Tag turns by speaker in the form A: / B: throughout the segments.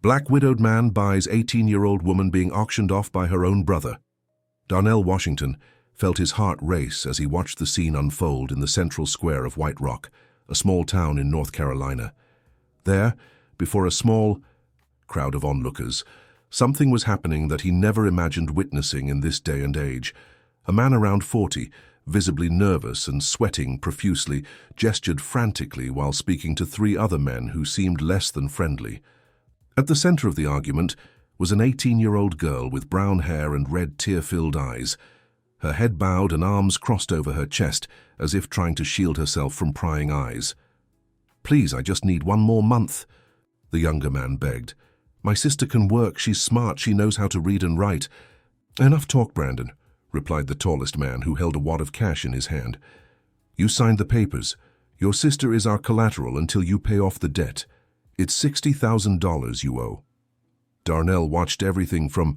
A: Black widowed man buys 18-year-old woman being auctioned off by her own brother. Darnell Washington felt his heart race as he watched the scene unfold in the central square of White Rock, a small town in North Carolina. There, before a small crowd of onlookers, something was happening that he never imagined witnessing in this day and age. A man around 40, visibly nervous and sweating profusely, gestured frantically while speaking to three other men who seemed less than friendly. At the center of the argument was an 18-year-old girl with brown hair and red tear-filled eyes. Her head bowed and arms crossed over her chest, as if trying to shield herself from prying eyes. "Please, I just need one more month," the younger man begged. "My sister can work, she's smart, she knows how to read and write." "Enough talk, Brandon," replied the tallest man, who held a wad of cash in his hand. "You signed the papers. Your sister is our collateral until you pay off the debt. It's $60,000 you owe." Darnell watched everything from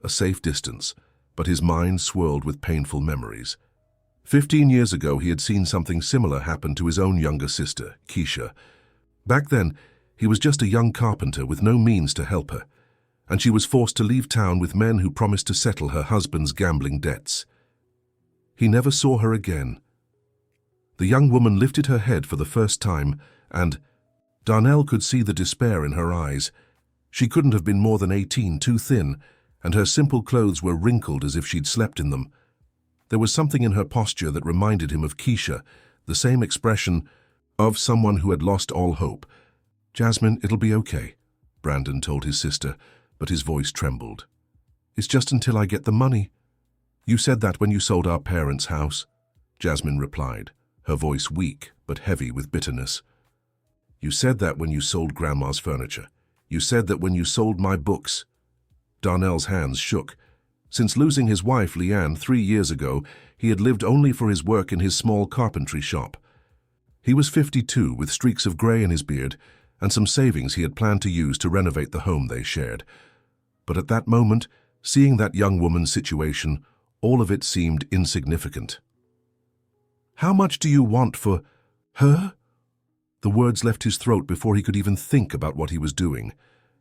A: a safe distance, but his mind swirled with painful memories. 15 years ago, he had seen something similar happen to his own younger sister, Keisha. Back then, he was just a young carpenter with no means to help her, and she was forced to leave town with men who promised to settle her husband's gambling debts. He never saw her again. The young woman lifted her head for the first time, and Darnell could see the despair in her eyes. She couldn't have been more than 18, too thin, and her simple clothes were wrinkled as if she'd slept in them. There was something in her posture that reminded him of Keisha, the same expression of someone who had lost all hope. "Jasmine, it'll be okay," Brandon told his sister, but his voice trembled. "It's just until I get the money." "You said that when you sold our parents' house," Jasmine replied, her voice weak but heavy with bitterness. "You said that when you sold Grandma's furniture. You said that when you sold my books." Darnell's hands shook. Since losing his wife, Leanne, 3 years ago, he had lived only for his work in his small carpentry shop. He was 52, with streaks of gray in his beard, and some savings he had planned to use to renovate the home they shared. But at that moment, seeing that young woman's situation, all of it seemed insignificant. "How much do you want for her?" The words left his throat before he could even think about what he was doing.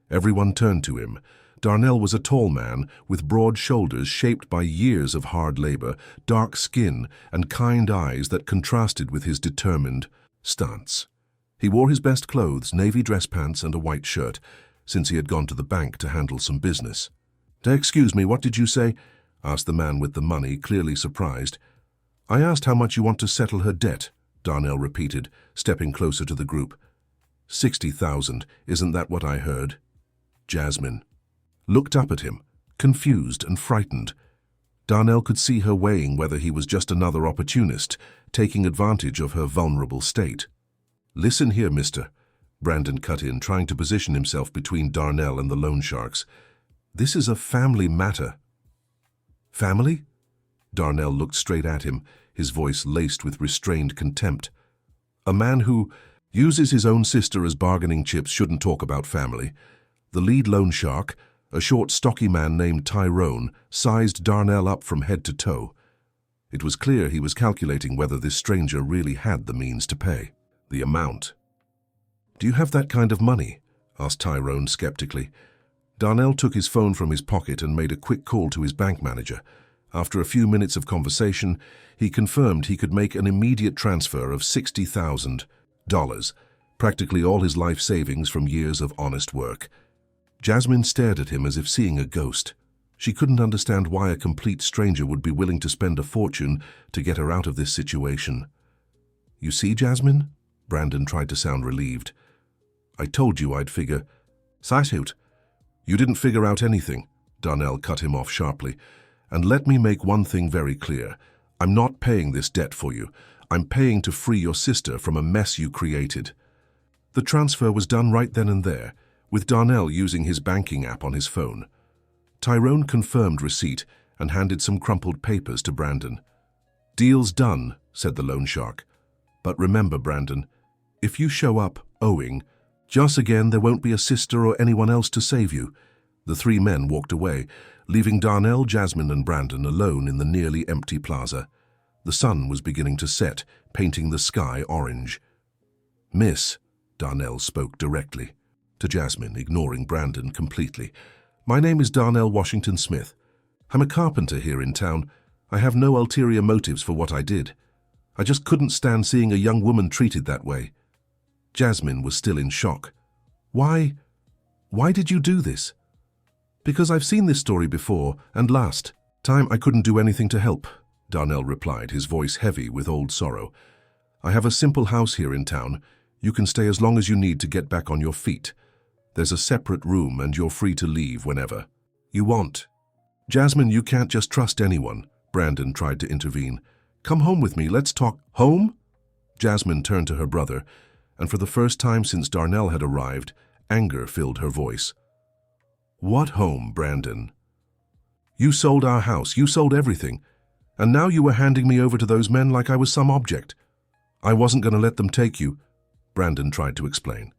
A: Everyone turned to him. Darnell was a tall man with broad shoulders shaped by years of hard labor, dark skin, and kind eyes that contrasted with his determined stance. He wore his best clothes, navy dress pants and a white shirt, since he had gone to the bank to handle some business. "Excuse me, what did you say?" asked the man with the money, clearly surprised. "I asked how much you want to settle her debt," Darnell repeated, stepping closer to the group. 60,000, isn't that what I heard?" Jasmine looked up at him, confused and frightened. Darnell could see her weighing whether he was just another opportunist, taking advantage of her vulnerable state. "Listen here, mister," Brandon cut in, trying to position himself between Darnell and the loan sharks. "This is a family matter." "Family?" Darnell looked straight at him, his voice laced with restrained contempt. "A man who uses his own sister as bargaining chips shouldn't talk about family." The lead loan shark, a short, stocky man named Tyrone, sized Darnell up from head to toe. It was clear he was calculating whether this stranger really had the means to pay. The amount. "Do you have that kind of money?" asked Tyrone skeptically. Darnell took his phone from his pocket and made a quick call to his bank manager. After a few minutes of conversation, he confirmed he could make an immediate transfer of $60,000, practically all his life savings from years of honest work. Jasmine stared at him as if seeing a ghost. She couldn't understand why a complete stranger would be willing to spend a fortune to get her out of this situation. "You see, Jasmine?" Brandon tried to sound relieved. "I told you I'd figure." "Sighthoot, you didn't figure out anything," Darnell cut him off sharply. "And let me make one thing very clear. I'm not paying this debt for you. I'm paying to free your sister from a mess you created." The transfer was done right then and there, with Darnell using his banking app on his phone. Tyrone confirmed receipt and handed some crumpled papers to Brandon. "Deal's done," said the loan shark. "But remember, Brandon, if you show up owing, just again there won't be a sister or anyone else to save you." The three men walked away, leaving Darnell, Jasmine and Brandon alone in the nearly empty plaza. The sun was beginning to set, painting the sky orange. "Miss," Darnell spoke directly. to Jasmine, ignoring Brandon completely. "My name is Darnell Washington Smith. I'm a carpenter here in town. I have no ulterior motives for what I did. I just couldn't stand seeing a young woman treated that way." Jasmine was still in shock. Why did you do this?" "Because I've seen this story before, and last time I couldn't do anything to help," Darnell replied, his voice heavy with old sorrow. "I have a simple house here in town. You can stay as long as you need to get back on your feet. There's a separate room and you're free to leave whenever you want." "Jasmine, you can't just trust anyone," Brandon tried to intervene. "Come home with me, let's talk." "Home?" Jasmine turned to her brother, and for the first time since Darnell had arrived, anger filled her voice. "What home, Brandon? You sold our house, you sold everything, and now you were handing me over to those men like I was some object. I wasn't going to let them take you," Brandon tried to explain.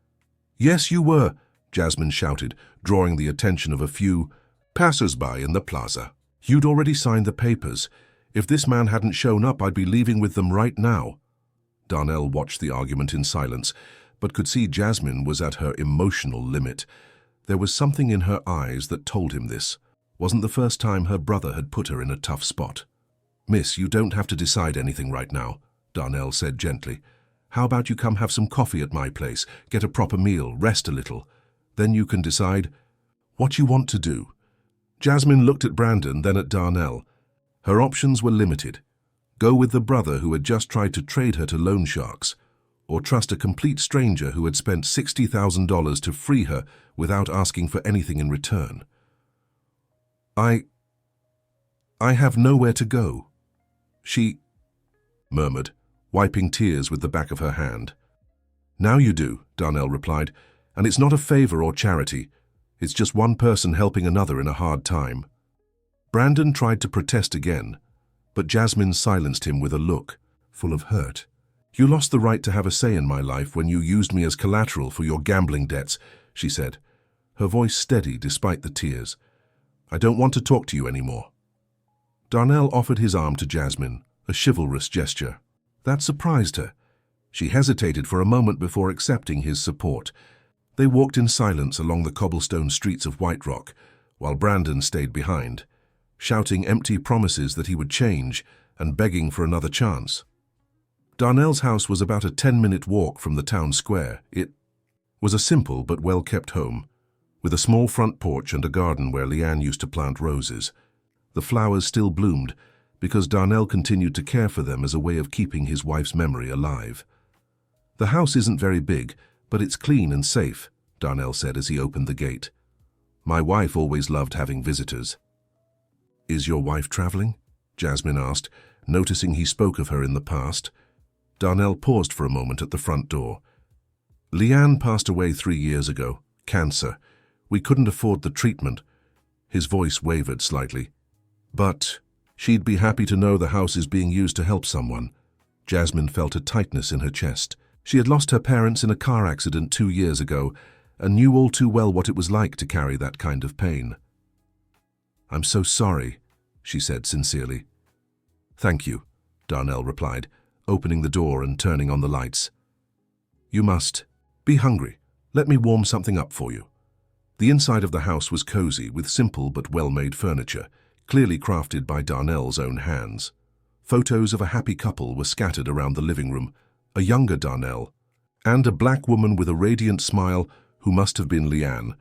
A: "Yes, you were," Jasmine shouted, drawing the attention of a few passers-by in the plaza. "You'd already signed the papers. If this man hadn't shown up, I'd be leaving with them right now." Darnell watched the argument in silence, but could see Jasmine was at her emotional limit. There was something in her eyes that told him this. Wasn't the first time her brother had put her in a tough spot. "Miss, you don't have to decide anything right now," Darnell said gently. "How about you come have some coffee at my place, get a proper meal, rest a little. Then you can decide what you want to do." Jasmine looked at Brandon, then at Darnell. Her options were limited. Go with the brother who had just tried to trade her to loan sharks, or trust a complete stranger who had spent $60,000 to free her without asking for anything in return. I have nowhere to go," she murmured, wiping tears with the back of her hand. "Now you do," Darnell replied, "and it's not a favor or charity. It's just one person helping another in a hard time." Brandon tried to protest again, but Jasmine silenced him with a look full of hurt. "You lost the right to have a say in my life when you used me as collateral for your gambling debts," she said, her voice steady despite the tears. "I don't want to talk to you anymore." Darnell offered his arm to Jasmine, a chivalrous gesture. That surprised her. She hesitated for a moment before accepting his support. They walked in silence along the cobblestone streets of White Rock, while Brandon stayed behind, shouting empty promises that he would change and begging for another chance. Darnell's house was about a 10-minute walk from the town square. It was a simple but well-kept home, with a small front porch and a garden where Leanne used to plant roses. The flowers still bloomed because Darnell continued to care for them as a way of keeping his wife's memory alive. "The house isn't very big, but it's clean and safe," Darnell said as he opened the gate. "My wife always loved having visitors." "Is your wife traveling?" Jasmine asked, noticing he spoke of her in the past. Darnell paused for a moment at the front door. "Leanne passed away 3 years ago. Cancer. We couldn't afford the treatment." His voice wavered slightly. "But she'd be happy to know the house is being used to help someone." Jasmine felt a tightness in her chest. She had lost her parents in a car accident 2 years ago and knew all too well what it was like to carry that kind of pain. "I'm so sorry," she said sincerely. "Thank you," Darnell replied, opening the door and turning on the lights. "You must be hungry. Let me warm something up for you." The inside of the house was cozy, with simple but well-made furniture, clearly crafted by Darnell's own hands. Photos of a happy couple were scattered around the living room, a younger Darnell, and a black woman with a radiant smile who must have been Leanne.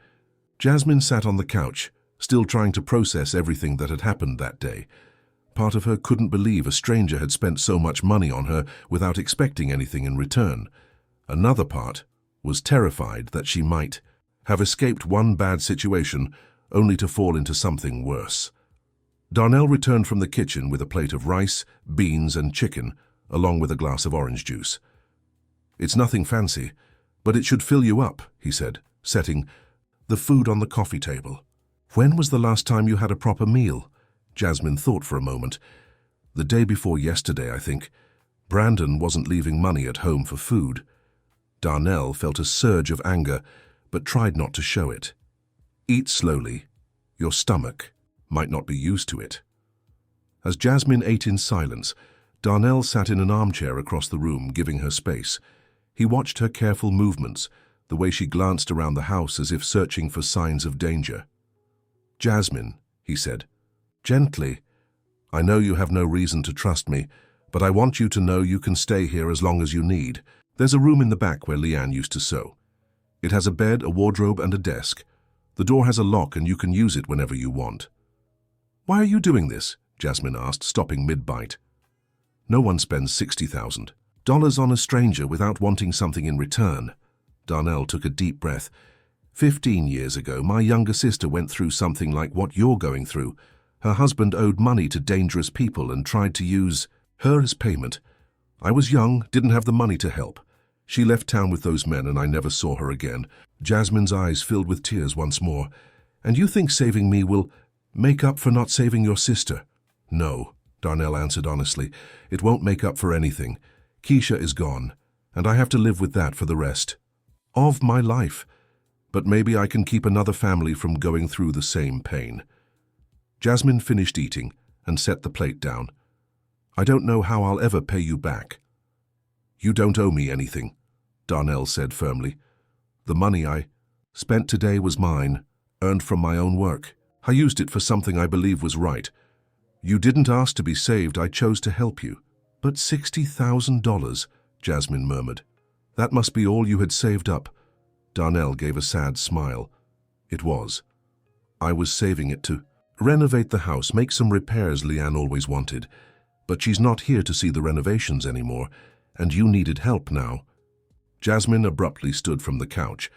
A: Jasmine sat on the couch, still trying to process everything that had happened that day. Part of her couldn't believe a stranger had spent so much money on her without expecting anything in return. Another part was terrified that she might have escaped one bad situation only to fall into something worse. Darnell returned from the kitchen with a plate of rice, beans, and chicken, along with a glass of orange juice. "It's nothing fancy, but it should fill you up," he said, setting the food on the coffee table. "When was the last time you had a proper meal?" Jasmine thought for a moment. "The day before yesterday, I think. Brandon wasn't leaving money at home for food." Darnell felt a surge of anger, but tried not to show it. "Eat slowly. Your stomach might not be used to it." As Jasmine ate in silence, Darnell sat in an armchair across the room, giving her space. He watched her careful movements, the way she glanced around the house as if searching for signs of danger. "Jasmine," he said, gently, "I know you have no reason to trust me, but I want you to know you can stay here as long as you need. There's a room in the back where Leanne used to sew. It has a bed, a wardrobe, and a desk. The door has a lock and you can use it whenever you want." "Why are you doing this?" Jasmine asked, stopping mid-bite. "No one spends $60,000 on a stranger without wanting something in return." Darnell took a deep breath. 15 years ago, my younger sister went through something like what you're going through. Her husband owed money to dangerous people and tried to use her as payment. I was young, didn't have the money to help. She left town with those men and I never saw her again." Jasmine's eyes filled with tears once more. "And you think saving me will make up for not saving your sister?" "No," Darnell answered honestly. "It won't make up for anything. Keisha is gone, and I have to live with that for the rest of my life. But maybe I can keep another family from going through the same pain." Jasmine finished eating and set the plate down. "I don't know how I'll ever pay you back." "You don't owe me anything," Darnell said firmly. "The money I spent today was mine, earned from my own work. I used it for something I believe was right. You didn't ask to be saved, I chose to help you." "But $60,000, Jasmine murmured. "That must be all you had saved up." Darnell gave a sad smile. "It was. I was saving it to renovate the house, make some repairs Leanne always wanted. But she's not here to see the renovations anymore, and you needed help now." Jasmine abruptly stood from the couch.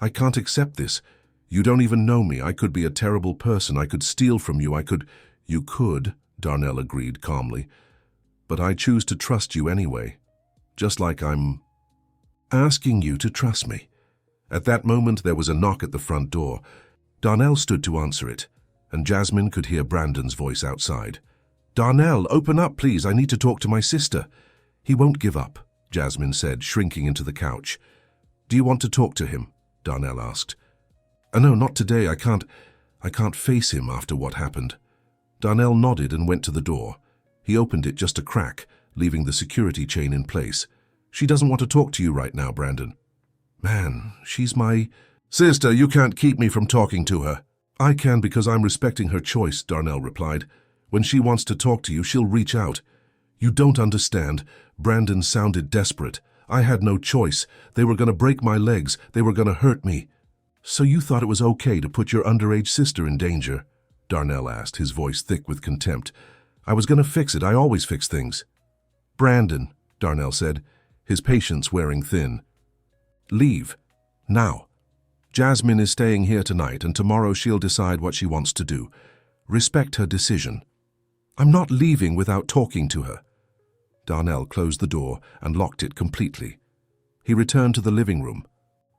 A: "I can't accept this. You don't even know me. I could be a terrible person. I could steal from you. "You could," Darnell agreed calmly. "But I choose to trust you anyway. Just like I'm asking you to trust me." At that moment, there was a knock at the front door. Darnell stood to answer it, and Jasmine could hear Brandon's voice outside. "Darnell, open up, please. I need to talk to my sister." "He won't give up," Jasmine said, shrinking into the couch. "Do you want to talk to him?" Darnell asked. No, not today. I can't face him after what happened." Darnell nodded and went to the door. He opened it just a crack, leaving the security chain in place. "She doesn't want to talk to you right now, Brandon." "Man, she's my sister. You can't keep me from talking to her." "I can because I'm respecting her choice," Darnell replied. "When she wants to talk to you, she'll reach out." "You don't understand." Brandon sounded desperate. "I had no choice. They were going to break my legs. They were going to hurt me." "So you thought it was okay to put your underage sister in danger?" Darnell asked, his voice thick with contempt. "I was going to fix it. I always fix things." "Brandon," Darnell said, his patience wearing thin. "Leave. Now. Jasmine is staying here tonight, and tomorrow she'll decide what she wants to do. Respect her decision." "I'm not leaving without talking to her." Darnell closed the door and locked it completely. He returned to the living room,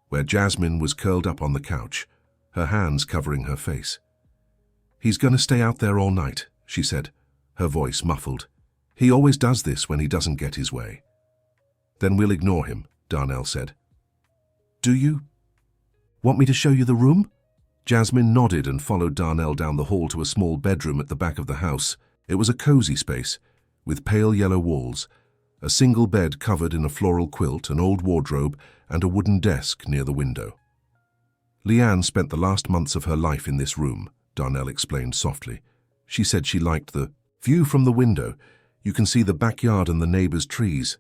A: where Jasmine was curled up on the couch, her hands covering her face. "He's going to stay out there all night," she said, her voice muffled. "He always does this when he doesn't get his way." "Then we'll ignore him," Darnell said. "Do you want me to show you the room?" Jasmine nodded and followed Darnell down the hall to a small bedroom at the back of the house. It was a cozy space, with pale yellow walls, a single bed covered in a floral quilt, an old wardrobe, and a wooden desk near the window. "Leanne spent the last months of her life in this room," Darnell explained softly. "She said she liked the view from the window. You can see the backyard and the neighbors' trees."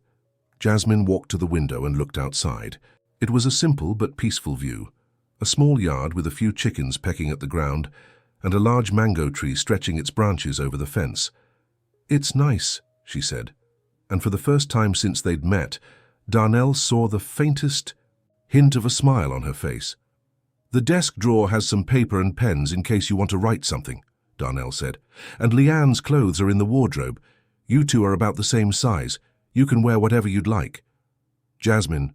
A: Jasmine walked to the window and looked outside. It was a simple but peaceful view. A small yard with a few chickens pecking at the ground, and a large mango tree stretching its branches over the fence. "It's nice," she said, and for the first time since they'd met, Darnell saw the faintest hint of a smile on her face. "The desk drawer has some paper and pens in case you want to write something," Darnell said. "And Leanne's clothes are in the wardrobe. You two are about the same size. You can wear whatever you'd like." Jasmine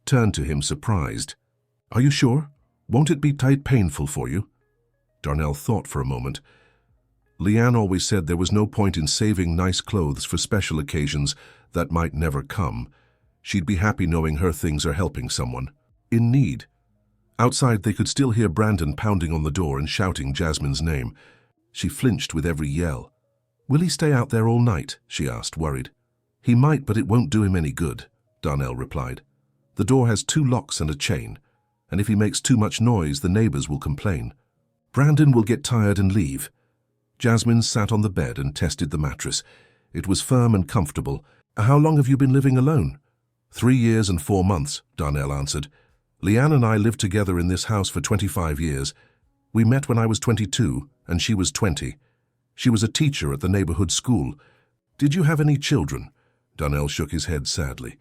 A: turned to him surprised. "Are you sure? Won't it be painful for you?" Darnell thought for a moment. Leanne always said there was no point in saving nice clothes for special occasions that might never come. She'd be happy knowing her things are helping someone in need. Outside, they could still hear Brandon pounding on the door and shouting Jasmine's name. She flinched with every yell. "Will he stay out there all night?" she asked, worried. "He might, but it won't do him any good," Darnell replied. "The door has 2 locks and a chain. and if he makes too much noise, the neighbors will complain. Brandon will get tired and leave. Jasmine sat on the bed and tested the mattress. It was firm and comfortable. How long have you been living alone? 3 years and 4 months, Darnell answered. Leanne and I lived together in this house for 25 years. We met when I was 22 and she was 20. She was a teacher at the neighborhood school. Did you have any children? Darnell shook his head sadly.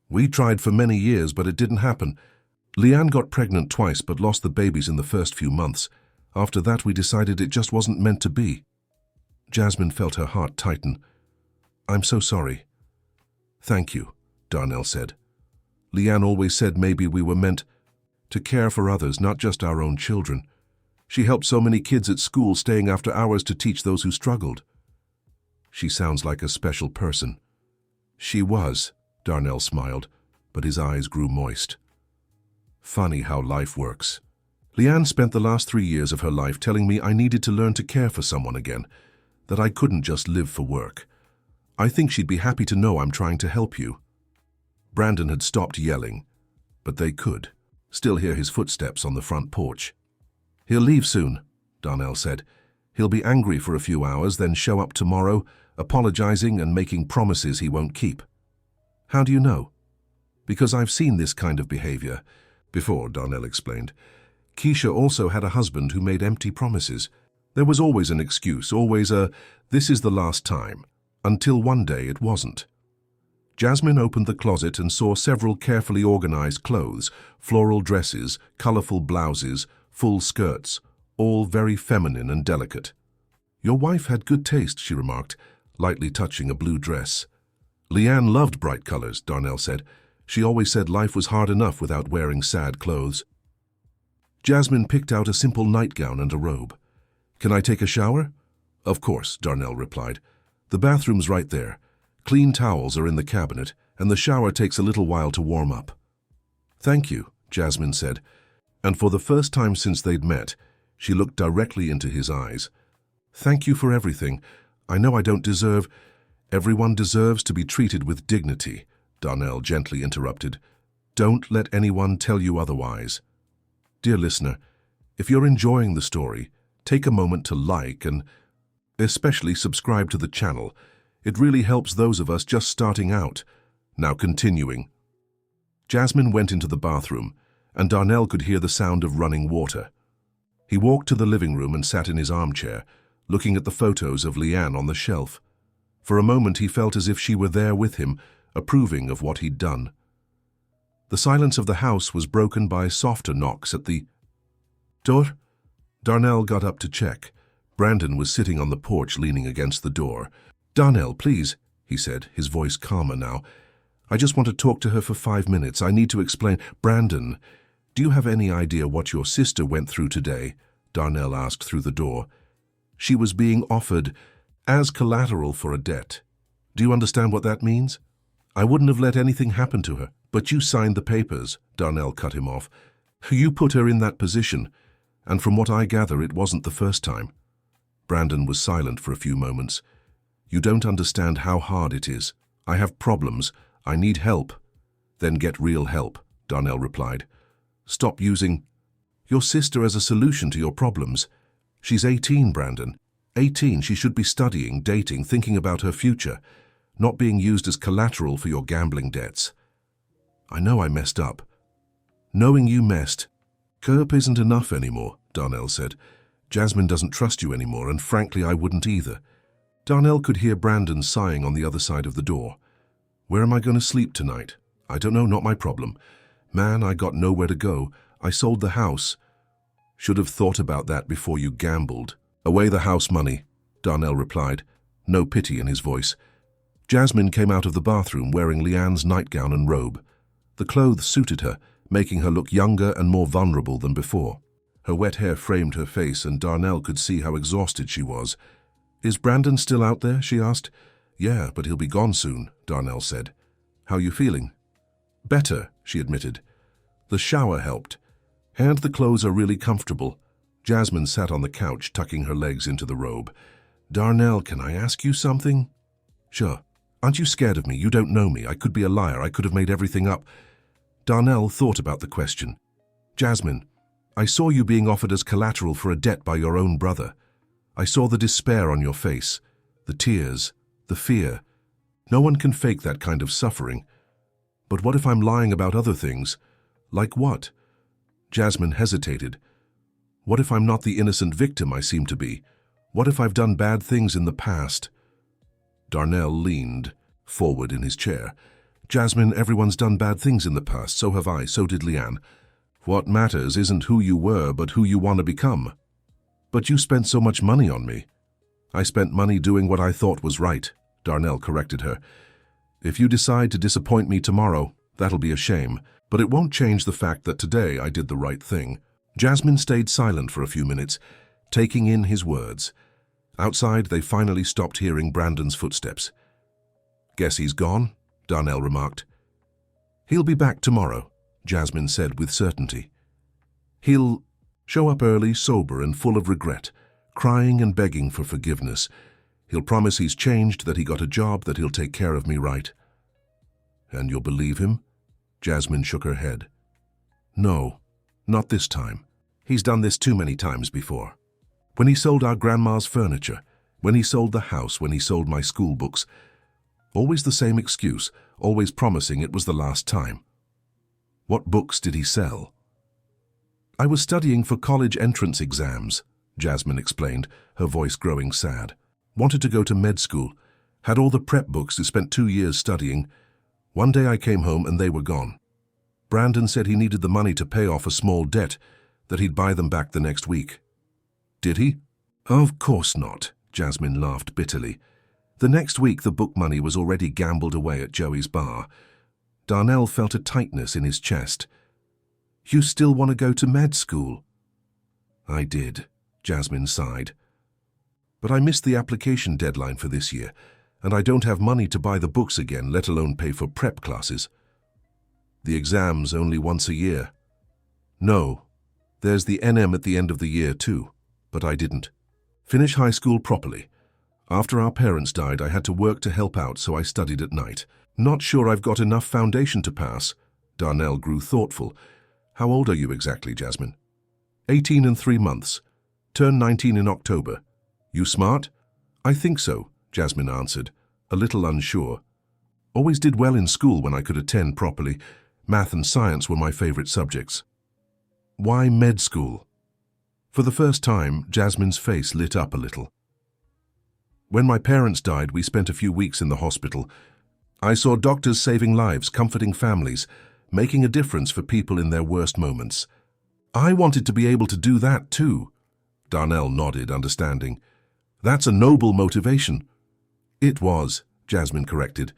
A: We tried for many years, but it didn't happen. Leanne got pregnant twice but lost the babies in the first few months. After that, we decided it just wasn't meant to be. Jasmine felt her heart tighten. I'm so sorry. Thank you, Darnell said. Leanne always said maybe we were meant to care for others, not just our own children. She helped so many kids at school, staying after hours to teach those who struggled. She sounds like a special person. She was, Darnell smiled, but his eyes grew moist. Funny how life works. Leanne spent the last 3 years of her life telling me I needed to learn to care for someone again, that I couldn't just live for work. I think she'd be happy to know I'm trying to help you. Brandon had stopped yelling, but they could still hear his footsteps on the front porch. He'll leave soon, Darnell said. He'll be angry for a few hours, then show up tomorrow, apologizing and making promises he won't keep. How do you know? Because I've seen this kind of behavior before, Darnell explained. Keisha also had a husband who made empty promises. There was always an excuse, always a, this is the last time, until one day it wasn't. Jasmine opened the closet and saw several carefully organized clothes, floral dresses, colorful blouses, full skirts, all very feminine and delicate. Your wife had good taste, she remarked, lightly touching a blue dress. Leanne loved bright colors, Darnell said. She always said life was hard enough without wearing sad clothes. Jasmine picked out a simple nightgown and a robe. Can I take a shower? Of course, Darnell replied. The bathroom's right there. Clean towels are in the cabinet, and the shower takes a little while to warm up. Thank you, Jasmine said, and for the first time since they'd met, she looked directly into his eyes. Thank you for everything. I know I don't deserve... Everyone deserves to be treated with dignity, Darnell gently interrupted. Don't let anyone tell you otherwise. Dear listener, if you're enjoying the story, take a moment to like and especially subscribe to the channel. It really helps those of us just starting out. Now continuing. Jasmine went into the bathroom, and Darnell could hear the sound of running water. He walked to the living room and sat in his armchair, looking at the photos of Leanne on the shelf. For a moment he felt as if she were there with him, approving of what he'd done. The silence of the house was broken by softer knocks at the door. Darnell got up to check. Brandon was sitting on the porch leaning against the door. Darnell, please, he said, his voice calmer now. I just want to talk to her for 5 minutes. I need to explain. Brandon, do you have any idea what your sister went through today? Darnell asked through the door. She was being offered as collateral for a debt. Do you understand what that means? I wouldn't have let anything happen to her, but you signed the papers, Darnell cut him off. You put her in that position, and from what I gather, it wasn't the first time. Brandon was silent for a few moments. You don't understand how hard it is. I have problems. I need help. Then get real help, Darnell replied. Stop using your sister as a solution to your problems. She's 18, Brandon. 18, she should be studying, dating, thinking about her future, not being used as collateral for your gambling debts. I know I messed up. Knowing you messed, Kerp isn't enough anymore, Darnell said. Jasmine doesn't trust you anymore, and frankly, I wouldn't either. Darnell could hear Brandon sighing on the other side of the door. Where am I going to sleep tonight? I don't know, not my problem. Man, I got nowhere to go. I sold the house. Should have thought about that before you gambled. Away the house money, Darnell replied, no pity in his voice. Jasmine came out of the bathroom wearing Leanne's nightgown and robe. The clothes suited her, making her look younger and more vulnerable than before. Her wet hair framed her face, and Darnell could see how exhausted she was. Is Brandon still out there? She asked. Yeah, but he'll be gone soon, Darnell said. How you feeling? Better, she admitted. The shower helped. And the clothes are really comfortable. Jasmine sat on the couch, tucking her legs into the robe. Darnell, can I ask you something? Sure. Aren't you scared of me? You don't know me. I could be a liar. I could have made everything up. Darnell thought about the question. Jasmine, I saw you being offered as collateral for a debt by your own brother. I saw the despair on your face, the tears, the fear. No one can fake that kind of suffering. But what if I'm lying about other things? Like what? Jasmine hesitated. What if I'm not the innocent victim I seem to be? What if I've done bad things in the past? Darnell leaned forward in his chair. Jasmine, everyone's done bad things in the past, so have I, so did Leanne. What matters isn't who you were, but who you want to become. But you spent so much money on me. I spent money doing what I thought was right, Darnell corrected her. If you decide to disappoint me tomorrow, that'll be a shame, but it won't change the fact that today I did the right thing. Jasmine stayed silent for a few minutes, taking in his words. Outside, they finally stopped hearing Brandon's footsteps. Guess he's gone, Darnell remarked. He'll be back tomorrow, Jasmine said with certainty. He'll show up early, sober and full of regret, crying and begging for forgiveness. He'll promise he's changed, that he got a job, that he'll take care of me right. And you'll believe him? Jasmine shook her head. No, not this time. He's done this too many times before. When he sold our grandma's furniture, when he sold the house, when he sold my school books. Always the same excuse, always promising it was the last time. What books did he sell? I was studying for college entrance exams, Jasmine explained, her voice growing sad. Wanted to go to med school. Had all the prep books, spent 2 years studying. One day I came home and they were gone. Brandon said he needed the money to pay off a small debt, that he'd buy them back the next week. Did he? Of course not, Jasmine laughed bitterly. The next week the book money was already gambled away at Joey's bar. Darnell felt a tightness in his chest. You still want to go to med school? I did, Jasmine sighed. But I missed the application deadline for this year, and I don't have money to buy the books again, let alone pay for prep classes. The exam's only once a year. No, there's the NM at the end of the year too, but I didn't. Finish high school properly. After our parents died, I had to work to help out, so I studied at night. Not sure I've got enough foundation to pass. Darnell grew thoughtful. How old are you exactly, Jasmine? 18 and 3 months. Turn 19 in October. You smart? I think so, Jasmine answered, a little unsure. Always did well in school when I could attend properly. Math and science were my favorite subjects. Why med school? For the first time, Jasmine's face lit up a little. When my parents died, we spent a few weeks in the hospital. I saw doctors saving lives, comforting families, making a difference for people in their worst moments. I wanted to be able to do that too. Darnell nodded, understanding. That's a noble motivation. It was, Jasmine corrected.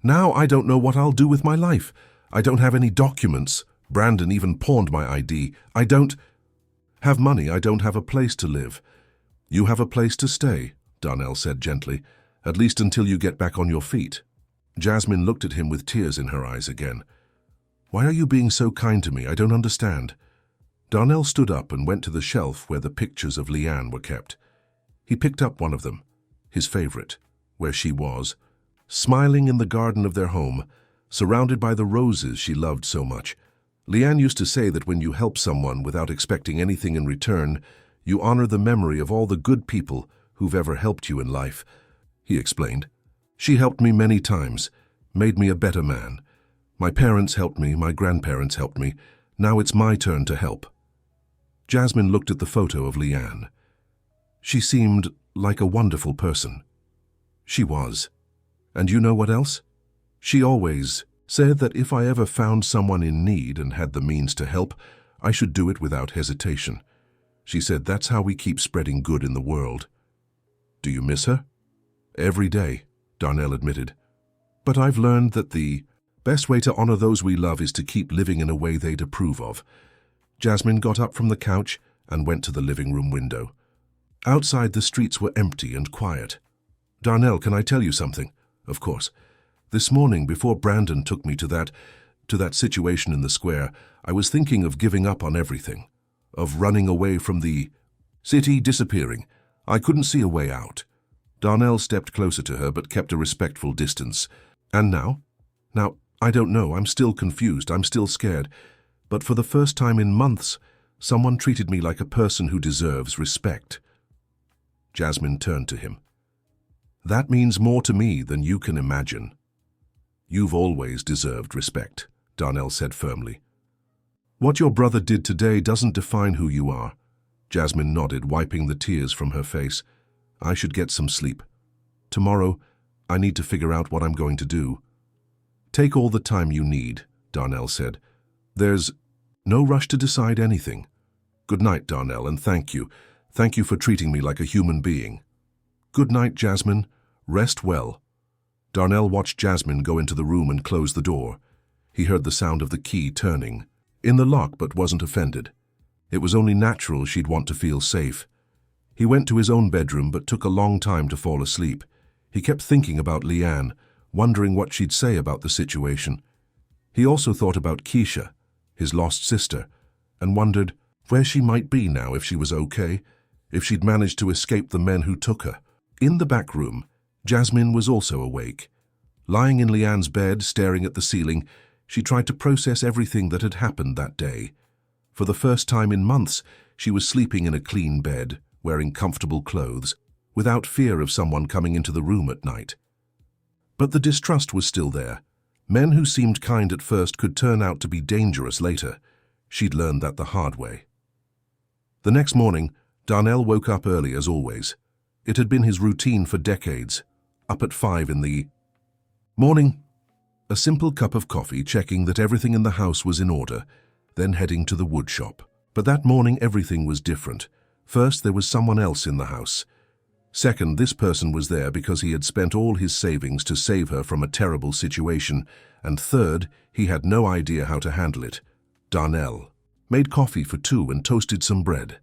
A: Now I don't know what I'll do with my life. I don't have any documents. Brandon even pawned my ID. I don't have money. I don't have a place to live. You have a place to stay, Darnell said gently, at least until you get back on your feet. Jasmine looked at him with tears in her eyes again. Why are you being so kind to me? I don't understand. Darnell stood up and went to the shelf where the pictures of Leanne were kept. He picked up one of them, his favorite, where she was, smiling in the garden of their home, surrounded by the roses she loved so much. Leanne used to say that when you help someone without expecting anything in return, you honor the memory of all the good people who've ever helped you in life, he explained. She helped me many times, made me a better man. My parents helped me, my grandparents helped me. Now it's my turn to help. Jasmine looked at the photo of Leanne. She seemed like a wonderful person. She was. And you know what else? She always said that if I ever found someone in need and had the means to help, I should do it without hesitation. She said that's how we keep spreading good in the world. Do you miss her? Every day, Darnell admitted. But I've learned that the best way to honor those we love is to keep living in a way they'd approve of. Jasmine got up from the couch and went to the living room window. Outside, the streets were empty and quiet. Darnell, can I tell you something? Of course. This morning, before Brandon took me to that situation in the square, I was thinking of giving up on everything, of running away from the city, disappearing. I couldn't see a way out. Darnell stepped closer to her but kept a respectful distance. And now? Now, I don't know. I'm still confused. I'm still scared. But for the first time in months, someone treated me like a person who deserves respect. Jasmine turned to him. That means more to me than you can imagine. You've always deserved respect, Darnell said firmly. What your brother did today doesn't define who you are. Jasmine nodded, wiping the tears from her face. I should get some sleep. Tomorrow, I need to figure out what I'm going to do. Take all the time you need, Darnell said. There's no rush to decide anything. Good night, Darnell, and thank you. Thank you for treating me like a human being. Good night, Jasmine. Rest well. Darnell watched Jasmine go into the room and close the door. He heard the sound of the key turning in the lock, but wasn't offended. It was only natural she'd want to feel safe. He went to his own bedroom, but took a long time to fall asleep. He kept thinking about Leanne, wondering what she'd say about the situation. He also thought about Keisha, his lost sister, and wondered where she might be now, if she was okay, if she'd managed to escape the men who took her. In the back room, Jasmine was also awake. Lying in Leanne's bed, staring at the ceiling, she tried to process everything that had happened that day. For the first time in months, she was sleeping in a clean bed, wearing comfortable clothes, without fear of someone coming into the room at night. But the distrust was still there. Men who seemed kind at first could turn out to be dangerous later. She'd learned that the hard way. The next morning, Darnell woke up early as always. It had been his routine for decades, up at 5 in the morning. A simple cup of coffee, checking that everything in the house was in order, then heading to the wood shop. But that morning everything was different. First, there was someone else in the house. Second, this person was there because he had spent all his savings to save her from a terrible situation. And third, he had no idea how to handle it. Darnell made coffee for 2 and toasted some bread.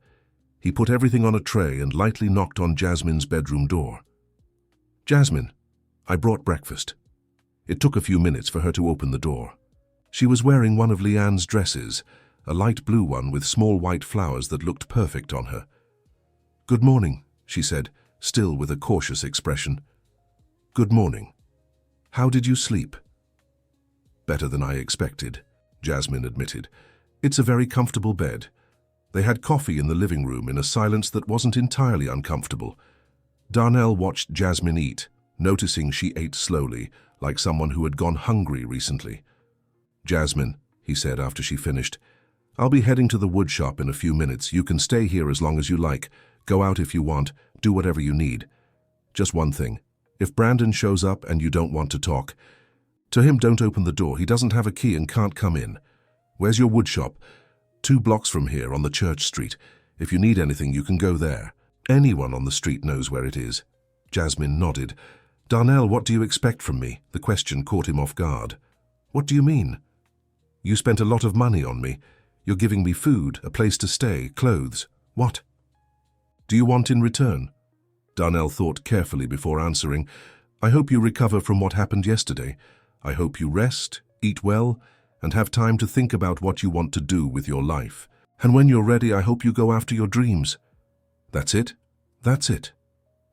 A: He put everything on a tray and lightly knocked on Jasmine's bedroom door. Jasmine, I brought breakfast. It took a few minutes for her to open the door. She was wearing one of Leanne's dresses, a light blue one with small white flowers that looked perfect on her. Good morning, she said, still with a cautious expression. Good morning. How did you sleep? Better than I expected, Jasmine admitted. It's a very comfortable bed. They had coffee in the living room in a silence that wasn't entirely uncomfortable. Darnell watched Jasmine eat, noticing she ate slowly, like someone who had gone hungry recently. Jasmine, he said after she finished, I'll be heading to the wood shop in a few minutes. You can stay here as long as you like. Go out if you want. Do whatever you need. Just one thing. If Brandon shows up and you don't want to talk, to him don't open the door. He doesn't have a key and can't come in. Where's your wood shop? 2 blocks from here on the Church Street. If you need anything, you can go there. Anyone on the street knows where it is. Jasmine nodded. Darnell, what do you expect from me? The question caught him off guard. What do you mean? You spent a lot of money on me. You're giving me food, a place to stay, clothes. What do you want in return? Darnell thought carefully before answering. I hope you recover from what happened yesterday. I hope you rest, eat well, and have time to think about what you want to do with your life. And when you're ready, I hope you go after your dreams. That's it? That's it.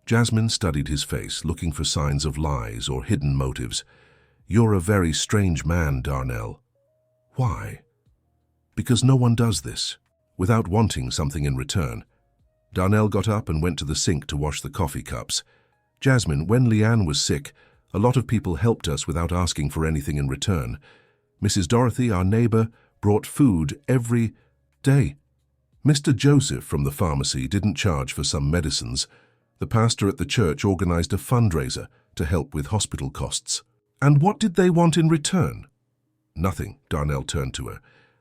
A: Jasmine studied his face, looking for signs of lies or hidden motives. You're a very strange man, Darnell. Why? Because no one does this, without wanting something in return. Darnell got up and went to the sink to wash the coffee cups. Jasmine, when Leanne was sick, a lot of people helped us without asking for anything in return. Mrs. Dorothy, our neighbor, brought food every day. Mr. Joseph from the pharmacy didn't charge for some medicines. The pastor at the church organized a fundraiser to help with hospital costs. And what did they want in return? Nothing, Darnell turned to her.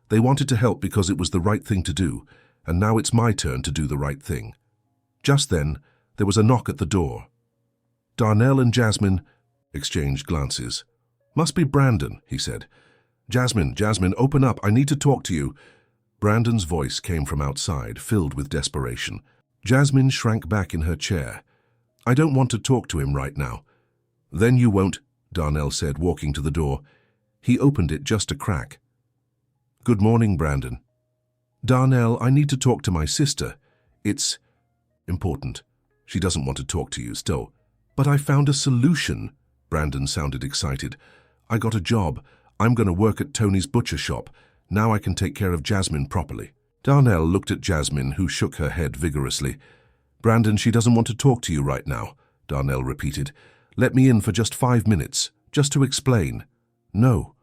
A: They wanted to help because it was the right thing to do, and now it's my turn to do the right thing. Just then, there was a knock at the door. Darnell and Jasmine exchanged glances. Must be Brandon, he said. Jasmine, open up. I need to talk to you. Brandon's voice came from outside, filled with desperation. Jasmine shrank back in her chair. I don't want to talk to him right now. Then you won't, Darnell said, walking to the door. He opened it just a crack. Good morning, Brandon. Darnell, I need to talk to my sister. It's important. She doesn't want to talk to you still. But I found a solution. Brandon sounded excited. I got a job. I'm going to work at Tony's butcher shop. Now I can take care of Jasmine properly." Darnell looked at Jasmine, who shook her head vigorously. "Brandon, she doesn't want to talk to you right now," Darnell repeated. "Let me in for just 5 minutes, just to explain." "No.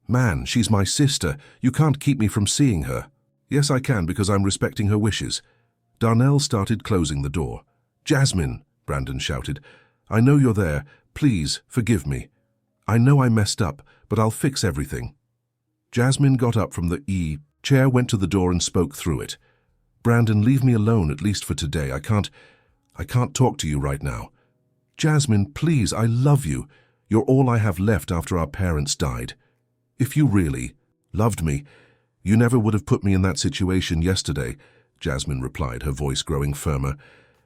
A: Man, she's my sister. You can't keep me from seeing her." "Yes, I can, because I'm respecting her wishes." Darnell started closing the door. "Jasmine," Brandon shouted, "I know you're there. Please, forgive me. I know I messed up, but I'll fix everything." Jasmine got up from the chair, went to the door and spoke through it. "Brandon, leave me alone, at least for today. I can't talk to you right now." "Jasmine, please, I love you. You're all I have left after our parents died. If you really loved me, you never would have put me in that situation yesterday," Jasmine replied, her voice growing firmer.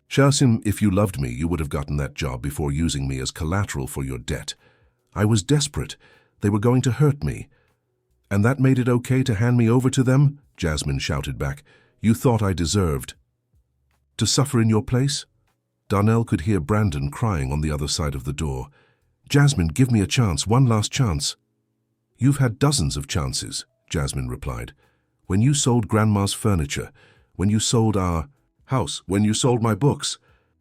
A: "Shasim, if you loved me, you would have gotten that job before using me as collateral for your debt. I was desperate. They were going to hurt me." "And that made it okay to hand me over to them?" Jasmine shouted back. "You thought I deserved to suffer in your place?" Darnell could hear Brandon crying on the other side of the door. "Jasmine, give me a chance, one last chance." "You've had dozens of chances," Jasmine replied. "When you sold Grandma's furniture, when you sold our house, when you sold my books.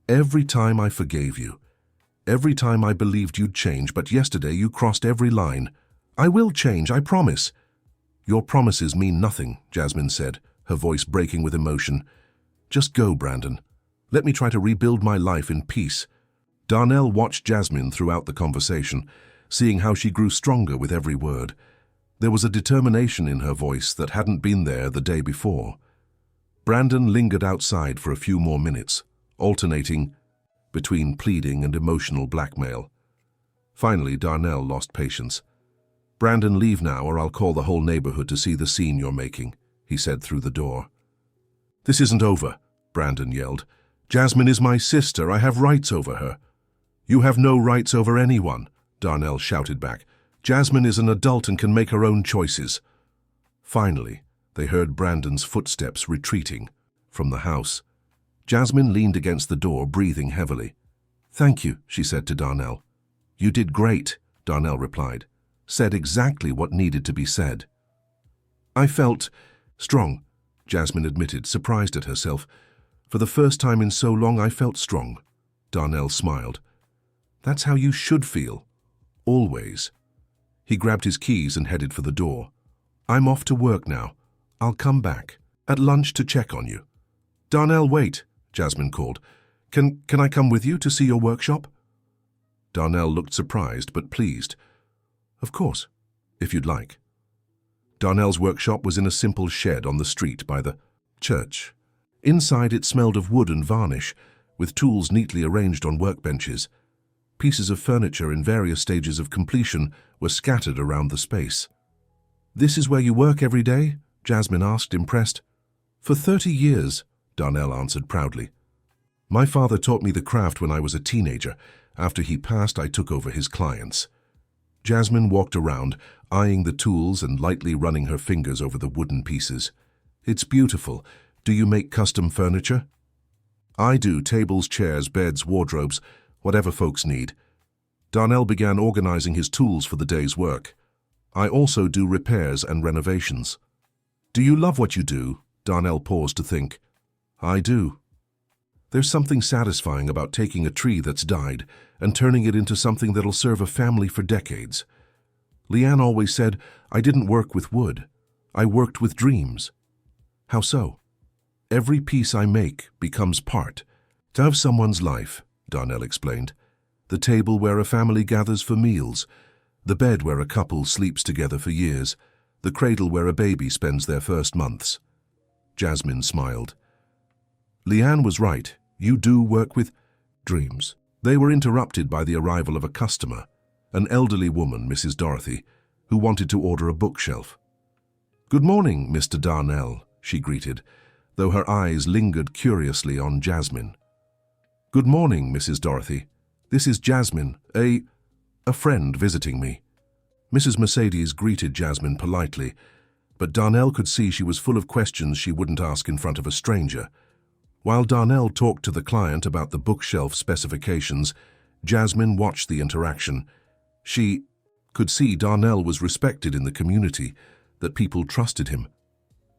A: Every time I forgave you. Every time I believed you'd change, but yesterday you crossed every line. I will change, I promise." "Your promises mean nothing," Jasmine said, her voice breaking with emotion. "Just go, Brandon. Let me try to rebuild my life in peace." Darnell watched Jasmine throughout the conversation, seeing how she grew stronger with every word. There was a determination in her voice that hadn't been there the day before. Brandon lingered outside for a few more minutes, alternating between pleading and emotional blackmail. Finally, Darnell lost patience. "Brandon, leave now, or I'll call the whole neighborhood to see the scene you're making," he said through the door. "This isn't over," Brandon yelled. "Jasmine is my sister. I have rights over her." "You have no rights over anyone," Darnell shouted back. "Jasmine is an adult and can make her own choices." Finally, they heard Brandon's footsteps retreating from the house. Jasmine leaned against the door, breathing heavily. "Thank you," she said to Darnell. "You did great," Darnell replied. "Said exactly what needed to be said." "I felt strong," Jasmine admitted, surprised at herself. "For the first time in so long, I felt strong." Darnell smiled. "That's how you should feel. Always." He grabbed his keys and headed for the door. "I'm off to work now. I'll come back at lunch to check on you." "Darnell, wait," Jasmine called. Can I come with you to see your workshop?" Darnell looked surprised but pleased. "Of course, if you'd like." Darnell's workshop was in a simple shed on the street by the church. Inside it smelled of wood and varnish, with tools neatly arranged on workbenches. Pieces of furniture in various stages of completion were scattered around the space. "This is where you work every day?" Jasmine asked, impressed. "For 30 years, Darnell answered proudly. "My father taught me the craft when I was a teenager. After he passed, I took over his clients." Jasmine walked around, eyeing the tools and lightly running her fingers over the wooden pieces. "It's beautiful. Do you make custom furniture?" "I do, tables, chairs, beds, wardrobes, whatever folks need." Darnell began organizing his tools for the day's work. "I also do repairs and renovations." "Do you love what you do?" Darnell paused to think. "I do." "There's something satisfying about taking a tree that's died and turning it into something that'll serve a family for decades. Leanne always said I didn't work with wood. I worked with dreams." "How so?" "Every piece I make becomes part of someone's life," Darnell explained. "The table where a family gathers for meals, the bed where a couple sleeps together for years, the cradle where a baby spends their first months." Jasmine smiled. "Leanne was right. You do work with dreams." They were interrupted by the arrival of a customer, an elderly woman, Mrs. Dorothy, who wanted to order a bookshelf. "Good morning, Mr. Darnell," she greeted, though her eyes lingered curiously on Jasmine. "Good morning, Mrs. Dorothy. This is Jasmine, a friend visiting me." Mrs. Mercedes greeted Jasmine politely, but Darnell could see she was full of questions she wouldn't ask in front of a stranger. While Darnell talked to the client about the bookshelf specifications, Jasmine watched the interaction. She could see Darnell was respected in the community, that people trusted him.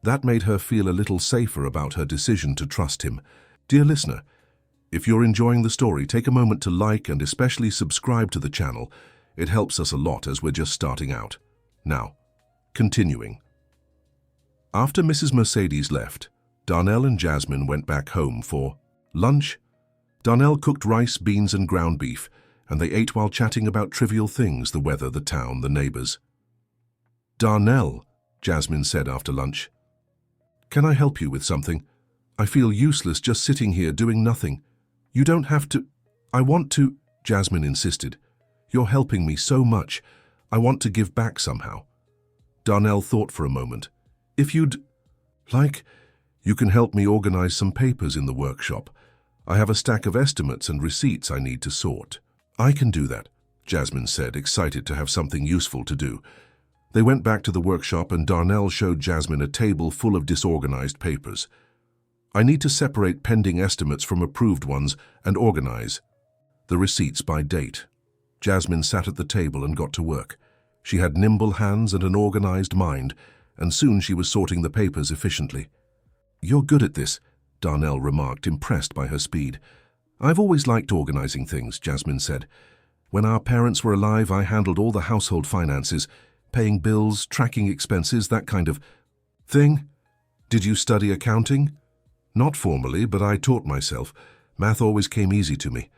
A: That made her feel a little safer about her decision to trust him. Dear listener, if you're enjoying the story, take a moment to like and especially subscribe to the channel. It helps us a lot as we're just starting out. Now, continuing. After Mrs. Mercedes left, Darnell and Jasmine went back home for lunch. Darnell cooked rice, beans and ground beef, and they ate while chatting about trivial things, the weather, the town, the neighbors. Darnell, Jasmine said after lunch, can I help you with something? I feel useless just sitting here doing nothing. You don't have to. I want to, Jasmine insisted. You're helping me so much. I want to give back somehow. Darnell thought for a moment. If you'd like, you can help me organize some papers in the workshop. I have a stack of estimates and receipts I need to sort. I can do that, Jasmine said, excited to have something useful to do. They went back to the workshop and Darnell showed Jasmine a table full of disorganized papers. I need to separate pending estimates from approved ones and organize the receipts by date. Jasmine sat at the table and got to work. She had nimble hands and an organized mind, and soon she was sorting the papers efficiently. You're good at this, Darnell remarked, impressed by her speed. I've always liked organizing things, Jasmine said. When our parents were alive, I handled all the household finances, paying bills, tracking expenses, that kind of thing. Did you study accounting? Not formally, but I taught myself. Math always came easy to me.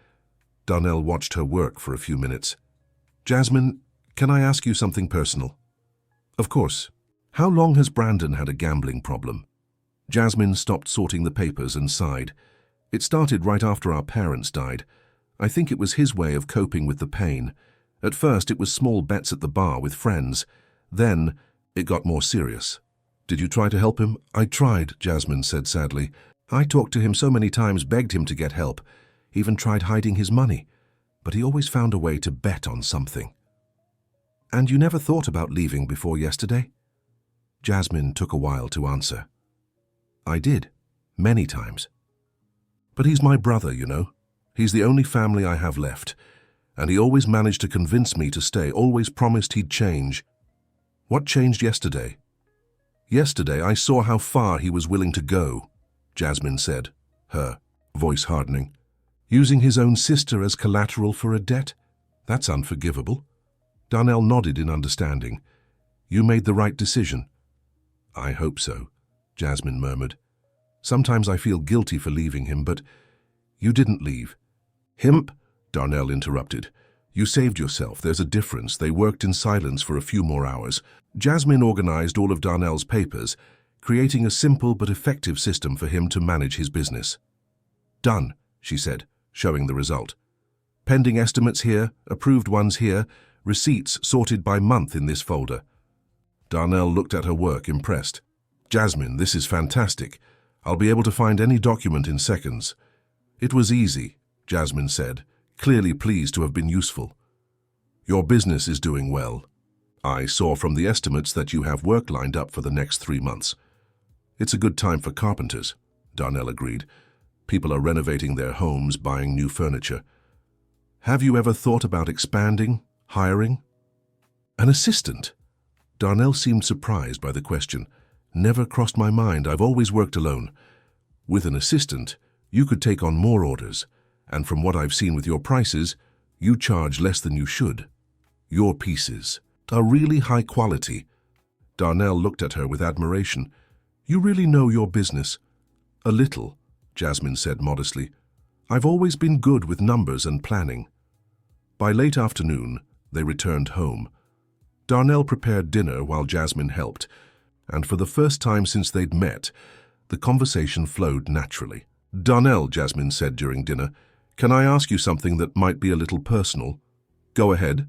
A: Darnell watched her work for a few minutes. Jasmine, can I ask you something personal? Of course. How long has Brandon had a gambling problem? Jasmine stopped sorting the papers and sighed. It started right after our parents died. I think it was his way of coping with the pain. At first it was small bets at the bar with friends. Then it got more serious. Did you try to help him? I tried, Jasmine said sadly. I talked to him so many times, begged him to get help. Even tried hiding his money. But he always found a way to bet on something. And you never thought about leaving before yesterday? Jasmine took a while to answer. I did, many times. But he's my brother, you know. He's the only family I have left. And he always managed to convince me to stay, always promised he'd change. What changed yesterday? Yesterday I saw how far he was willing to go, Jasmine said, her voice hardening. Using his own sister as collateral for a debt? That's unforgivable. Darnell nodded in understanding. You made the right decision. I hope so, Jasmine murmured. Sometimes I feel guilty for leaving him, but you didn't leave. Him? Darnell interrupted. You saved yourself. There's a difference. They worked in silence for a few more hours. Jasmine organized all of Darnell's papers, creating a simple but effective system for him to manage his business. Done, she said, showing the result. Pending estimates here, approved ones here, receipts sorted by month in this folder. Darnell looked at her work, impressed. Jasmine, this is fantastic. I'll be able to find any document in seconds. It was easy, Jasmine said, clearly pleased to have been useful. Your business is doing well. I saw from the estimates that you have work lined up for the next 3 months. It's a good time for carpenters, Darnell agreed. People are renovating their homes, buying new furniture. Have you ever thought about expanding, hiring? An assistant? Darnell seemed surprised by the question. Never crossed my mind. I've always worked alone. With an assistant, you could take on more orders, and from what I've seen with your prices, you charge less than you should. Your pieces are really high quality. Darnell looked at her with admiration. You really know your business. A little, Jasmine said modestly. I've always been good with numbers and planning. By late afternoon, they returned home. Darnell prepared dinner while Jasmine helped, and for the first time since they'd met, the conversation flowed naturally. Darnell, Jasmine said during dinner, can I ask you something that might be a little personal? Go ahead.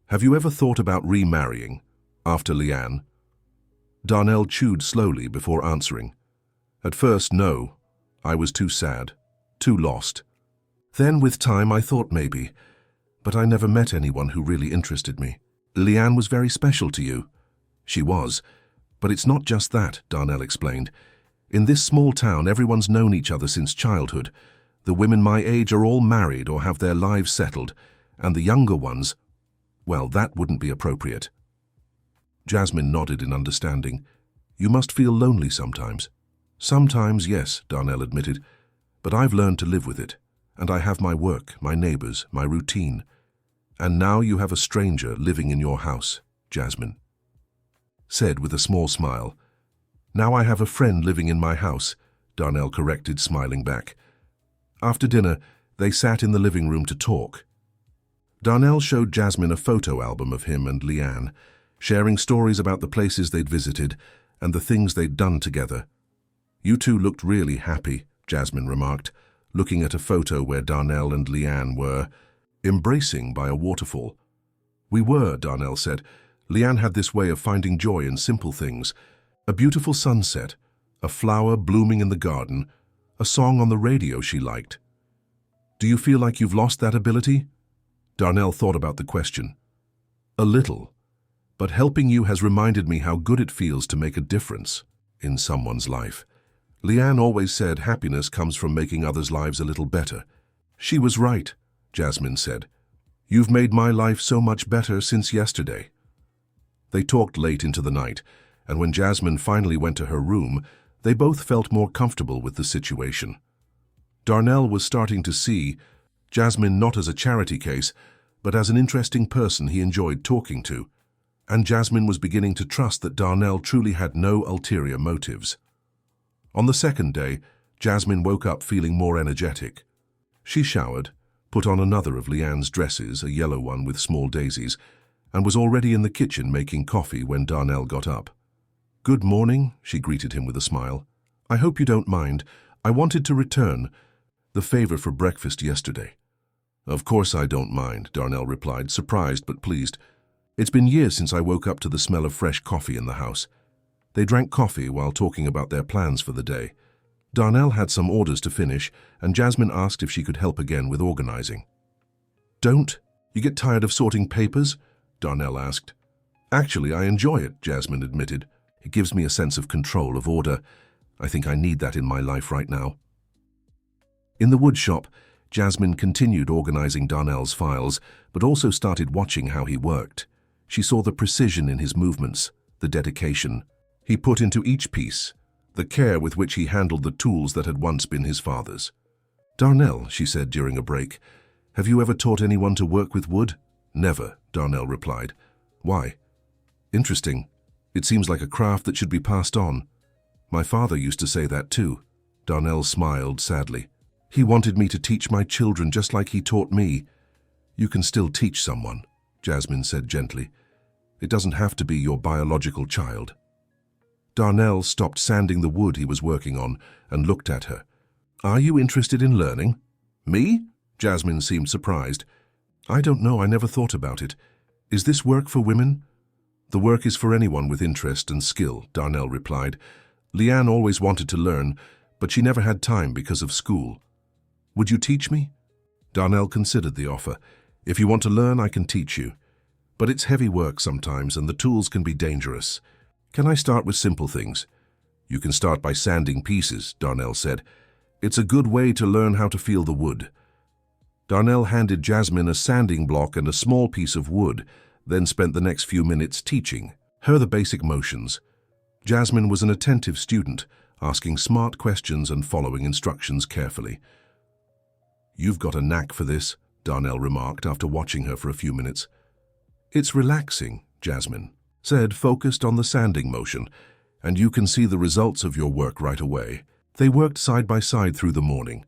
A: Have you ever thought about remarrying after Leanne? Darnell chewed slowly before answering. At first, no. I was too sad, too lost. Then, with time, I thought maybe, but I never met anyone who really interested me. Leanne was very special to you. She was. But it's not just that, Darnell explained. In this small town, everyone's known each other since childhood. The women my age are all married or have their lives settled, and the younger ones, well, that wouldn't be appropriate. Jasmine nodded in understanding. You must feel lonely sometimes. Sometimes, yes, Darnell admitted, but I've learned to live with it, and I have my work, my neighbors, my routine. And now you have a stranger living in your house, Jasmine said with a small smile. Now I have a friend living in my house, Darnell corrected, smiling back. After dinner, they sat in the living room to talk. Darnell showed Jasmine a photo album of him and Leanne, sharing stories about the places they'd visited and the things they'd done together. You two looked really happy, Jasmine remarked, looking at a photo where Darnell and Leanne were embracing by a waterfall. We were, Darnell said. Leanne had this way of finding joy in simple things. A beautiful sunset, a flower blooming in the garden, a song on the radio she liked. Do you feel like you've lost that ability? Darnell thought about the question. A little, but helping you has reminded me how good it feels to make a difference in someone's life. Leanne always said happiness comes from making others' lives a little better. She was right, Jasmine said. You've made my life so much better since yesterday. They talked late into the night, and when Jasmine finally went to her room, they both felt more comfortable with the situation. Darnell was starting to see Jasmine not as a charity case, but as an interesting person he enjoyed talking to, and Jasmine was beginning to trust that Darnell truly had no ulterior motives. On the second day, Jasmine woke up feeling more energetic. She showered, put on another of Leanne's dresses, a yellow one with small daisies, and was already in the kitchen making coffee when Darnell got up. Good morning, she greeted him with a smile. I hope you don't mind. I wanted to return the favor for breakfast yesterday. Of course I don't mind, Darnell replied, surprised but pleased. It's been years since I woke up to the smell of fresh coffee in the house. They drank coffee while talking about their plans for the day. Darnell had some orders to finish, and Jasmine asked if she could help again with organizing. Don't you get tired of sorting papers? Darnell asked. Actually, I enjoy it, Jasmine admitted. It gives me a sense of control, of order. I think I need that in my life right now. In the wood shop, Jasmine continued organizing Darnell's files, but also started watching how he worked. She saw the precision in his movements, the dedication he put into each piece, the care with which he handled the tools that had once been his father's. Darnell, she said during a break, have you ever taught anyone to work with wood? Never, Darnell replied. Why? Interesting. It seems like a craft that should be passed on. My father used to say that too. Darnell smiled sadly. He wanted me to teach my children just like he taught me. You can still teach someone, Jasmine said gently. It doesn't have to be your biological child. Darnell stopped sanding the wood he was working on and looked at her. Are you interested in learning? Me? Jasmine seemed surprised. I don't know, I never thought about it. Is this work for women? The work is for anyone with interest and skill, Darnell replied. Leanne always wanted to learn, but she never had time because of school. Would you teach me? Darnell considered the offer. If you want to learn, I can teach you. But it's heavy work sometimes, and the tools can be dangerous. Can I start with simple things? You can start by sanding pieces, Darnell said. It's a good way to learn how to feel the wood. Darnell handed Jasmine a sanding block and a small piece of wood, then spent the next few minutes teaching her the basic motions. Jasmine was an attentive student, asking smart questions and following instructions carefully. You've got a knack for this, Darnell remarked after watching her for a few minutes. It's relaxing, Jasmine said, focused on the sanding motion, and you can see the results of your work right away. They worked side by side through the morning,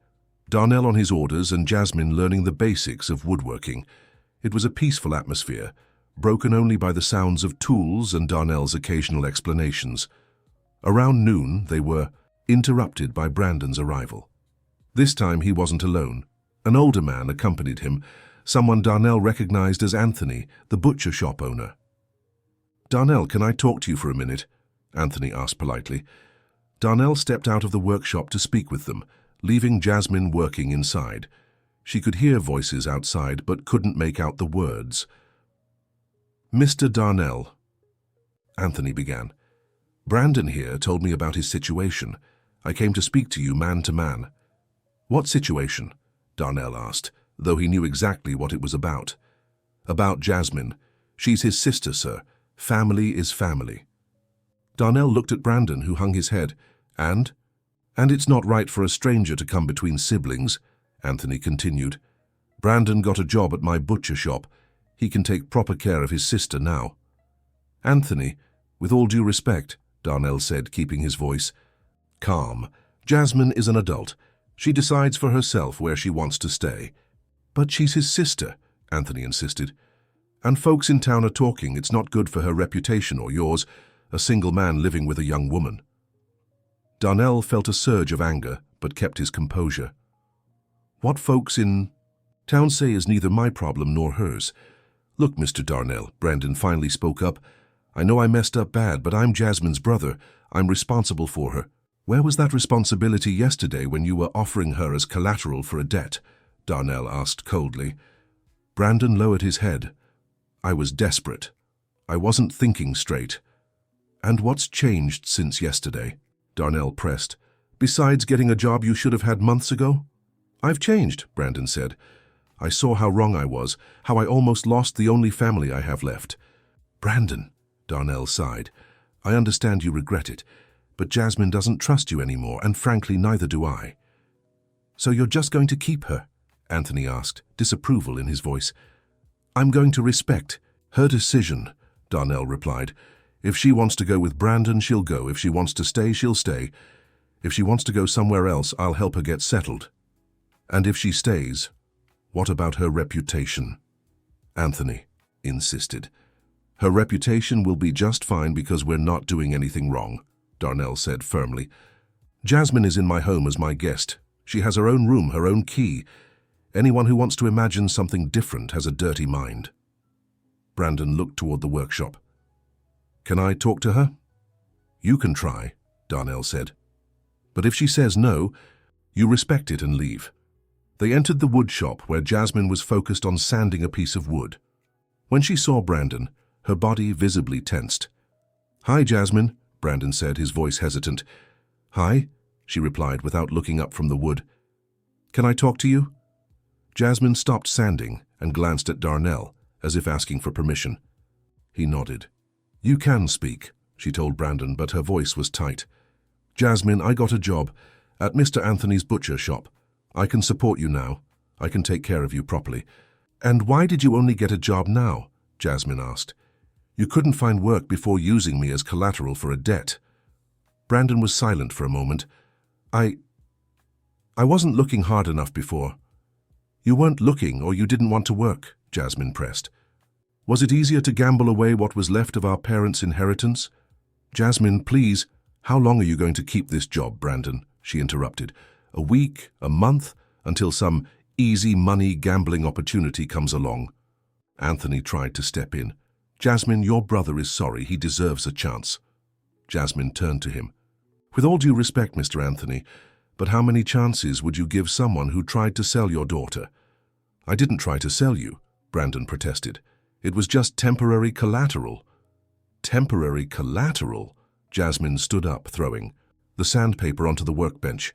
A: Darnell on his orders and Jasmine learning the basics of woodworking. It was a peaceful atmosphere, broken only by the sounds of tools and Darnell's occasional explanations. Around noon, they were interrupted by Brandon's arrival. This time he wasn't alone. An older man accompanied him, someone Darnell recognized as Anthony, the butcher shop owner. Darnell, can I talk to you for a minute? Anthony asked politely. Darnell stepped out of the workshop to speak with them, leaving Jasmine working inside. She could hear voices outside but couldn't make out the words. Mr. Darnell, Anthony began. Brandon here told me about his situation. I came to speak to you man to man. What situation? Darnell asked, though he knew exactly what it was about. About Jasmine. She's his sister, sir. Family is family. Darnell looked at Brandon, who hung his head. And it's not right for a stranger to come between siblings, Anthony continued. Brandon got a job at my butcher shop. He can take proper care of his sister now. Anthony, with all due respect, Darnell said, keeping his voice calm. Jasmine is an adult. She decides for herself where she wants to stay. But she's his sister, Anthony insisted. And folks in town are talking. It's not good for her reputation or yours, a single man living with a young woman. Darnell felt a surge of anger, but kept his composure. What folks in town say is neither my problem nor hers. Look, Mr. Darnell, Brandon finally spoke up. I know I messed up bad, but I'm Jasmine's brother. I'm responsible for her. Where was that responsibility yesterday when you were offering her as collateral for a debt? Darnell asked coldly. Brandon lowered his head. I was desperate. I wasn't thinking straight. And what's changed since yesterday? Darnell pressed. Besides getting a job you should have had months ago? I've changed, Brandon said. I saw how wrong I was, how I almost lost the only family I have left. Brandon, Darnell sighed. I understand you regret it, but Jasmine doesn't trust you anymore, and frankly, neither do I. So you're just going to keep her? Anthony asked, disapproval in his voice. I'm going to respect her decision, Darnell replied. If she wants to go with Brandon, she'll go. If she wants to stay, she'll stay. If she wants to go somewhere else, I'll help her get settled. And if she stays, what about her reputation? Anthony insisted. Her reputation will be just fine because we're not doing anything wrong, Darnell said firmly. Jasmine is in my home as my guest. She has her own room, her own key. Anyone who wants to imagine something different has a dirty mind. Brandon looked toward the workshop. Can I talk to her? You can try, Darnell said. But if she says no, you respect it and leave. They entered the wood shop where Jasmine was focused on sanding a piece of wood. When she saw Brandon, her body visibly tensed. Hi, Jasmine, Brandon said, his voice hesitant. Hi, she replied without looking up from the wood. Can I talk to you? Jasmine stopped sanding and glanced at Darnell, as if asking for permission. He nodded. You can speak, she told Brandon, but her voice was tight. Jasmine, I got a job at Mr. Anthony's butcher shop. I can support you now. I can take care of you properly. And why did you only get a job now? Jasmine asked. You couldn't find work before using me as collateral for a debt. Brandon was silent for a moment. I wasn't looking hard enough before. You weren't looking or you didn't want to work, Jasmine pressed. Was it easier to gamble away what was left of our parents' inheritance? Jasmine, please, how long are you going to keep this job, Brandon? She interrupted. A week, a month, until some easy money gambling opportunity comes along. Anthony tried to step in. Jasmine, your brother is sorry. He deserves a chance. Jasmine turned to him. With all due respect, Mr. Anthony, but how many chances would you give someone who tried to sell your daughter? I didn't try to sell you, Brandon protested. It was just temporary collateral. Temporary collateral? Jasmine stood up, throwing the sandpaper onto the workbench.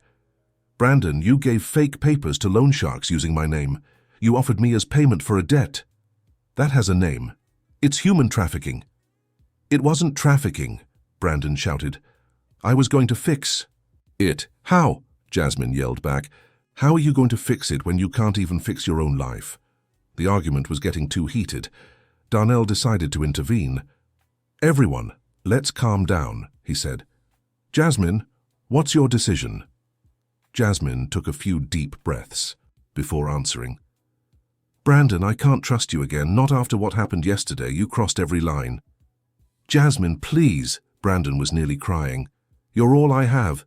A: Brandon, you gave fake papers to loan sharks using my name. You offered me as payment for a debt. That has a name. It's human trafficking. It wasn't trafficking, Brandon shouted. I was going to fix it. How? Jasmine yelled back. How are you going to fix it when you can't even fix your own life? The argument was getting too heated. Darnell decided to intervene. Everyone, let's calm down, he said. Jasmine, what's your decision? Jasmine took a few deep breaths before answering. Brandon, I can't trust you again, not after what happened yesterday. You crossed every line. Jasmine, please, Brandon was nearly crying. You're all I have.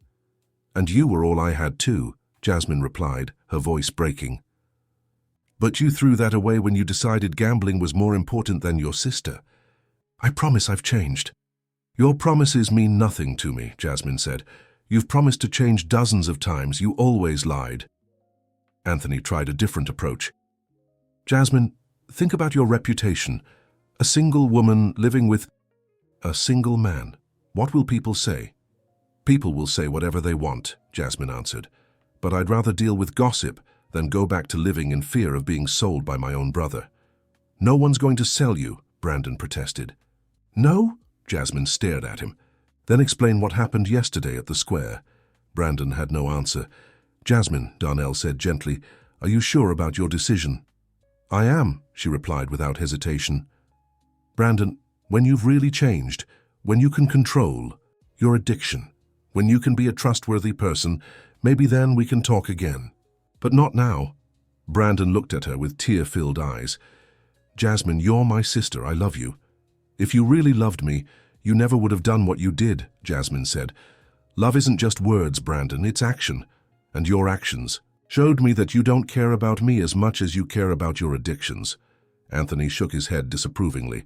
A: And you were all I had too, Jasmine replied, her voice breaking. But you threw that away when you decided gambling was more important than your sister. I promise I've changed. Your promises mean nothing to me, Jasmine said. You've promised to change dozens of times. You always lied. Anthony tried a different approach. Jasmine, think about your reputation. A single woman living with a single man. What will people say? People will say whatever they want, Jasmine answered. But I'd rather deal with gossip than go back to living in fear of being sold by my own brother. No one's going to sell you, Brandon protested. No? Jasmine stared at him. Then explain what happened yesterday at the square. Brandon had no answer. Jasmine, Darnell said gently, are you sure about your decision? I am, she replied without hesitation. Brandon, when you've really changed, when you can control your addiction, when you can be a trustworthy person, maybe then we can talk again. But not now. Brandon looked at her with tear-filled eyes. Jasmine, you're my sister. I love you. If you really loved me, you never would have done what you did, Jasmine said. Love isn't just words, Brandon, it's action. And your actions showed me that you don't care about me as much as you care about your addictions. Anthony shook his head disapprovingly.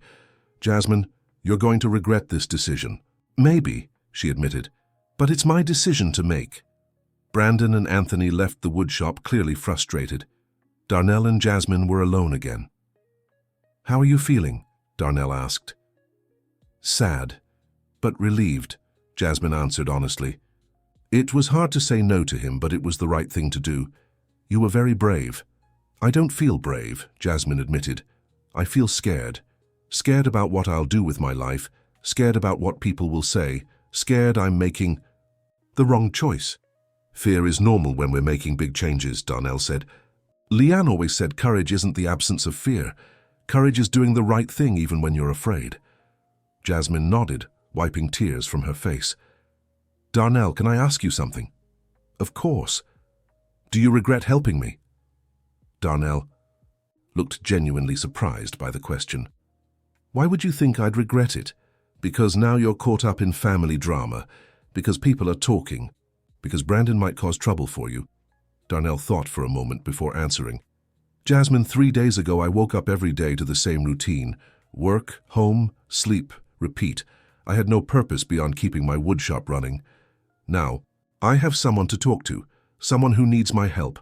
A: Jasmine, you're going to regret this decision. Maybe, she admitted, but it's my decision to make. Brandon and Anthony left the woodshop clearly frustrated. Darnell and Jasmine were alone again. How are you feeling? Darnell asked. Sad, but relieved, Jasmine answered honestly. It was hard to say no to him, but it was the right thing to do. You were very brave. I don't feel brave, Jasmine admitted. I feel scared. Scared about what I'll do with my life, scared about what people will say, scared I'm making the wrong choice. Fear is normal when we're making big changes, Darnell said. Leanne always said courage isn't the absence of fear. Courage is doing the right thing even when you're afraid. Jasmine nodded, wiping tears from her face. Darnell, can I ask you something? Of course. Do you regret helping me? Darnell looked genuinely surprised by the question. Why would you think I'd regret it? Because now you're caught up in family drama, because people are talking, because Brandon might cause trouble for you? Darnell thought for a moment before answering. Jasmine, 3 days ago I woke up every day to the same routine. Work, home, sleep, repeat. I had no purpose beyond keeping my woodshop running. Now, I have someone to talk to, someone who needs my help,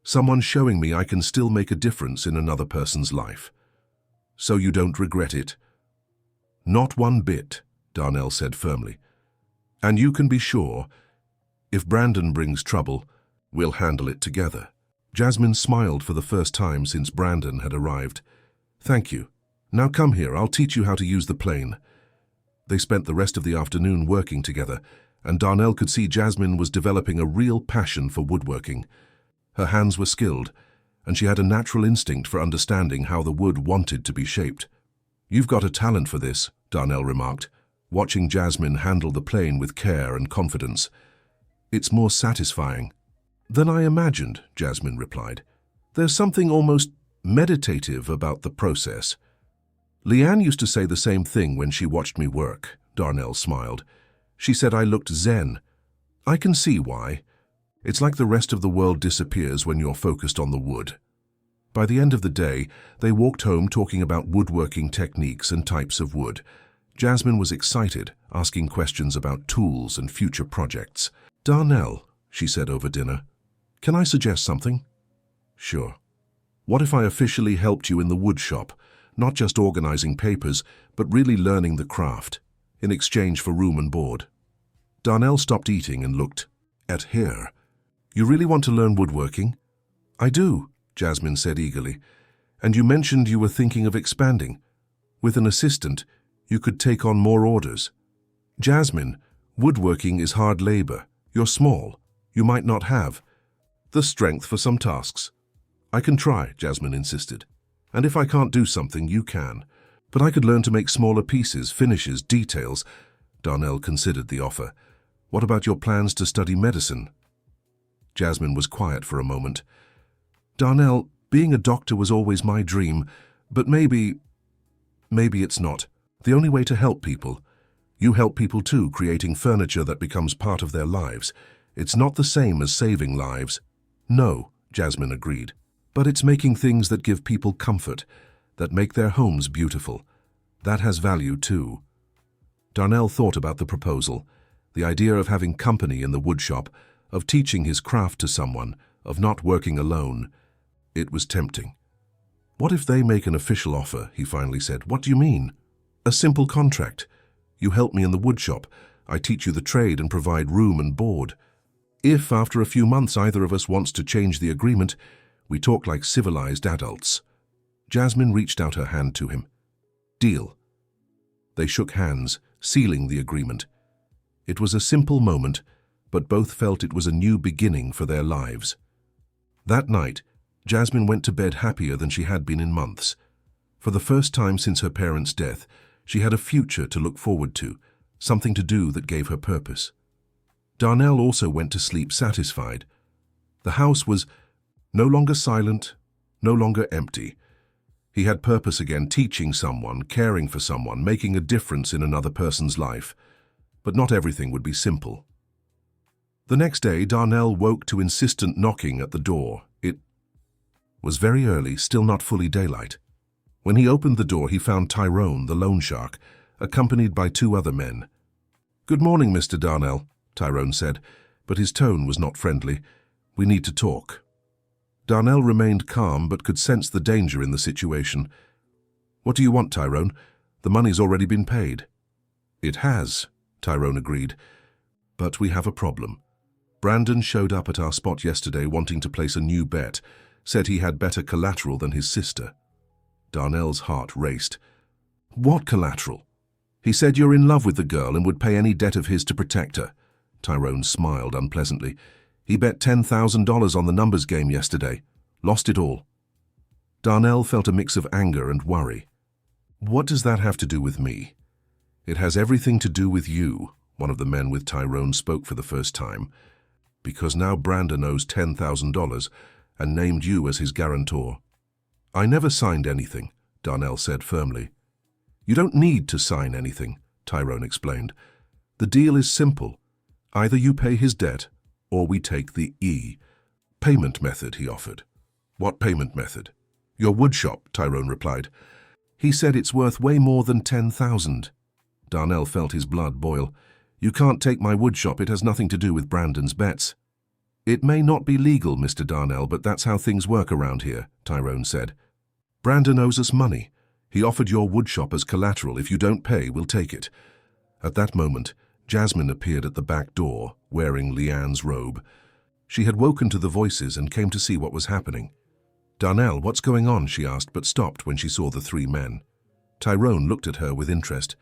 A: someone showing me I can still make a difference in another person's life. So you don't regret it? Not one bit, Darnell said firmly. And you can be sure, if Brandon brings trouble, we'll handle it together. Jasmine smiled for the first time since Brandon had arrived. Thank you. Now come here, I'll teach you how to use the plane. They spent the rest of the afternoon working together, and Darnell could see Jasmine was developing a real passion for woodworking. Her hands were skilled, and she had a natural instinct for understanding how the wood wanted to be shaped. You've got a talent for this, Darnell remarked, watching Jasmine handle the plane with care and confidence. It's more satisfying than I imagined, Jasmine replied. There's something almost meditative about the process. Leanne used to say the same thing when she watched me work, Darnell smiled. She said I looked zen. I can see why. It's like the rest of the world disappears when you're focused on the wood. By the end of the day, they walked home talking about woodworking techniques and types of wood. Jasmine was excited, asking questions about tools and future projects. Darnell, she said over dinner, can I suggest something? Sure. What if I officially helped you in the woodshop, not just organizing papers, but really learning the craft, in exchange for room and board? Darnell stopped eating and looked at her. You really want to learn woodworking? I do, Jasmine said eagerly. And you mentioned you were thinking of expanding. With an assistant, you could take on more orders. Jasmine, woodworking is hard labor. You're small. You might not have the strength for some tasks. I can try, Jasmine insisted. And if I can't do something, you can. But I could learn to make smaller pieces, finishes, details. Darnell considered the offer. What about your plans to study medicine? Jasmine was quiet for a moment. Darnell, being a doctor was always my dream, but maybe it's not. The only way to help people. You help people too, creating furniture that becomes part of their lives. It's not the same as saving lives. No, Jasmine agreed. But it's making things that give people comfort, that make their homes beautiful. That has value too. Darnell thought about the proposal, the idea of having company in the woodshop, of teaching his craft to someone, of not working alone. It was tempting. What if they make an official offer, he finally said. What do you mean? A simple contract. You help me in the woodshop. I teach you the trade and provide room and board. If, after a few months, either of us wants to change the agreement, we talk like civilized adults. Jasmine reached out her hand to him. Deal. They shook hands, sealing the agreement. It was a simple moment, but both felt it was a new beginning for their lives. That night, Jasmine went to bed happier than she had been in months. For the first time since her parents' death, she had a future to look forward to, something to do that gave her purpose. Darnell also went to sleep satisfied. The house was no longer silent, no longer empty. He had purpose again, teaching someone, caring for someone, making a difference in another person's life. But not everything would be simple. The next day, Darnell woke to insistent knocking at the door. It was very early, still not fully daylight. When he opened the door, he found Tyrone, the loan shark, accompanied by 2 other men. "Good morning, Mr. Darnell," Tyrone said, but his tone was not friendly. "We need to talk." Darnell remained calm but could sense the danger in the situation. "What do you want, Tyrone? The money's already been paid." "It has," Tyrone agreed. "But we have a problem. Brandon showed up at our spot yesterday wanting to place a new bet, said he had better collateral than his sister." Darnell's heart raced. "What collateral?" "He said you're in love with the girl and would pay any debt of his to protect her." Tyrone smiled unpleasantly. "He bet $10,000 on the numbers game yesterday. Lost it all." Darnell felt a mix of anger and worry. "What does that have to do with me?" "It has everything to do with you," one of the men with Tyrone spoke for the first time. "Because now Brandon owes $10,000 and named you as his guarantor." "I never signed anything," Darnell said firmly. "You don't need to sign anything," Tyrone explained. "The deal is simple. Either you pay his debt, or we take the payment method he offered." "What payment method?" "Your woodshop," Tyrone replied. "He said it's worth way more than $10,000. Darnell felt his blood boil. "You can't take my woodshop. It has nothing to do with Brandon's bets." "It may not be legal, Mr. Darnell, but that's how things work around here," Tyrone said. "Brandon owes us money. He offered your woodshop as collateral. If you don't pay, we'll take it." At that moment, Jasmine appeared at the back door, wearing Leanne's robe. She had woken to the voices and came to see what was happening. "Darnell, what's going on?" she asked, but stopped when she saw the 3 men. Tyrone looked at her with interest.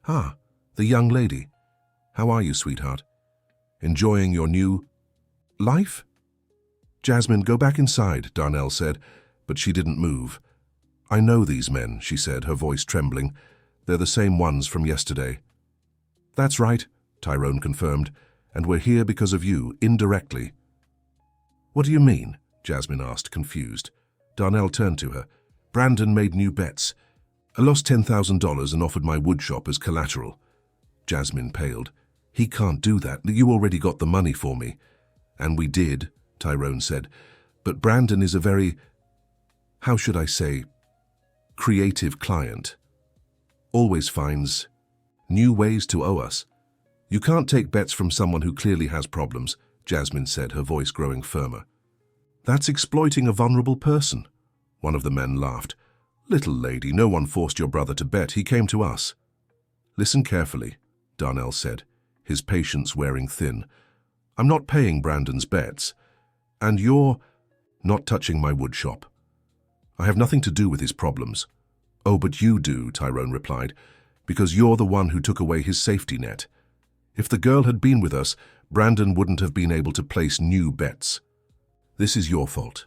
A: "Ah, the young lady. How are you, sweetheart? Enjoying your new life?" "Jasmine, go back inside," Darnell said, but she didn't move. "I know these men," she said, her voice trembling. "They're the same ones from yesterday." "That's right," Tyrone confirmed, "and we're here because of you, indirectly." "What do you mean?" Jasmine asked, confused. Darnell turned to her. "Brandon made new bets. I lost $10,000 and offered my woodshop as collateral." Jasmine paled. "He can't do that. You already got the money for me." "And we did," Tyrone said. "But Brandon is a very, how should I say, creative client. Always finds new ways to owe us." "You can't take bets from someone who clearly has problems," Jasmine said, her voice growing firmer. "That's exploiting a vulnerable person." One of the men laughed. "Little lady, no one forced your brother to bet. He came to us." "Listen carefully," Darnell said, his patience wearing thin. "I'm not paying Brandon's bets, and you're not touching my woodshop. I have nothing to do with his problems." "Oh, but you do," Tyrone replied, "because you're the one who took away his safety net. If the girl had been with us, Brandon wouldn't have been able to place new bets. This is your fault."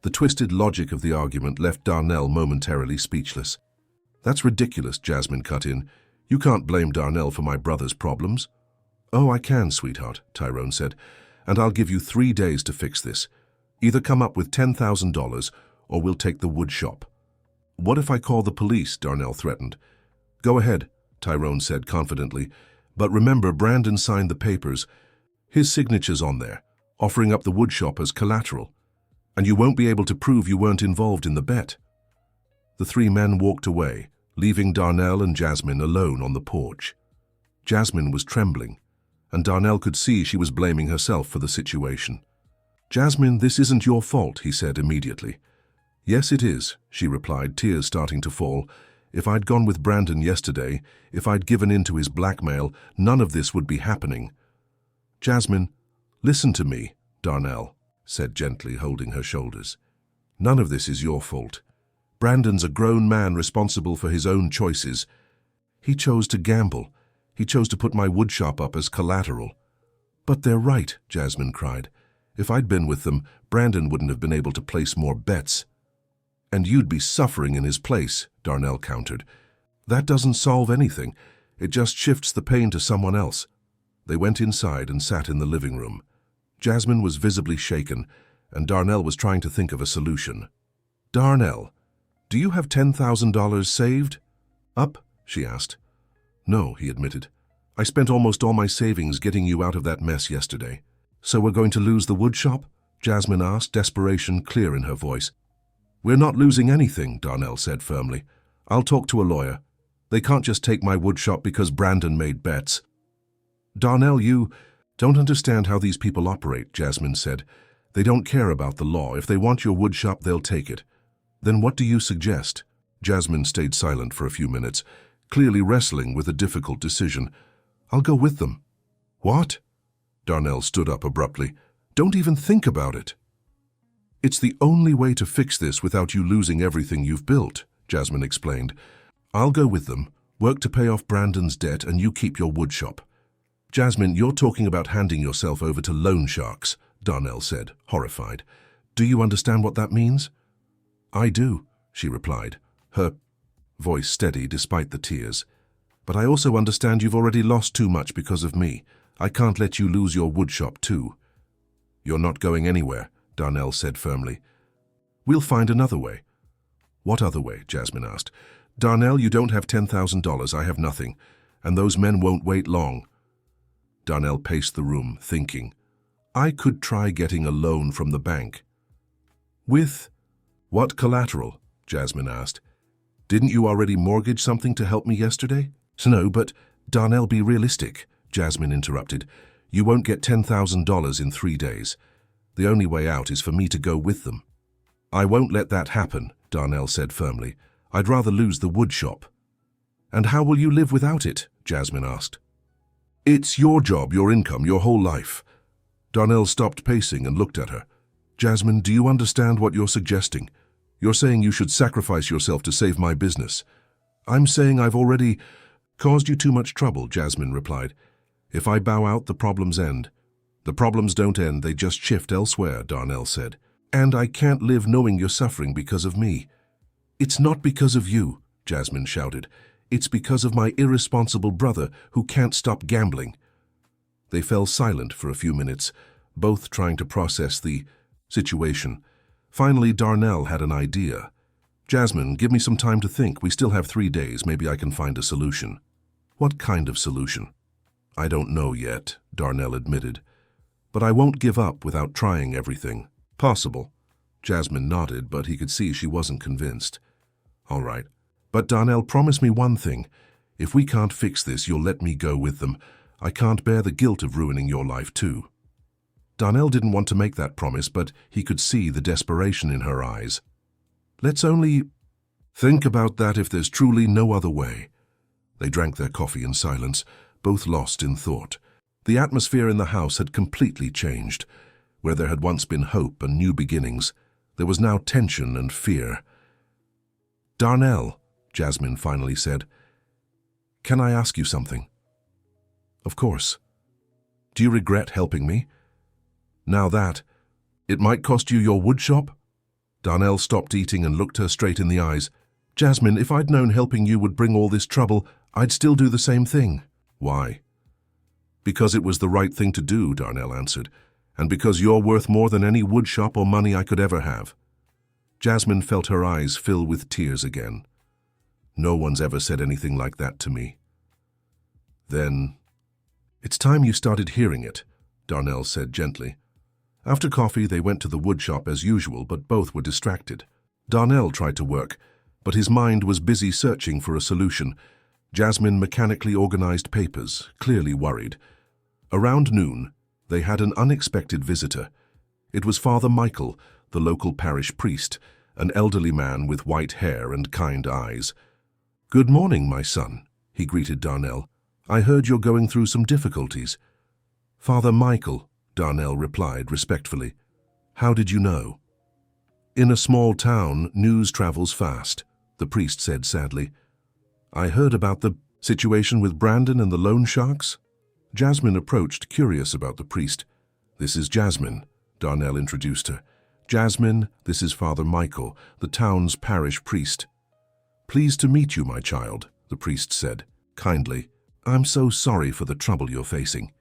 A: The twisted logic of the argument left Darnell momentarily speechless. "That's ridiculous," Jasmine cut in. "You can't blame Darnell for my brother's problems." "Oh, I can, sweetheart," Tyrone said, "and I'll give you 3 days to fix this. Either come up with $10,000 or we'll take the wood shop." "What if I call the police?" Darnell threatened. "Go ahead," Tyrone said confidently, "but remember Brandon signed the papers. His signature's on there, offering up the wood shop as collateral, and you won't be able to prove you weren't involved in the bet." The 3 men walked away, leaving Darnell and Jasmine alone on the porch. Jasmine was trembling, and Darnell could see she was blaming herself for the situation. "Jasmine, this isn't your fault," he said immediately. "Yes, it is," she replied, tears starting to fall. "If I'd gone with Brandon yesterday, if I'd given in to his blackmail, none of this would be happening." "Jasmine, listen to me," Darnell said gently, holding her shoulders. "None of this is your fault. Brandon's a grown man responsible for his own choices. He chose to gamble. He chose to put my woodshop up as collateral. But they're right, Jasmine cried. If I'd been with them, Brandon wouldn't have been able to place more bets. And you'd be suffering in his place, Darnell countered. That doesn't solve anything. It just shifts the pain to someone else. They went inside and sat in the living room. Jasmine was visibly shaken, and Darnell was trying to think of a solution. Darnell, do you have $10,000 saved? Up? She asked. No, he admitted. I spent almost all my savings getting you out of that mess yesterday. So we're going to lose the woodshop? Jasmine asked, desperation clear in her voice. We're not losing anything, Darnell said firmly. I'll talk to a lawyer. They can't just take my woodshop because Brandon made bets. Darnell, you don't understand how these people operate, Jasmine said. They don't care about the law. If they want your woodshop, they'll take it. Then what do you suggest? Jasmine stayed silent for a few minutes, clearly wrestling with a difficult decision. I'll go with them. What? Darnell stood up abruptly. Don't even think about it. It's the only way to fix this without you losing everything you've built, Jasmine explained. I'll go with them, work to pay off Brandon's debt, and you keep your woodshop. Jasmine, you're talking about handing yourself over to loan sharks, Darnell said, horrified. Do you understand what that means? I do, she replied, her voice steady despite the tears. But I also understand you've already lost too much because of me. I can't let you lose your woodshop too. You're not going anywhere, Darnell said firmly. We'll find another way. What other way? Jasmine asked. Darnell, you don't have $10,000, I have nothing, and those men won't wait long. Darnell paced the room, thinking. I could try getting a loan from the bank. With what collateral? Jasmine asked. Didn't you already mortgage something to help me yesterday? No, but Darnell, be realistic, Jasmine interrupted. You won't get $10,000 in 3 days. The only way out is for me to go with them. I won't let that happen, Darnell said firmly. I'd rather lose the woodshop. And how will you live without it? Jasmine asked. It's your job, your income, your whole life. Darnell stopped pacing and looked at her. Jasmine, do you understand what you're suggesting? You're saying you should sacrifice yourself to save my business. I'm saying I've already caused you too much trouble, Jasmine replied. If I bow out, the problems end. The problems don't end, they just shift elsewhere, Darnell said. And I can't live knowing you're suffering because of me. It's not because of you, Jasmine shouted. It's because of my irresponsible brother who can't stop gambling. They fell silent for a few minutes, both trying to process the situation. Finally, Darnell had an idea. Jasmine, give me some time to think. We still have 3 days. Maybe I can find a solution. What kind of solution? I don't know yet, Darnell admitted. But I won't give up without trying everything. Possible. Jasmine nodded, but he could see she wasn't convinced. All right. But Darnell, promise me one thing. If we can't fix this, you'll let me go with them. I can't bear the guilt of ruining your life too. Darnell didn't want to make that promise, but he could see the desperation in her eyes. Let's only think about that if there's truly no other way. They drank their coffee in silence, both lost in thought. The atmosphere in the house had completely changed. Where there had once been hope and new beginnings, there was now tension and fear. Darnell, Jasmine finally said, can I ask you something? Of course. Do you regret helping me? Now that, it might cost you your woodshop? Darnell stopped eating and looked her straight in the eyes. Jasmine, if I'd known helping you would bring all this trouble, I'd still do the same thing. Why? Because it was the right thing to do, Darnell answered, and because you're worth more than any woodshop or money I could ever have. Jasmine felt her eyes fill with tears again. No one's ever said anything like that to me. Then, it's time you started hearing it, Darnell said gently. After coffee, they went to the woodshop as usual, but both were distracted. Darnell tried to work, but his mind was busy searching for a solution. Jasmine mechanically organized papers, clearly worried. Around noon, they had an unexpected visitor. It was Father Michael, the local parish priest, an elderly man with white hair and kind eyes. Good morning, my son, he greeted Darnell. I heard you're going through some difficulties. Father Michael, Darnell replied respectfully. How did you know? In a small town, news travels fast, the priest said sadly. I heard about the Situation with Brandon and the loan sharks? Jasmine approached, curious about the priest. This is Jasmine, Darnell introduced her. Jasmine, this is Father Michael, the town's parish priest. Pleased to meet you, my child, the priest said, kindly. I'm so sorry for the trouble you're facing.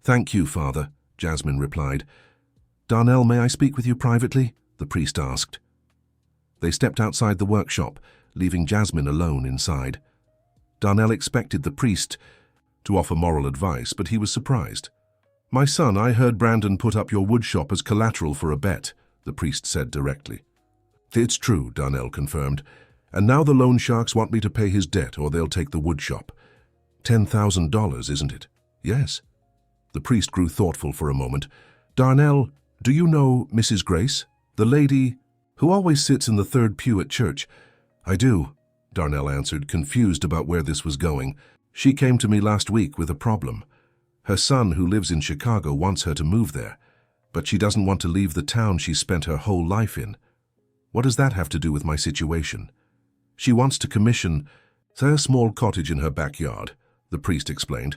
A: Thank you, Father, Jasmine replied. Darnell, may I speak with you privately? The priest asked. They stepped outside the workshop, leaving Jasmine alone inside. Darnell expected the priest to offer moral advice, but he was surprised. My son, I heard Brandon put up your woodshop as collateral for a bet, the priest said directly. It's true, Darnell confirmed. And now the loan sharks want me to pay his debt or they'll take the woodshop. $10,000, isn't it? Yes. The priest grew thoughtful for a moment. Darnell, do you know Mrs. Grace, the lady who always sits in the third pew at church? I do, Darnell answered, confused about where this was going. She came to me last week with a problem. Her son, who lives in Chicago, wants her to move there, but she doesn't want to leave the town she's spent her whole life in. What does that have to do with my situation? She wants to commission a small cottage in her backyard, the priest explained,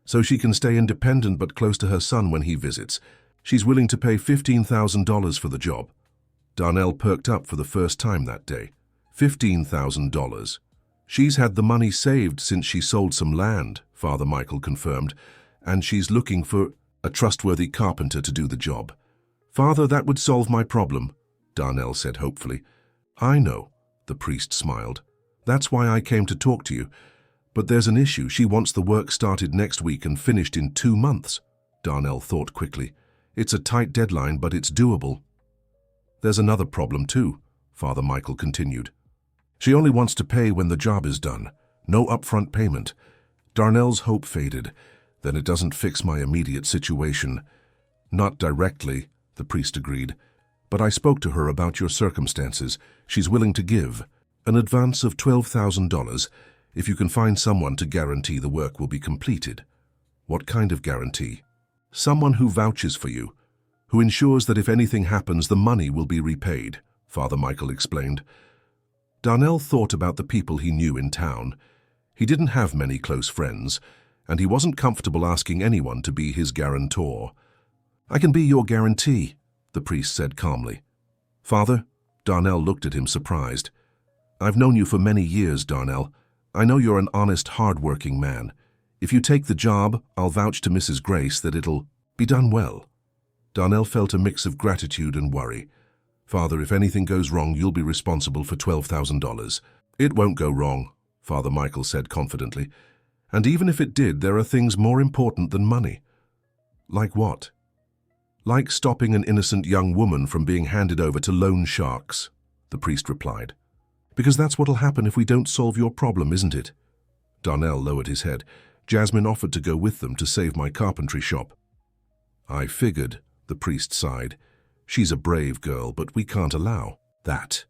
A: so she can stay independent but close to her son when he visits. She's willing to pay $15,000 for the job. Darnell perked up for the first time that day. $15,000. She's had the money saved since she sold some land, Father Michael confirmed, and she's looking for a trustworthy carpenter to do the job. Father, that would solve my problem, Darnell said hopefully. I know, the priest smiled. That's why I came to talk to you. But there's an issue. She wants the work started next week and finished in 2 months. Darnell thought quickly. It's a tight deadline, but it's doable. There's another problem too, Father Michael continued. She only wants to pay when the job is done. No upfront payment. Darnell's hope faded. Then it doesn't fix my immediate situation. Not directly, the priest agreed. But I spoke to her about your circumstances. She's willing to give an advance of $12,000 if you can find someone to guarantee the work will be completed. What kind of guarantee? Someone who vouches for you, who ensures that if anything happens, the money will be repaid, Father Michael explained. Darnell thought about the people he knew in town. He didn't have many close friends, and he wasn't comfortable asking anyone to be his guarantor. I can be your guarantee, the priest said calmly. Father? Darnell looked at him surprised. I've known you for many years, Darnell. I know you're an honest, hard-working man. If you take the job, I'll vouch to Mrs. Grace that it'll be done well. Darnell felt a mix of gratitude and worry. Father, if anything goes wrong, you'll be responsible for $12,000. It won't go wrong, Father Michael said confidently. And even if it did, there are things more important than money. Like what? Like stopping an innocent young woman from being handed over to loan sharks, the priest replied. Because that's what'll happen if we don't solve your problem, isn't it? Darnell lowered his head. Jasmine offered to go with them to save my carpentry shop. I figured, the priest sighed. She's a brave girl, but we can't allow that.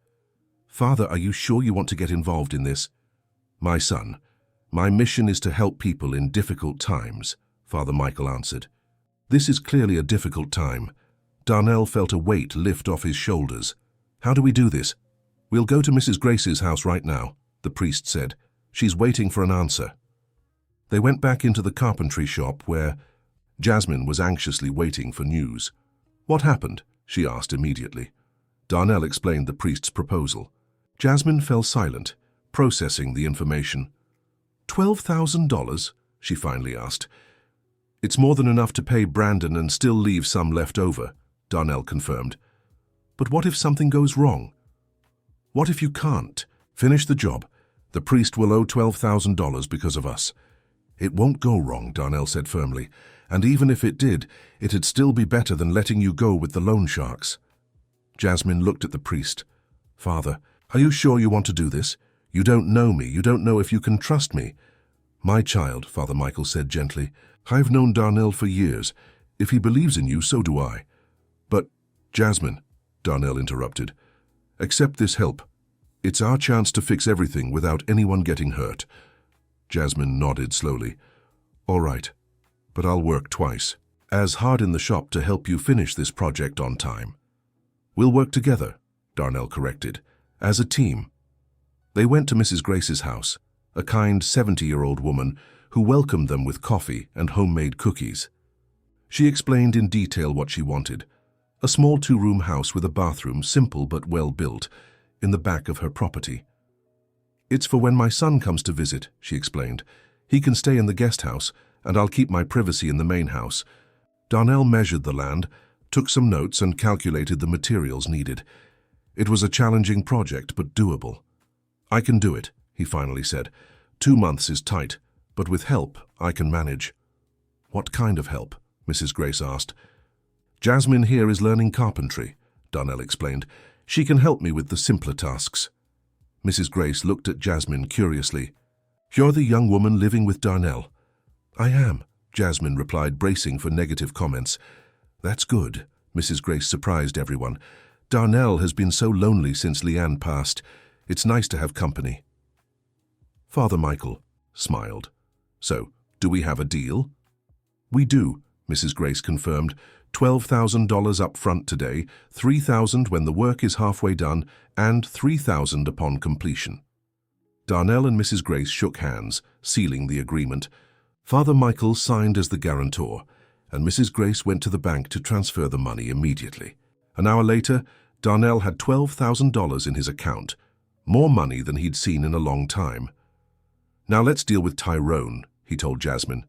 A: Father, are you sure you want to get involved in this? My son, my mission is to help people in difficult times, Father Michael answered. This is clearly a difficult time. Darnell felt a weight lift off his shoulders. How do we do this? We'll go to Mrs. Grace's house right now, the priest said. She's waiting for an answer. They went back into the carpentry shop where Jasmine was anxiously waiting for news. What happened? She asked immediately. Darnell explained the priest's proposal. Jasmine fell silent, processing the information. $12,000? She finally asked. It's more than enough to pay Brandon and still leave some left over, Darnell confirmed. But what if something goes wrong? What if you can't finish the job? The priest will owe $12,000 because of us. It won't go wrong, Darnell said firmly. And even if it did, it'd still be better than letting you go with the loan sharks. Jasmine looked at the priest. Father, are you sure you want to do this? You don't know me. You don't know if you can trust me. My child, Father Michael said gently. I've known Darnell for years. If he believes in you, so do I. But, Jasmine, Darnell interrupted, accept this help. It's our chance to fix everything without anyone getting hurt. Jasmine nodded slowly. All right, but I'll work twice as hard in the shop to help you finish this project on time. We'll work together, Darnell corrected, as a team. They went to Mrs. Grace's house. a kind 70-year-old woman who welcomed them with coffee and homemade cookies. She explained in detail what she wanted: a small 2-room house with a bathroom, simple but well built, in the back of her property. "It's for when my son comes to visit," she explained. "He can stay in the guest house, and I'll keep my privacy in the main house." Darnell measured the land, took some notes, and calculated the materials needed. It was a challenging project, but doable. "I can do it," he finally said. 2 months is tight, but with help, I can manage." "What kind of help?" Mrs. Grace asked. "Jasmine here is learning carpentry," Darnell explained. "She can help me with the simpler tasks." Mrs. Grace looked at Jasmine curiously. "You're the young woman living with Darnell?" "I am," Jasmine replied, bracing for negative comments. "That's good," Mrs. Grace surprised everyone. "Darnell has been so lonely since Leanne passed. It's nice to have company." Father Michael smiled. "So, do we have a deal?" "We do," Mrs. Grace confirmed. $12,000 up front today, $3,000 when the work is halfway done, and $3,000 upon completion." Darnell and Mrs. Grace shook hands, sealing the agreement. Father Michael signed as the guarantor, and Mrs. Grace went to the bank to transfer the money immediately. An hour later, Darnell had $12,000 in his account, more money than he'd seen in a long time. "Now let's deal with Tyrone," he told Jasmine.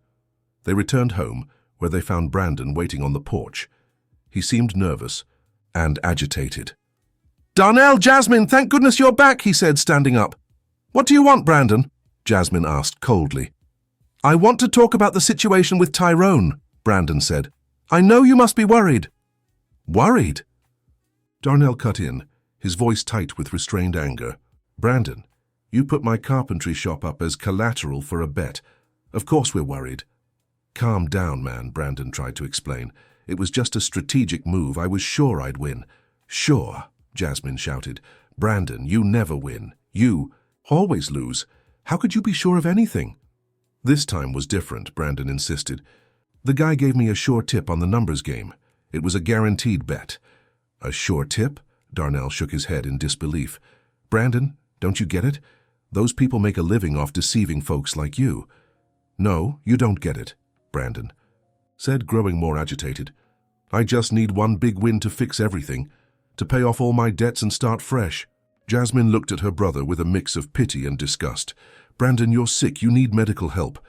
A: They returned home, where they found Brandon waiting on the porch. He seemed nervous and agitated. "Darnell, Jasmine, thank goodness you're back," he said, standing up. "What do you want, Brandon?" Jasmine asked coldly. "I want to talk about the situation with Tyrone," Brandon said. "I know you must be worried." "Worried?" Darnell cut in, his voice tight with restrained anger. "Brandon, you put my carpentry shop up as collateral for a bet. Of course we're worried." "Calm down, man," Brandon tried to explain. "It was just a strategic move. I was sure I'd win." "Sure," Jasmine shouted. "Brandon, you never win. You always lose. How could you be sure of anything?" "This time was different," Brandon insisted. "The guy gave me a sure tip on the numbers game. It was a guaranteed bet." "A sure tip?" Darnell shook his head in disbelief. "Brandon, don't you get it? Those people make a living off deceiving folks like you." "No, you don't get it," Brandon said, growing more agitated. "I just need one big win to fix everything, to pay off all my debts and start fresh." Jasmine looked at her brother with a mix of pity and disgust. "Brandon, you're sick. You need medical help."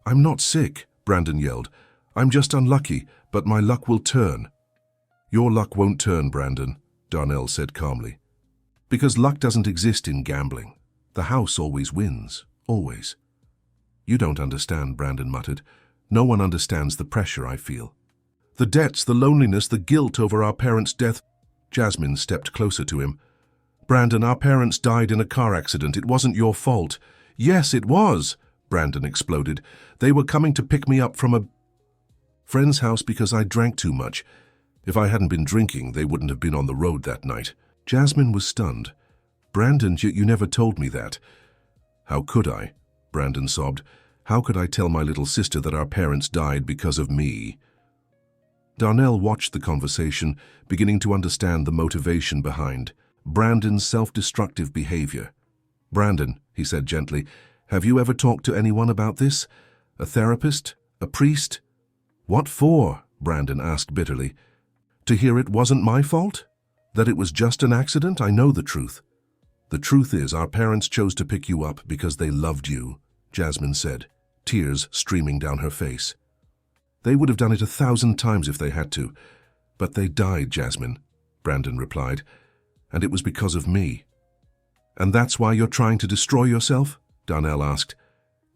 A: "I'm not sick," Brandon yelled. "I'm just unlucky, but my luck will turn." "Your luck won't turn, Brandon," Darnell said calmly. "Because luck doesn't exist in gambling. The house always wins. Always." "You don't understand," Brandon muttered. "No one understands the pressure I feel. The debts, the loneliness, the guilt over our parents' death." Jasmine stepped closer to him. "Brandon, our parents died in a car accident. It wasn't your fault." "Yes, it was," Brandon exploded. "They were coming to pick me up from a friend's house because I drank too much. If I hadn't been drinking, they wouldn't have been on the road that night." Jasmine was stunned. "Brandon, you never told me that." "How could I?" Brandon sobbed. "How could I tell my little sister that our parents died because of me?" Darnell watched the conversation, beginning to understand the motivation behind Brandon's self-destructive behavior. "Brandon," he said gently, "have you ever talked to anyone about this? A therapist? A priest?" "What for?" Brandon asked bitterly. "To hear it wasn't my fault? That it was just an accident? I know the truth." "The truth is our parents chose to pick you up because they loved you," Jasmine said, tears streaming down her face. "They would have done it 1,000 times if they had to. But they died, Jasmine," Brandon replied. "And it was because of me." "And that's why you're trying to destroy yourself?" Darnell asked.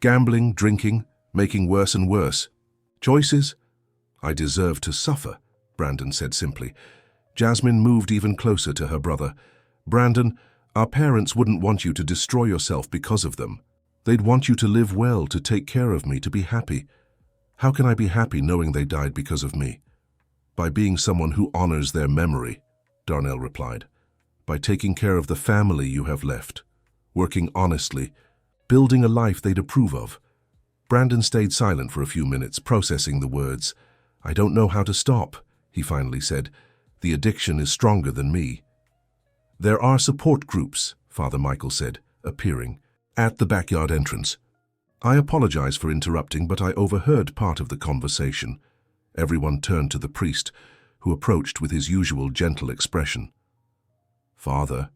A: "Gambling, drinking, making worse and worse. Choices?" "I deserve to suffer," Brandon said simply. Jasmine moved even closer to her brother. "Brandon, our parents wouldn't want you to destroy yourself because of them. They'd want you to live well, to take care of me, to be happy. How can I be happy knowing they died because of me?" "By being someone who honors their memory," Darnell replied. "By taking care of the family you have left, working honestly, building a life they'd approve of." Brandon stayed silent for a few minutes, processing the words. "I don't know how to stop," he finally said. "The addiction is stronger than me." "There are support groups," Father Michael said, appearing. At the backyard entrance. I apologize for interrupting, but I overheard part of the conversation. Everyone turned to the priest, who approached with his usual gentle expression. Father,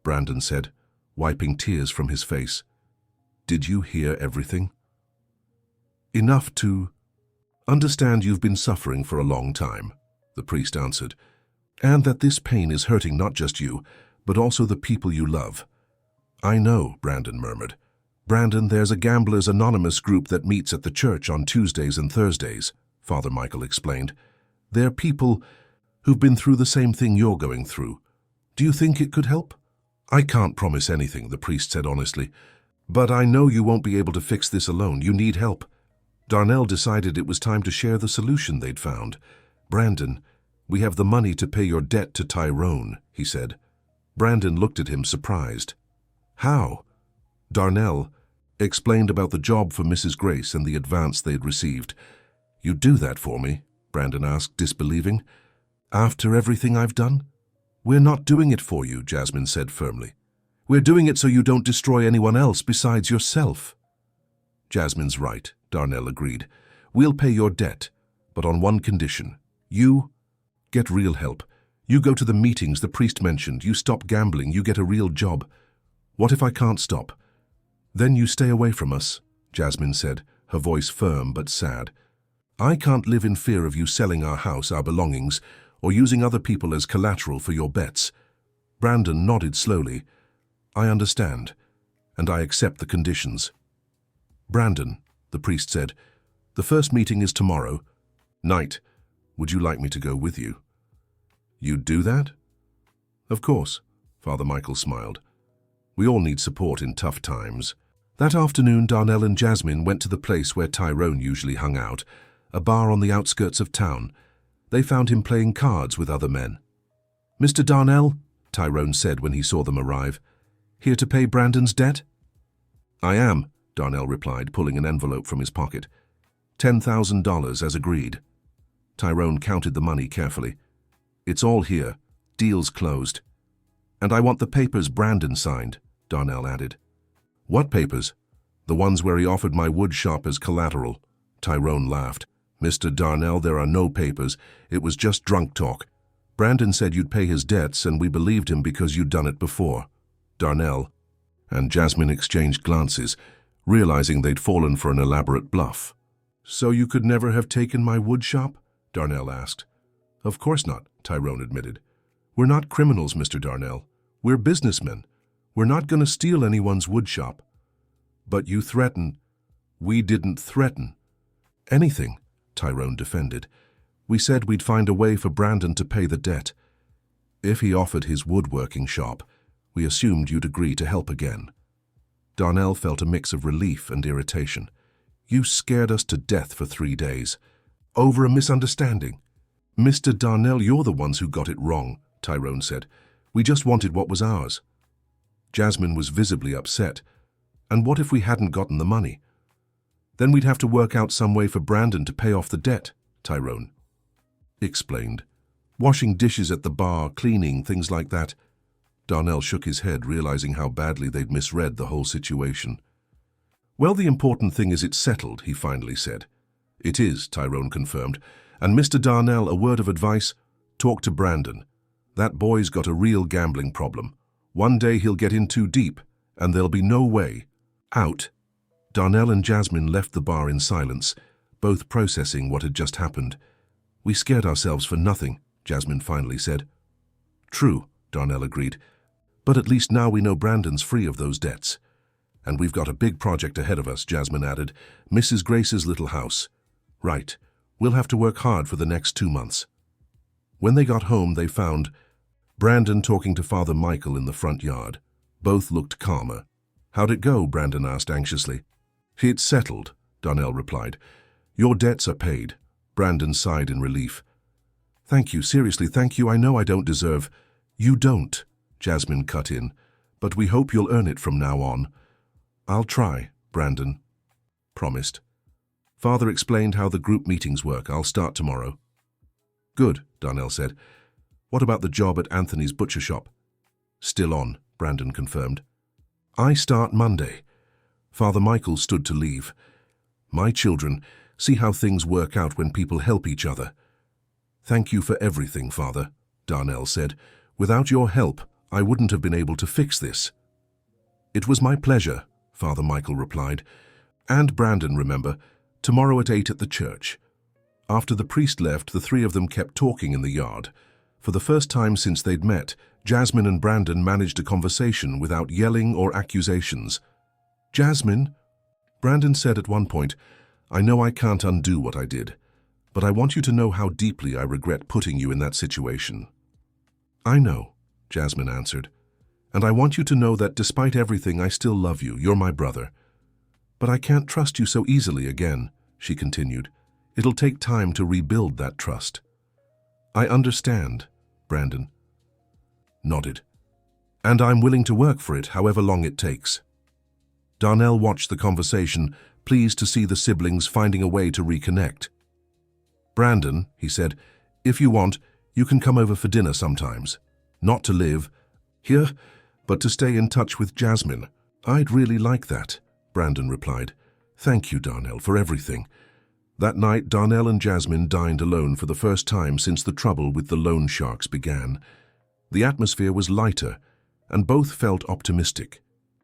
A: Brandon said, wiping tears from his face, did you hear everything? Enough to understand you've been suffering for a long time, the priest answered, and that this pain is hurting not just you, but also the people you love. I know, Brandon murmured. Brandon, there's a Gamblers Anonymous group that meets at the church on Tuesdays and Thursdays, Father Michael explained. They're people who've been through the same thing you're going through. Do you think it could help? I can't promise anything, the priest said honestly, but I know you won't be able to fix this alone. You need help. Darnell decided it was time to share the solution they'd found. Brandon, we have the money to pay your debt to Tyrone, he said. Brandon looked at him surprised. How? Darnell explained about the job for Mrs. Grace and the advance they'd received. You'd do that for me? Brandon asked, disbelieving. After everything I've done? We're not doing it for you, Jasmine said firmly. We're doing it so you don't destroy anyone else besides yourself. Jasmine's right, Darnell agreed. We'll pay your debt, but on one condition. You get real help. You go to the meetings the priest mentioned. You stop gambling. You get a real job. What if I can't stop? Then you stay away from us, Jasmine said, her voice firm but sad. I can't live in fear of you selling our house, our belongings, or using other people as collateral for your bets. Brandon nodded slowly. I understand, and I accept the conditions. Brandon, the priest said, the first meeting is tomorrow night. Would you like me to go with you? You'd do that? Of course, Father Michael smiled. We all need support in tough times. That afternoon, Darnell and Jasmine went to the place where Tyrone usually hung out, a bar on the outskirts of town. They found him playing cards with other men. Mr. Darnell, Tyrone said when he saw them arrive, here to pay Brandon's debt? I am, Darnell replied, pulling an envelope from his pocket. $10,000 as agreed. Tyrone counted the money carefully. It's all here. Deal's closed. And I want the papers Brandon signed, Darnell added. What papers? The ones where he offered my wood shop as collateral. Tyrone laughed. Mr. Darnell, there are no papers. It was just drunk talk. Brandon said you'd pay his debts, and we believed him because you'd done it before. Darnell and Jasmine exchanged glances, realizing they'd fallen for an elaborate bluff. So you could never have taken my wood shop? Darnell asked. Of course not, Tyrone admitted. We're not criminals, Mr. Darnell. We're businessmen. We're not going to steal anyone's wood shop. But you threaten. We didn't threaten anything, Tyrone defended. We said we'd find a way for Brandon to pay the debt. If he offered his woodworking shop, we assumed you'd agree to help again. Darnell felt a mix of relief and irritation. You scared us to death for 3 days. Over a misunderstanding. Mr. Darnell, you're the ones who got it wrong, Tyrone said. We just wanted what was ours. Jasmine was visibly upset. And what if we hadn't gotten the money? Then we'd have to work out some way for Brandon to pay off the debt, Tyrone explained. Washing dishes at the bar, cleaning, things like that. Darnell shook his head, realizing how badly they'd misread the whole situation. Well, the important thing is it's settled, he finally said. It is, Tyrone confirmed. And Mr. Darnell, a word of advice, talk to Brandon. That boy's got a real gambling problem. One day he'll get in too deep, and there'll be no way out. Darnell and Jasmine left the bar in silence, both processing what had just happened. We scared ourselves for nothing, Jasmine finally said. True, Darnell agreed. But at least now we know Brandon's free of those debts. And we've got a big project ahead of us, Jasmine added. Mrs. Grace's little house. Right. We'll have to work hard for the next 2 months. When they got home, they found Brandon talking to Father Michael in the front yard. Both looked calmer. How'd it go? Brandon asked anxiously. It's settled, Darnell replied. Your debts are paid. Brandon sighed in relief. Thank you, seriously, thank you. I know I don't deserve. You don't, Jasmine cut in, but we hope you'll earn it from now on. I'll try, Brandon promised. Father explained how the group meetings work. I'll start tomorrow. Good, Darnell said. What about the job at Anthony's butcher shop? Still on, Brandon confirmed. I start Monday. Father Michael stood to leave. "My children, see how things work out when people help each other." "Thank you for everything, Father," Darnell said. "Without your help, I wouldn't have been able to fix this." "It was my pleasure," Father Michael replied. "And Brandon, remember, tomorrow at 8 at the church." After the priest left, the three of them kept talking in the yard. For the first time since they'd met, Jasmine and Brandon managed a conversation without yelling or accusations. "Jasmine," Brandon said at one point, "I know I can't undo what I did, but I want you to know how deeply I regret putting you in that situation." "I know," Jasmine answered, "and I want you to know that despite everything, I still love you. You're my brother. But I can't trust you so easily again," she continued. "It'll take time to rebuild that trust." "I understand," Brandon nodded. "And I'm willing to work for it, however long it takes." Darnell watched the conversation, pleased to see the siblings finding a way to reconnect. "Brandon," he said, "if you want, you can come over for dinner sometimes. Not to live here, but to stay in touch with Jasmine." "I'd really like that," Brandon replied. "Thank you, Darnell, for everything." That night, Darnell and Jasmine dined alone for the first time since the trouble with the loan sharks began. The atmosphere was lighter, and both felt optimistic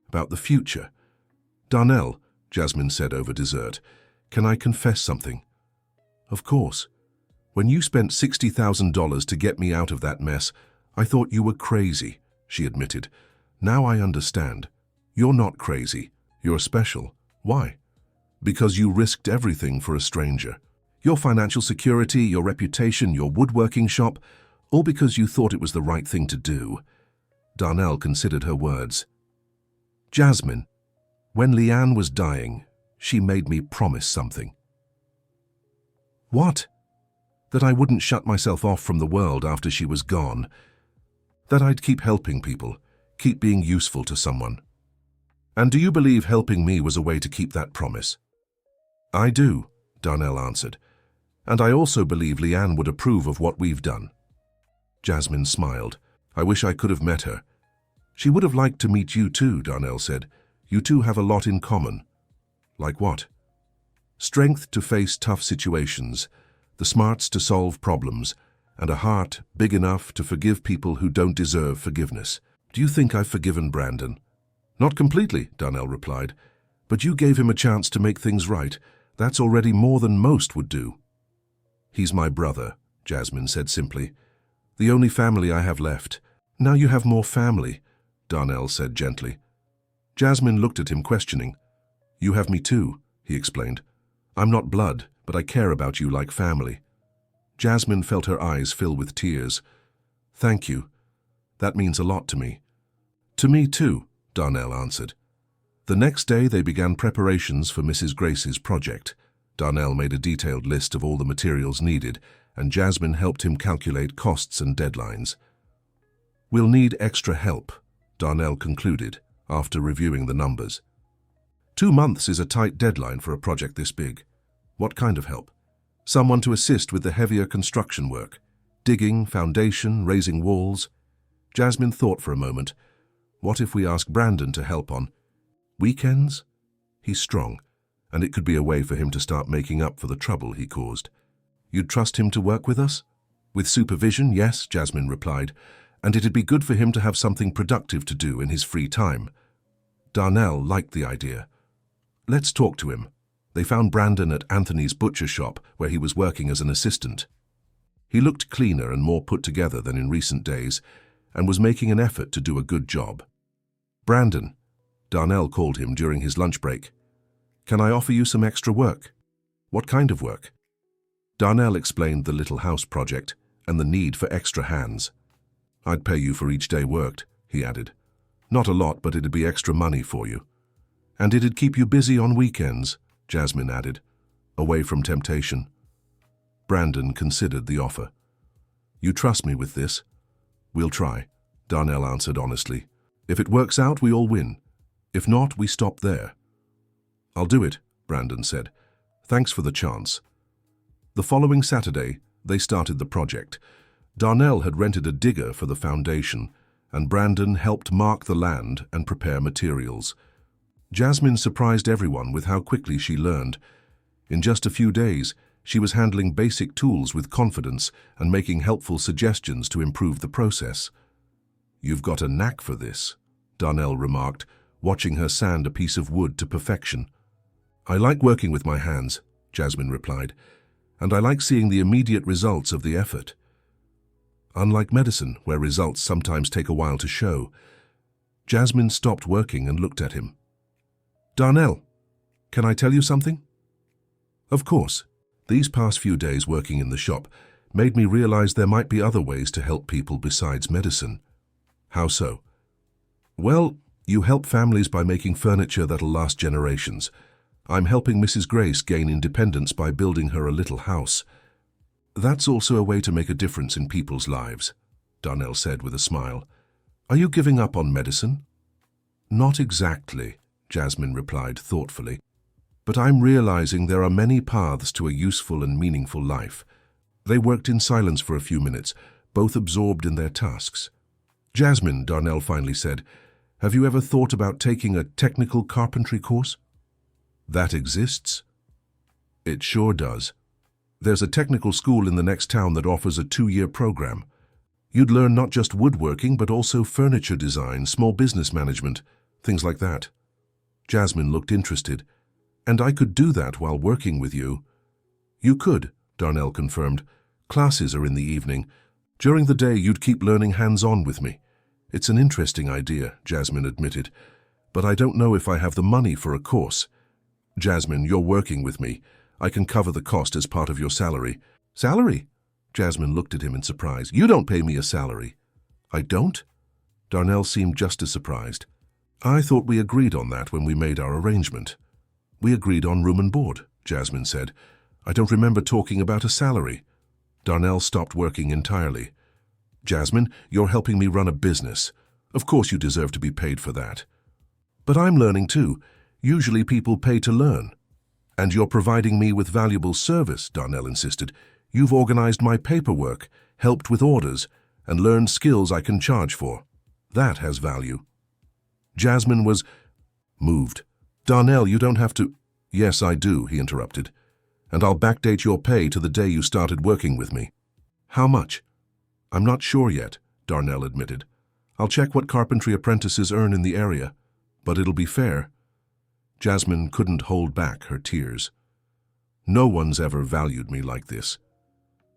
A: about the future. "Darnell," Jasmine said over dessert, "can I confess something?" "Of course. When you spent $60,000 to get me out of that mess, I thought you were crazy," she admitted. "Now I understand. You're not crazy. You're special. Why?" "Because you risked everything for a stranger. Your financial security, your reputation, your woodworking shop, all because you thought it was the right thing to do." Darnell considered her words. "Jasmine, when Leanne was dying, she made me promise something." "What?" "That I wouldn't shut myself off from the world after she was gone. That I'd keep helping people, keep being useful to someone." "And do you believe helping me was a way to keep that promise?" "I do," Darnell answered. "And I also believe Leanne would approve of what we've done." Jasmine smiled. "I wish I could have met her." "She would have liked to meet you too," Darnell said. "You two have a lot in common." "Like what?" "Strength to face tough situations, the smarts to solve problems, and a heart big enough to forgive people who don't deserve forgiveness." "Do you think I've forgiven Brandon?" "Not completely," Darnell replied. "But you gave him a chance to make things right. That's already more than most would do." "He's my brother," Jasmine said simply. "The only family I have left." "Now you have more family," Darnell said gently. Jasmine looked at him questioning. "You have me too," he explained. "I'm not blood, but I care about you like family." Jasmine felt her eyes fill with tears. "Thank you. That means a lot to me." "To me too," Darnell answered. The next day they began preparations for Mrs. Grace's project. Darnell made a detailed list of all the materials needed, and Jasmine helped him calculate costs and deadlines. "We'll need extra help," Darnell concluded, after reviewing the numbers. 2 months is a tight deadline for a project this big. What kind of help? Someone to assist with the heavier construction work. Digging, foundation, raising walls. Jasmine thought for a moment. What if we ask Brandon to help on weekends? He's strong, and it could be a way for him to start making up for the trouble he caused. "You'd trust him to work with us?" "With supervision, yes," Jasmine replied, "and it'd be good for him to have something productive to do in his free time." Darnell liked the idea. "Let's talk to him." They found Brandon at Anthony's butcher shop, where he was working as an assistant. He looked cleaner and more put together than in recent days, and was making an effort to do a good job. "Brandon," Darnell called him during his lunch break. "Can I offer you some extra work?" "What kind of work?" Darnell explained the little house project and the need for extra hands. "I'd pay you for each day worked," he added. "Not a lot, but it'd be extra money for you." "And it'd keep you busy on weekends," Jasmine added, away from temptation. Brandon considered the offer. "You trust me with this?" "We'll try," Darnell answered honestly. "If it works out, we all win. If not, we stop there." "I'll do it," Brandon said. "Thanks for the chance." The following Saturday, they started the project. Darnell had rented a digger for the foundation, and Brandon helped mark the land and prepare materials. Jasmine surprised everyone with how quickly she learned. In just a few days, she was handling basic tools with confidence and making helpful suggestions to improve the process. "You've got a knack for this," Darnell remarked, watching her sand a piece of wood to perfection. "I like working with my hands," Jasmine replied, "and I like seeing the immediate results of the effort. Unlike medicine, where results sometimes take a while to show." Jasmine stopped working and looked at him. "Darnell, can I tell you something?" "Of course." These past few days working in the shop made me realize there might be other ways to help people besides medicine. "How so?" "Well, you help families by making furniture that'll last generations. I'm helping Mrs. Grace gain independence by building her a little house. That's also a way to make a difference in people's lives," Darnell said with a smile. "Are you giving up on medicine?" "Not exactly," Jasmine replied thoughtfully. "But I'm realizing there are many paths to a useful and meaningful life." They worked in silence for a few minutes, both absorbed in their tasks. "Jasmine," Darnell finally said, "have you ever thought about taking a technical carpentry course?" "That exists?" "It sure does. There's a technical school in the next town that offers a 2-year program. You'd learn not just woodworking, but also furniture design, small business management, things like that." Jasmine looked interested. "And I could do that while working with you." "You could," Darnell confirmed. "Classes are in the evening. During the day, you'd keep learning hands-on with me." "It's an interesting idea," Jasmine admitted, "but I don't know if I have the money for a course." "Jasmine, you're working with me. I can cover the cost as part of your salary." "Salary?" Jasmine looked at him in surprise. "You don't pay me a salary." "I don't?" Darnell seemed just as surprised. "I thought we agreed on that when we made our arrangement." "We agreed on room and board," Jasmine said. "I don't remember talking about a salary." Darnell stopped working entirely. "Jasmine, you're helping me run a business. Of course you deserve to be paid for that." "But I'm learning too. Usually people pay to learn." "And you're providing me with valuable service," Darnell insisted. "You've organized my paperwork, helped with orders, and learned skills I can charge for. That has value." Jasmine was moved. "Darnell, you don't have to—" "Yes, I do," he interrupted. "And I'll backdate your pay to the day you started working with me." "How much?" "I'm not sure yet," Darnell admitted. "I'll check what carpentry apprentices earn in the area, but it'll be fair." Jasmine couldn't hold back her tears. "No one's ever valued me like this."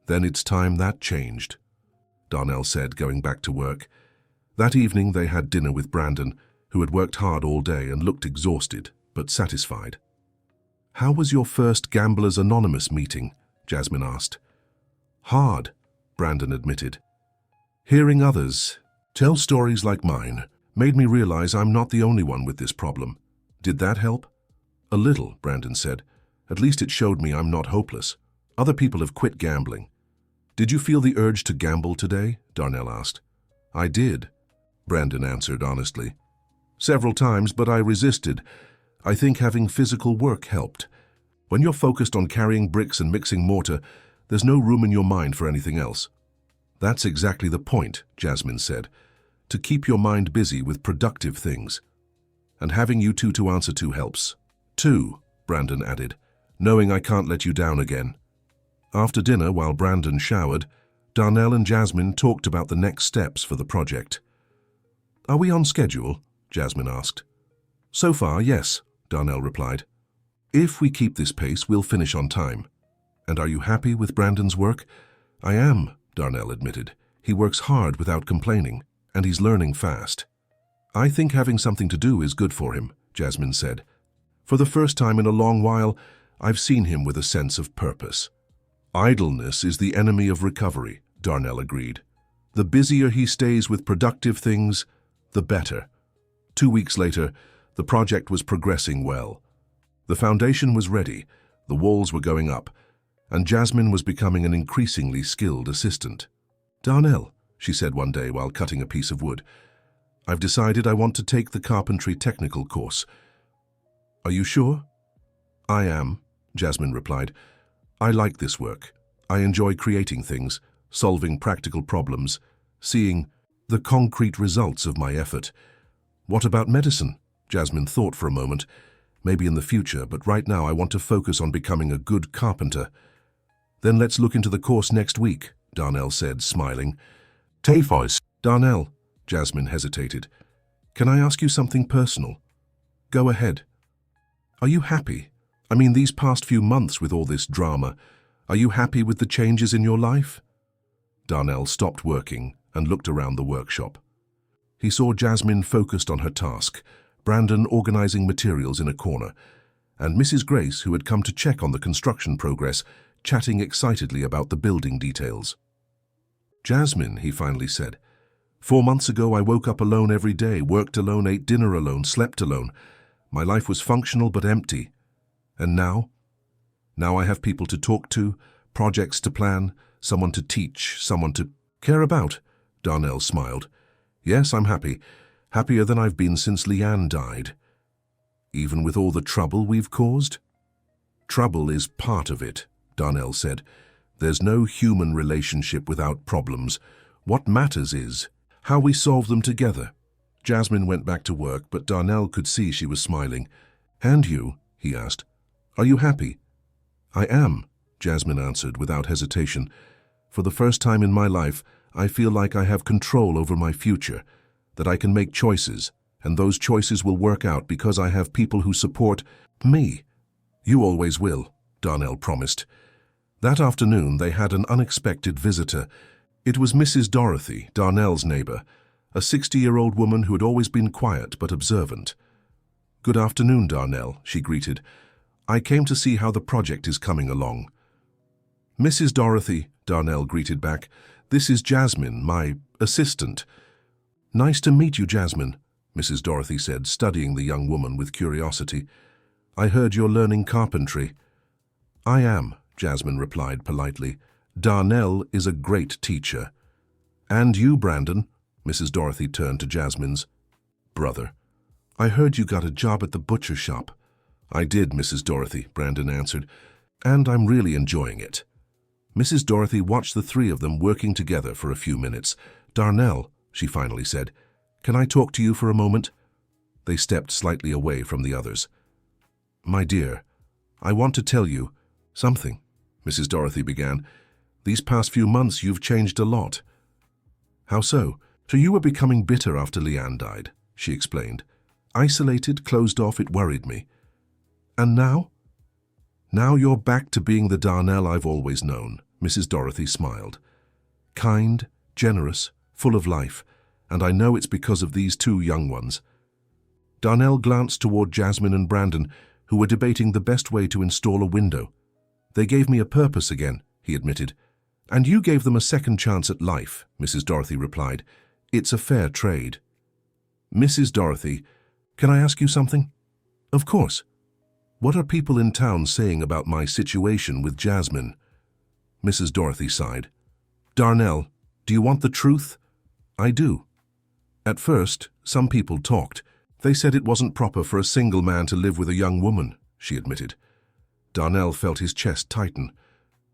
A: "Then it's time that changed," Darnell said, going back to work. That evening they had dinner with Brandon, who had worked hard all day and looked exhausted, but satisfied. "How was your first Gamblers Anonymous meeting?" Jasmine asked. "Hard," Brandon admitted. "Hearing others tell stories like mine made me realize I'm not the only one with this problem." "Did that help?" "A little," Brandon said. "At least it showed me I'm not hopeless. Other people have quit gambling." "Did you feel the urge to gamble today?" Darnell asked. "I did," Brandon answered honestly. "Several times, but I resisted. I think having physical work helped. When you're focused on carrying bricks and mixing mortar, there's no room in your mind for anything else." "That's exactly the point," Jasmine said. "To keep your mind busy with productive things. And having you two to answer to helps." "Too," Brandon added, "knowing I can't let you down again." After dinner, while Brandon showered, Darnell and Jasmine talked about the next steps for the project. "Are we on schedule?" Jasmine asked. "So far, yes," Darnell replied. "If we keep this pace, we'll finish on time." "And are you happy with Brandon's work?" "I am," Darnell admitted. "He works hard without complaining, and he's learning fast." "I think having something to do is good for him," Jasmine said. "For the first time in a long while, I've seen him with a sense of purpose." "Idleness is the enemy of recovery," Darnell agreed. "The busier he stays with productive things, the better." 2 weeks later, the project was progressing well. The foundation was ready, the walls were going up, and Jasmine was becoming an increasingly skilled assistant. "Darnell," she said one day while cutting a piece of wood, "I've decided I want to take the carpentry technical course." "Are you sure?" "I am," Jasmine replied. "I like this work. I enjoy creating things, solving practical problems, seeing the concrete results of my effort." "What about medicine?" Jasmine thought for a moment. Maybe in the future, but right now I want to focus on becoming a good carpenter. Then let's look into the course next week, Darnell said, smiling.
B: Tafos.
A: Darnell, Jasmine hesitated. Can I ask you something personal? Go ahead. Are you happy? I mean, these past few months with all this drama, are you happy with the changes in your life? Darnell stopped working and looked around the workshop. He saw Jasmine focused on her task, Brandon organizing materials in a corner, and Mrs. Grace, who had come to check on the construction progress, chatting excitedly about the building details. Jasmine, he finally said, 4 months ago I woke up alone every day, worked alone, ate dinner alone, slept alone. My life was functional but empty. And now? Now I have people to talk to, projects to plan, someone to teach, someone to care about. Darnell smiled. Yes, I'm happy. Happier than I've been since Leanne died. Even with all the trouble we've caused? Trouble is part of it, Darnell said. There's no human relationship without problems. What matters is how we solve them together. Jasmine went back to work, but Darnell could see she was smiling. And you? He asked. Are you happy? I am, Jasmine answered without hesitation. For the first time in my life, I feel like I have control over my future, that I can make choices, and those choices will work out because I have people who support me. You always will, Darnell promised. That afternoon they had an unexpected visitor. It was Mrs. Dorothy, Darnell's neighbor, a 60-year-old woman who had always been quiet but observant. Good afternoon, Darnell, she greeted. I came to see how the project is coming along. Mrs. Dorothy, Darnell greeted back, this is Jasmine, my assistant. Nice to meet you, Jasmine, Mrs. Dorothy said, studying the young woman with curiosity. I heard you're learning carpentry. I am, Jasmine replied politely. Darnell is a great teacher. And you, Brandon, Mrs. Dorothy turned to Jasmine's brother. I heard you got a job at the butcher shop. I did, Mrs. Dorothy, Brandon answered, and I'm really enjoying it. Mrs. Dorothy watched the three of them working together for a few minutes. Darnell, she finally said, can I talk to you for a moment? They stepped slightly away from the others. My dear, I want to tell you something, Mrs. Dorothy began. These past few months you've changed a lot. How so? So you were becoming bitter after Leanne died, she explained. Isolated, closed off, it worried me. And now? Now you're back to being the Darnell I've always known, Mrs. Dorothy smiled. Kind, generous, full of life, and I know it's because of these two young ones. Darnell glanced toward Jasmine and Brandon, who were debating the best way to install a window. They gave me a purpose again, he admitted. And you gave them a second chance at life, Mrs. Dorothy replied. It's a fair trade. Mrs. Dorothy, can I ask you something? Of course. What are people in town saying about my situation with Jasmine? Mrs. Dorothy sighed. Darnell, do you want the truth? I do. At first, some people talked. They said it wasn't proper for a single man to live with a young woman, she admitted. Darnell felt his chest tighten.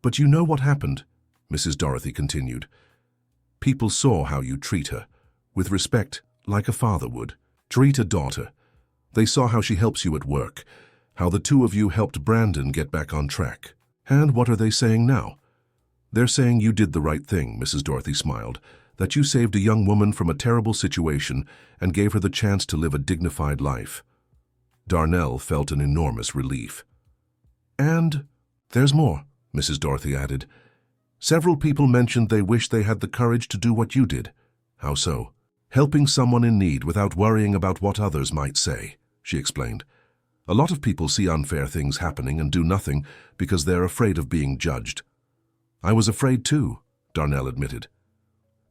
A: But you know what happened, Mrs. Dorothy continued. People saw how you treat her, with respect, like a father would. Treat a daughter. They saw how she helps you at work, how the two of you helped Brandon get back on track. And what are they saying now? They're saying you did the right thing, Mrs. Dorothy smiled, that you saved a young woman from a terrible situation and gave her the chance to live a dignified life. Darnell felt an enormous relief. And there's more, Mrs. Dorothy added. Several people mentioned they wish they had the courage to do what you did. How so? Helping someone in need without worrying about what others might say, she explained. A lot of people see unfair things happening and do nothing because they're afraid of being judged. I was afraid too, Darnell admitted.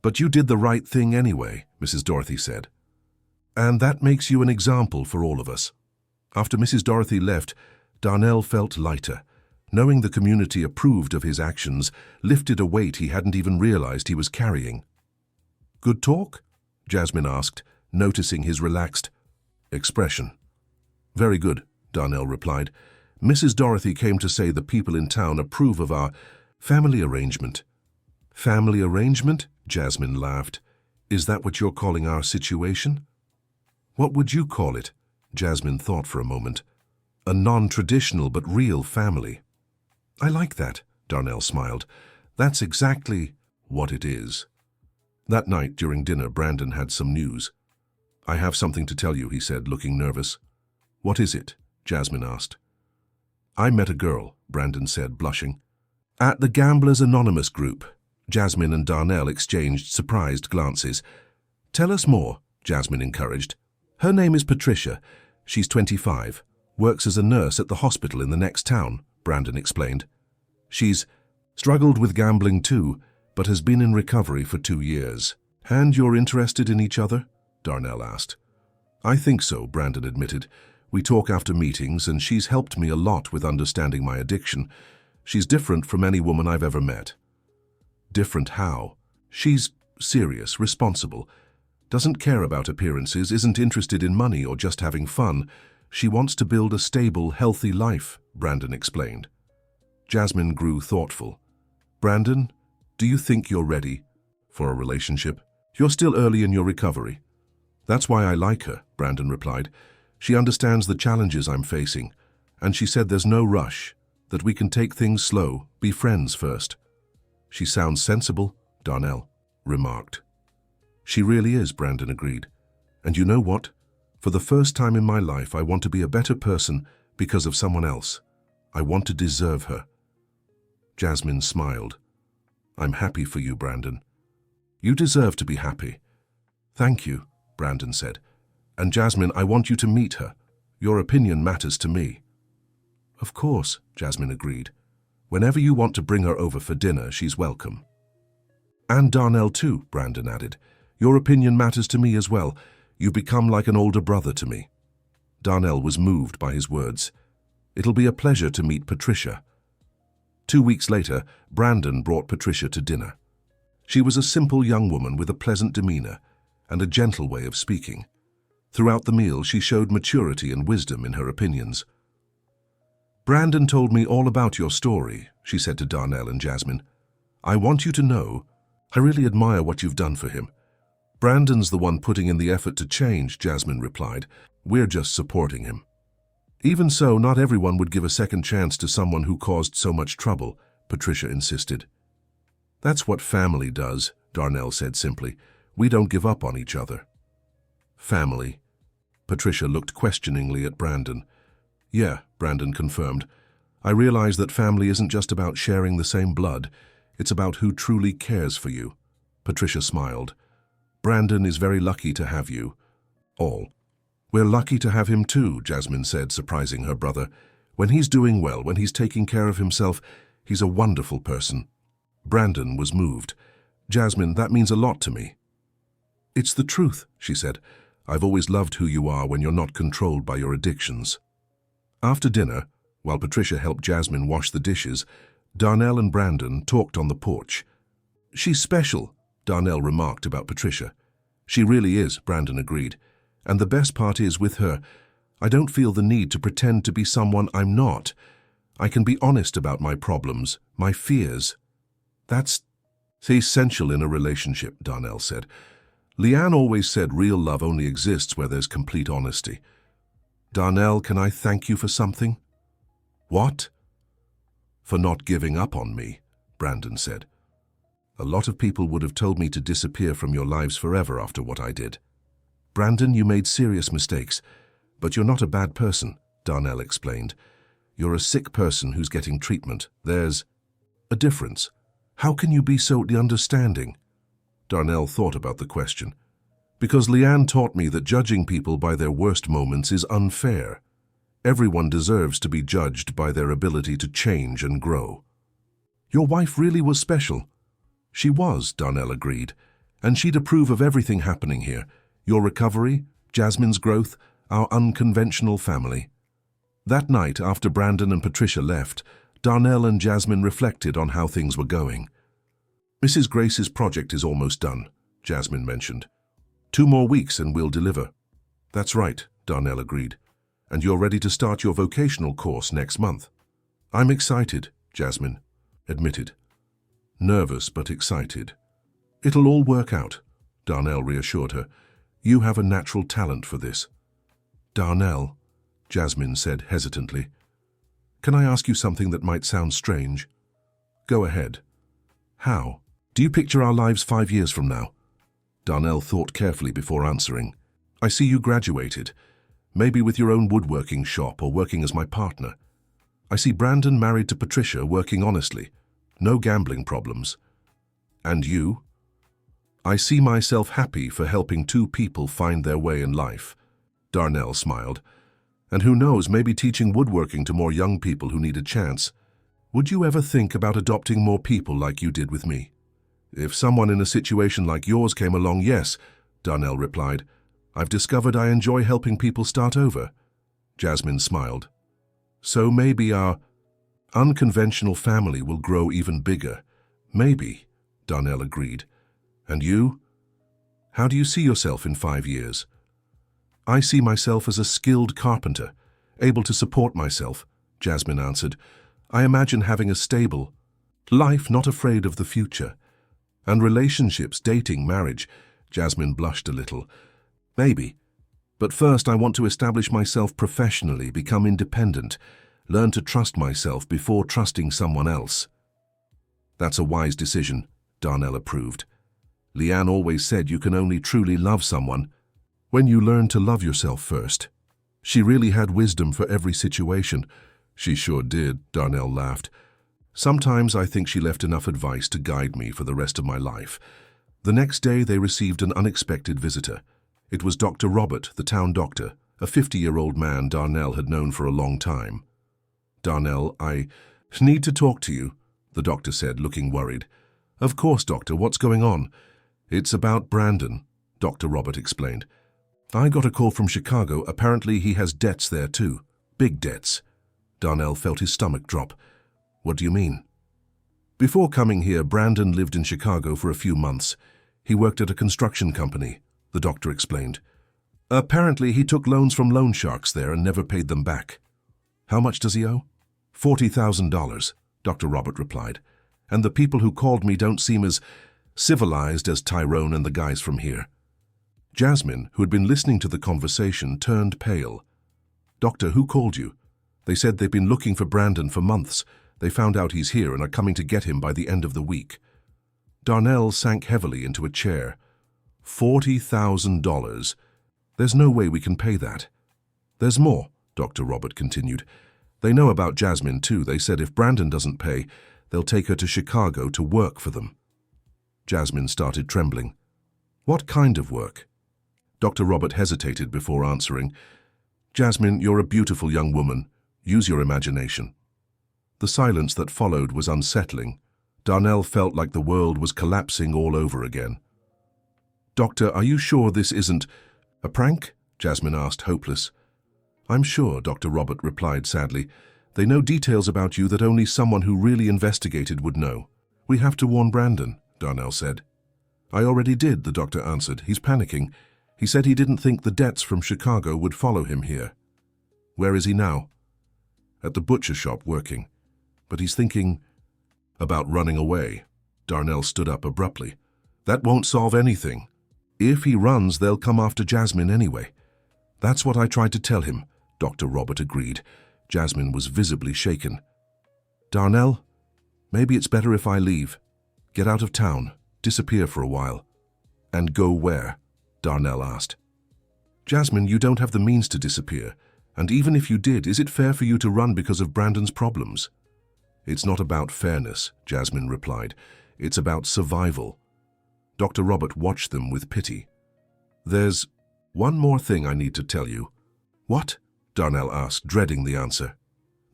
A: But you did the right thing anyway, Mrs. Dorothy said. And that makes you an example for all of us. After Mrs. Dorothy left, Darnell felt lighter. Knowing the community approved of his actions lifted a weight he hadn't even realized he was carrying. Good talk? Jasmine asked, noticing his relaxed expression. Very good, Darnell replied. Mrs. Dorothy came to say the people in town approve of our family arrangement. Family arrangement? Jasmine laughed. Is that what you're calling our situation? What would you call it? Jasmine thought for a moment. A non-traditional but real family. I like that, Darnell smiled. That's exactly what it is. That night during dinner, Brandon had some news. I have something to tell you, he said, looking nervous. What is it? Jasmine asked. I met a girl, Brandon said, blushing. At the Gamblers Anonymous group. Jasmine and Darnell exchanged surprised glances. Tell us more, Jasmine encouraged. Her name is Patricia. She's 25. Works as a nurse at the hospital in the next town, Brandon explained. She's struggled with gambling too, but has been in recovery for 2 years. And you're interested in each other? Darnell asked. I think so, Brandon admitted. We talk after meetings, and she's helped me a lot with understanding my addiction. She's different from any woman I've ever met. Different how? She's serious, responsible, doesn't care about appearances, isn't interested in money or just having fun. She wants to build a stable, healthy life, Brandon explained. Jasmine grew thoughtful. Brandon, do you think you're ready for a relationship? You're still early in your recovery. That's why I like her, Brandon replied. She understands the challenges I'm facing, and she said there's no rush, that we can take things slow, be friends first. She sounds sensible, Darnell remarked. She really is, Brandon agreed. And you know what? For the first time in my life, I want to be a better person because of someone else. I want to deserve her. Jasmine smiled. I'm happy for you, Brandon. You deserve to be happy. Thank you, Brandon said. And Jasmine, I want you to meet her. Your opinion matters to me. Of course, Jasmine agreed. Whenever you want to bring her over for dinner, she's welcome. And Darnell too, Brandon added. Your opinion matters to me as well. You've become like an older brother to me. Darnell was moved by his words. It'll be a pleasure to meet Patricia. 2 weeks later, Brandon brought Patricia to dinner. She was a simple young woman with a pleasant demeanor and a gentle way of speaking. Throughout the meal, she showed maturity and wisdom in her opinions. Brandon told me all about your story, she said to Darnell and Jasmine. I want you to know, I really admire what you've done for him. Brandon's the one putting in the effort to change, Jasmine replied. We're just supporting him. Even so, not everyone would give a second chance to someone who caused so much trouble, Patricia insisted. That's what family does, Darnell said simply. We don't give up on each other. Family. Patricia looked questioningly at Brandon. Yeah, Brandon confirmed. I realize that family isn't just about sharing the same blood. It's about who truly cares for you. Patricia smiled. Brandon is very lucky to have you. All. We're lucky to have him too, Jasmine said, surprising her brother. When he's doing well, when he's taking care of himself, he's a wonderful person. Brandon was moved. Jasmine, that means a lot to me. It's the truth, she said. I've always loved who you are when you're not controlled by your addictions. After dinner, while Patricia helped Jasmine wash the dishes, Darnell and Brandon talked on the porch. She's special, Darnell remarked about Patricia. She really is, Brandon agreed. And the best part is, with her, I don't feel the need to pretend to be someone I'm not. I can be honest about my problems, my fears. That's essential in a relationship, Darnell said. Leanne always said real love only exists where there's complete honesty. Darnell, can I thank you for something? What? For not giving up on me, Brandon said. A lot of people would have told me to disappear from your lives forever after what I did. Brandon, you made serious mistakes, but you're not a bad person, Darnell explained. You're a sick person who's getting treatment. There's a difference. How can you be so understanding? Darnell thought about the question. Because Leanne taught me that judging people by their worst moments is unfair. Everyone deserves to be judged by their ability to change and grow. Your wife really was special. She was, Darnell agreed, and she'd approve of everything happening here. Your recovery, Jasmine's growth, our unconventional family. That night, after Brandon and Patricia left, Darnell and Jasmine reflected on how things were going. Mrs. Grace's project is almost done, Jasmine mentioned. 2 more weeks and we'll deliver. That's right, Darnell agreed. And you're ready to start your vocational course next month. I'm excited, Jasmine admitted. Nervous but excited. It'll all work out, Darnell reassured her. You have a natural talent for this. Darnell, Jasmine said hesitantly. Can I ask you something that might sound strange? Go ahead. How? Do you picture our lives 5 years from now? Darnell thought carefully before answering. I see you graduated, maybe with your own woodworking shop or working as my partner. I see Brandon married to Patricia, working honestly. No gambling problems. And you? I see myself happy for helping 2 people find their way in life. Darnell smiled. And who knows, maybe teaching woodworking to more young people who need a chance. Would you ever think about adopting more people like you did with me? If someone in a situation like yours came along, yes, Darnell replied. I've discovered I enjoy helping people start over. Jasmine smiled. So maybe our unconventional family will grow even bigger. Maybe, Darnell agreed. And you? How do you see yourself in 5 years? I see myself as a skilled carpenter, able to support myself, Jasmine answered. I imagine having a stable life, not afraid of the future. And relationships, dating, marriage. Jasmine blushed a little. Maybe. But first I want to establish myself professionally, become independent, learn to trust myself before trusting someone else. That's a wise decision, Darnell approved. Leanne always said you can only truly love someone when you learn to love yourself first. She really had wisdom for every situation. She sure did, Darnell laughed. Sometimes I think she left enough advice to guide me for the rest of my life. The next day they received an unexpected visitor. It was Dr. Robert, the town doctor, a 50-year-old man Darnell had known for a long time. Darnell, I need to talk to you, the doctor said, looking worried. Of course, doctor, what's going on? It's about Brandon, Dr. Robert explained. I got a call from Chicago. Apparently he has debts there too. Big debts. Darnell felt his stomach drop. What do you mean? Before coming here, Brandon lived in Chicago for a few months. He worked at a construction company, the doctor explained. Apparently he took loans from loan sharks there and never paid them back. How much does he owe? $40,000, Dr. Robert replied. And the people who called me don't seem as civilized as Tyrone and the guys from here. Jasmine, who had been listening to the conversation, turned pale. Doctor, who called you? They said they've been looking for Brandon for months. They found out he's here and are coming to get him by the end of the week. Darnell sank heavily into a chair. $40,000. There's no way we can pay that. There's more, Dr. Robert continued. They know about Jasmine too. They said if Brandon doesn't pay, they'll take her to Chicago to work for them. Jasmine started trembling. What kind of work? Dr. Robert hesitated before answering. Jasmine, you're a beautiful young woman. Use your imagination. The silence that followed was unsettling. Darnell felt like the world was collapsing all over again. Doctor, are you sure this isn't a prank? Jasmine asked, hopeless. I'm sure, Dr. Robert replied sadly. They know details about you that only someone who really investigated would know. We have to warn Brandon, Darnell said. I already did, the doctor answered. He's panicking. He said he didn't think the debts from Chicago would follow him here. Where is he now? At the butcher shop working. But he's thinking about running away. Darnell stood up abruptly. That won't solve anything. If he runs, they'll come after Jasmine anyway. That's what I tried to tell him, Dr. Robert agreed. Jasmine was visibly shaken. Darnell, maybe it's better if I leave. Get out of town, disappear for a while. And go where? Darnell asked. Jasmine, you don't have the means to disappear. And even if you did, is it fair for you to run because of Brandon's problems? It's not about fairness, Jasmine replied. It's about survival. Dr. Robert watched them with pity. There's one more thing I need to tell you. What? Darnell asked, dreading the answer.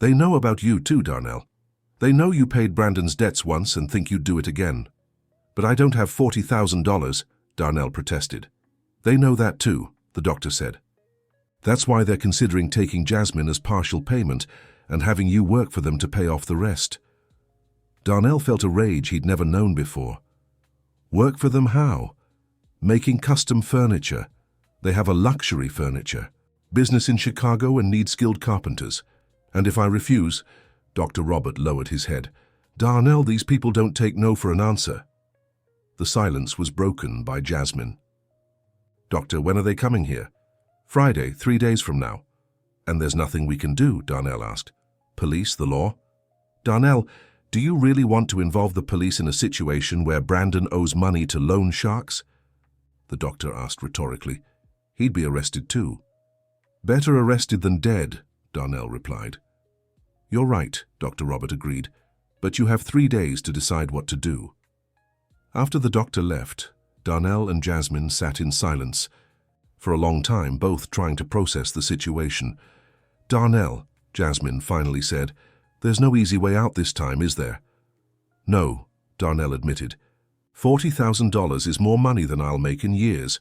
A: They know about you too, Darnell. They know you paid Brandon's debts once and think you'd do it again. But I don't have $40,000, Darnell protested. They know that too, the doctor said. That's why they're considering taking Jasmine as partial payment and having you work for them to pay off the rest. Darnell felt a rage he'd never known before. Work for them how? Making custom furniture. They have a luxury furniture. Business in Chicago and need skilled carpenters. And if I refuse, Dr. Robert lowered his head. Darnell, these people don't take no for an answer. The silence was broken by Jasmine. Doctor, when are they coming here? Friday, 3 days from now. And there's nothing we can do, Darnell asked. Police, the law? Darnell, do you really want to involve the police in a situation where Brandon owes money to loan sharks? The doctor asked rhetorically. He'd be arrested too. Better arrested than dead, Darnell replied. You're right, Dr. Robert agreed, but you have 3 days to decide what to do. After the doctor left, Darnell and Jasmine sat in silence, for a long time, both trying to process the situation. Darnell, Jasmine finally said, there's no easy way out this time, is there? No, Darnell admitted. $40,000 is more money than I'll make in years,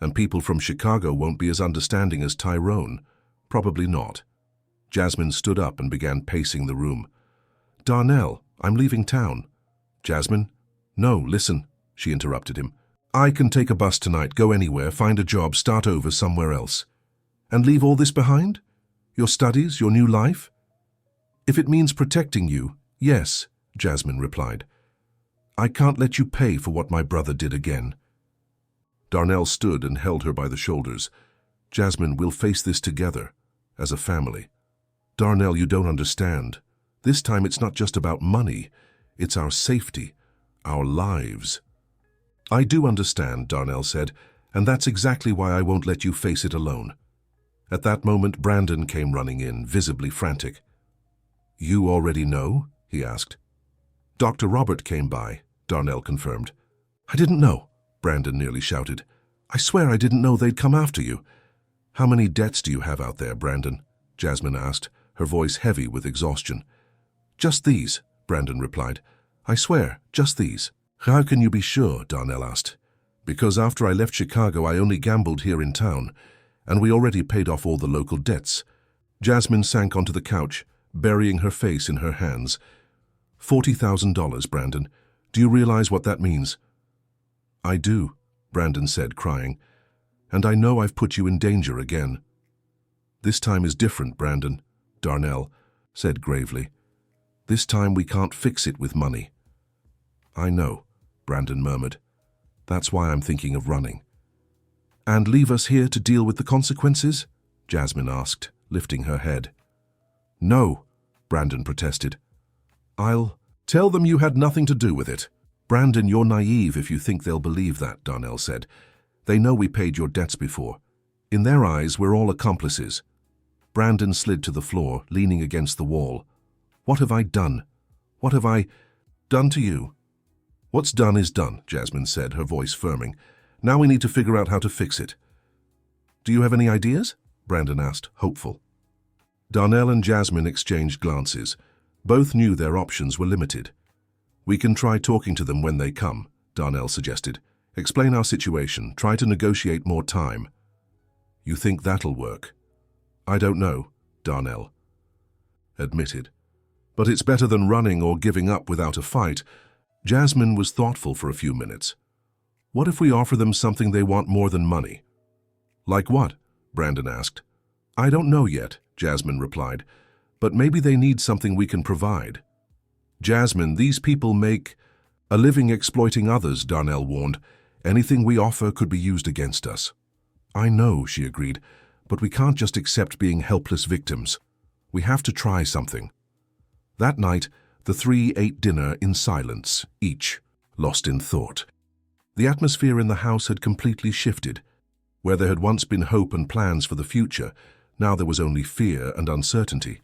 A: and people from Chicago won't be as understanding as Tyrone. Probably not. Jasmine stood up and began pacing the room. Darnell, I'm leaving town. Jasmine? No, listen, she interrupted him. I can take a bus tonight, go anywhere, find a job, start over somewhere else. And leave all this behind? Your studies, your new life? If it means protecting you, yes, Jasmine replied. I can't let you pay for what my brother did again. Darnell stood and held her by the shoulders. Jasmine, we'll face this together, as a family. Darnell, you don't understand. This time it's not just about money. It's our safety, our lives. I do understand, Darnell said, and that's exactly why I won't let you face it alone. At that moment, Brandon came running in, visibly frantic. You already know? He asked. Dr. Robert came by, Darnell confirmed. I didn't know, Brandon nearly shouted. I swear I didn't know they'd come after you. How many debts do you have out there, Brandon? Jasmine asked, her voice heavy with exhaustion. Just these, Brandon replied. I swear, just these. How can you be sure? Darnell asked. Because after I left Chicago, I only gambled here in town, and we already paid off all the local debts. Jasmine sank onto the couch, burying her face in her hands. $40,000, Brandon. Do you realize what that means? I do, Brandon said, crying. And I know I've put you in danger again. This time is different, Brandon, Darnell said gravely. This time we can't fix it with money. I know, Brandon murmured. That's why I'm thinking of running. And leave us here to deal with the consequences? Jasmine asked, lifting her head. No, Brandon protested. I'll tell them you had nothing to do with it. Brandon, you're naive if you think they'll believe that, Darnell said. They know we paid your debts before. In their eyes, we're all accomplices. Brandon slid to the floor, leaning against the wall. What have I done? What have I done to you? What's done is done, Jasmine said, her voice firming. Now we need to figure out how to fix it. Do you have any ideas? Brandon asked, hopeful. Darnell and Jasmine exchanged glances. Both knew their options were limited. We can try talking to them when they come, Darnell suggested. Explain our situation, try to negotiate more time. You think that'll work? I don't know, Darnell admitted. But it's better than running or giving up without a fight. Jasmine was thoughtful for a few minutes. What if we offer them something they want more than money? Like what? Brandon asked. I don't know yet, Jasmine replied, but maybe they need something we can provide. Jasmine, these people make a living exploiting others, Darnell warned. Anything we offer could be used against us. I know, she agreed, but we can't just accept being helpless victims. We have to try something. That night, the three ate dinner in silence, each lost in thought. The atmosphere in the house had completely shifted. Where there had once been hope and plans for the future, now there was only fear and uncertainty.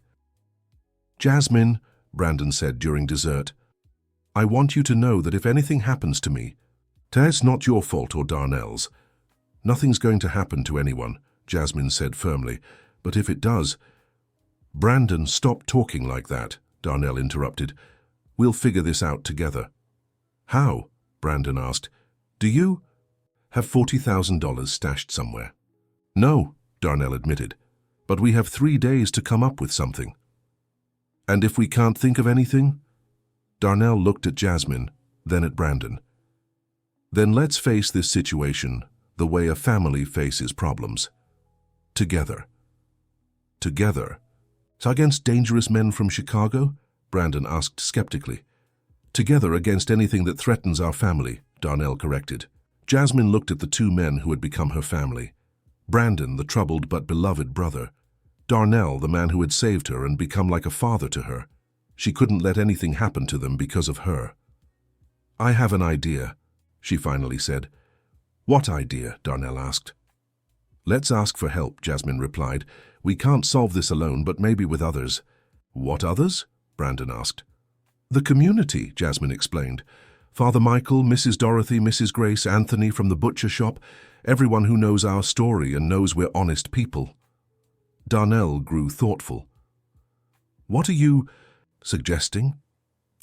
A: Jasmine, Brandon said during dessert, I want you to know that if anything happens to me, it's not your fault or Darnell's. Nothing's going to happen to anyone, Jasmine said firmly, but if it does... Brandon, stop talking like that, Darnell interrupted. We'll figure this out together. How? Brandon asked. Do you have $40,000 stashed somewhere? No, Darnell admitted, but we have 3 days to come up with something. And if we can't think of anything? Darnell looked at Jasmine, then at Brandon. Then let's face this situation the way a family faces problems. Together. Together? Against dangerous men from Chicago? Brandon asked skeptically. Together against anything that threatens our family, Darnell corrected. Jasmine looked at the two men who had become her family. Brandon, the troubled but beloved brother. Darnell, the man who had saved her and become like a father to her. She couldn't let anything happen to them because of her. "I have an idea," she finally said. "What idea?" Darnell asked. "Let's ask for help," Jasmine replied. "We can't solve this alone, but maybe with others." "What others?" Brandon asked. "The community," Jasmine explained. "Father Michael, Mrs. Dorothy, Mrs. Grace, Anthony from the butcher shop, everyone who knows our story and knows we're honest people." Darnell grew thoughtful. "What are you suggesting?"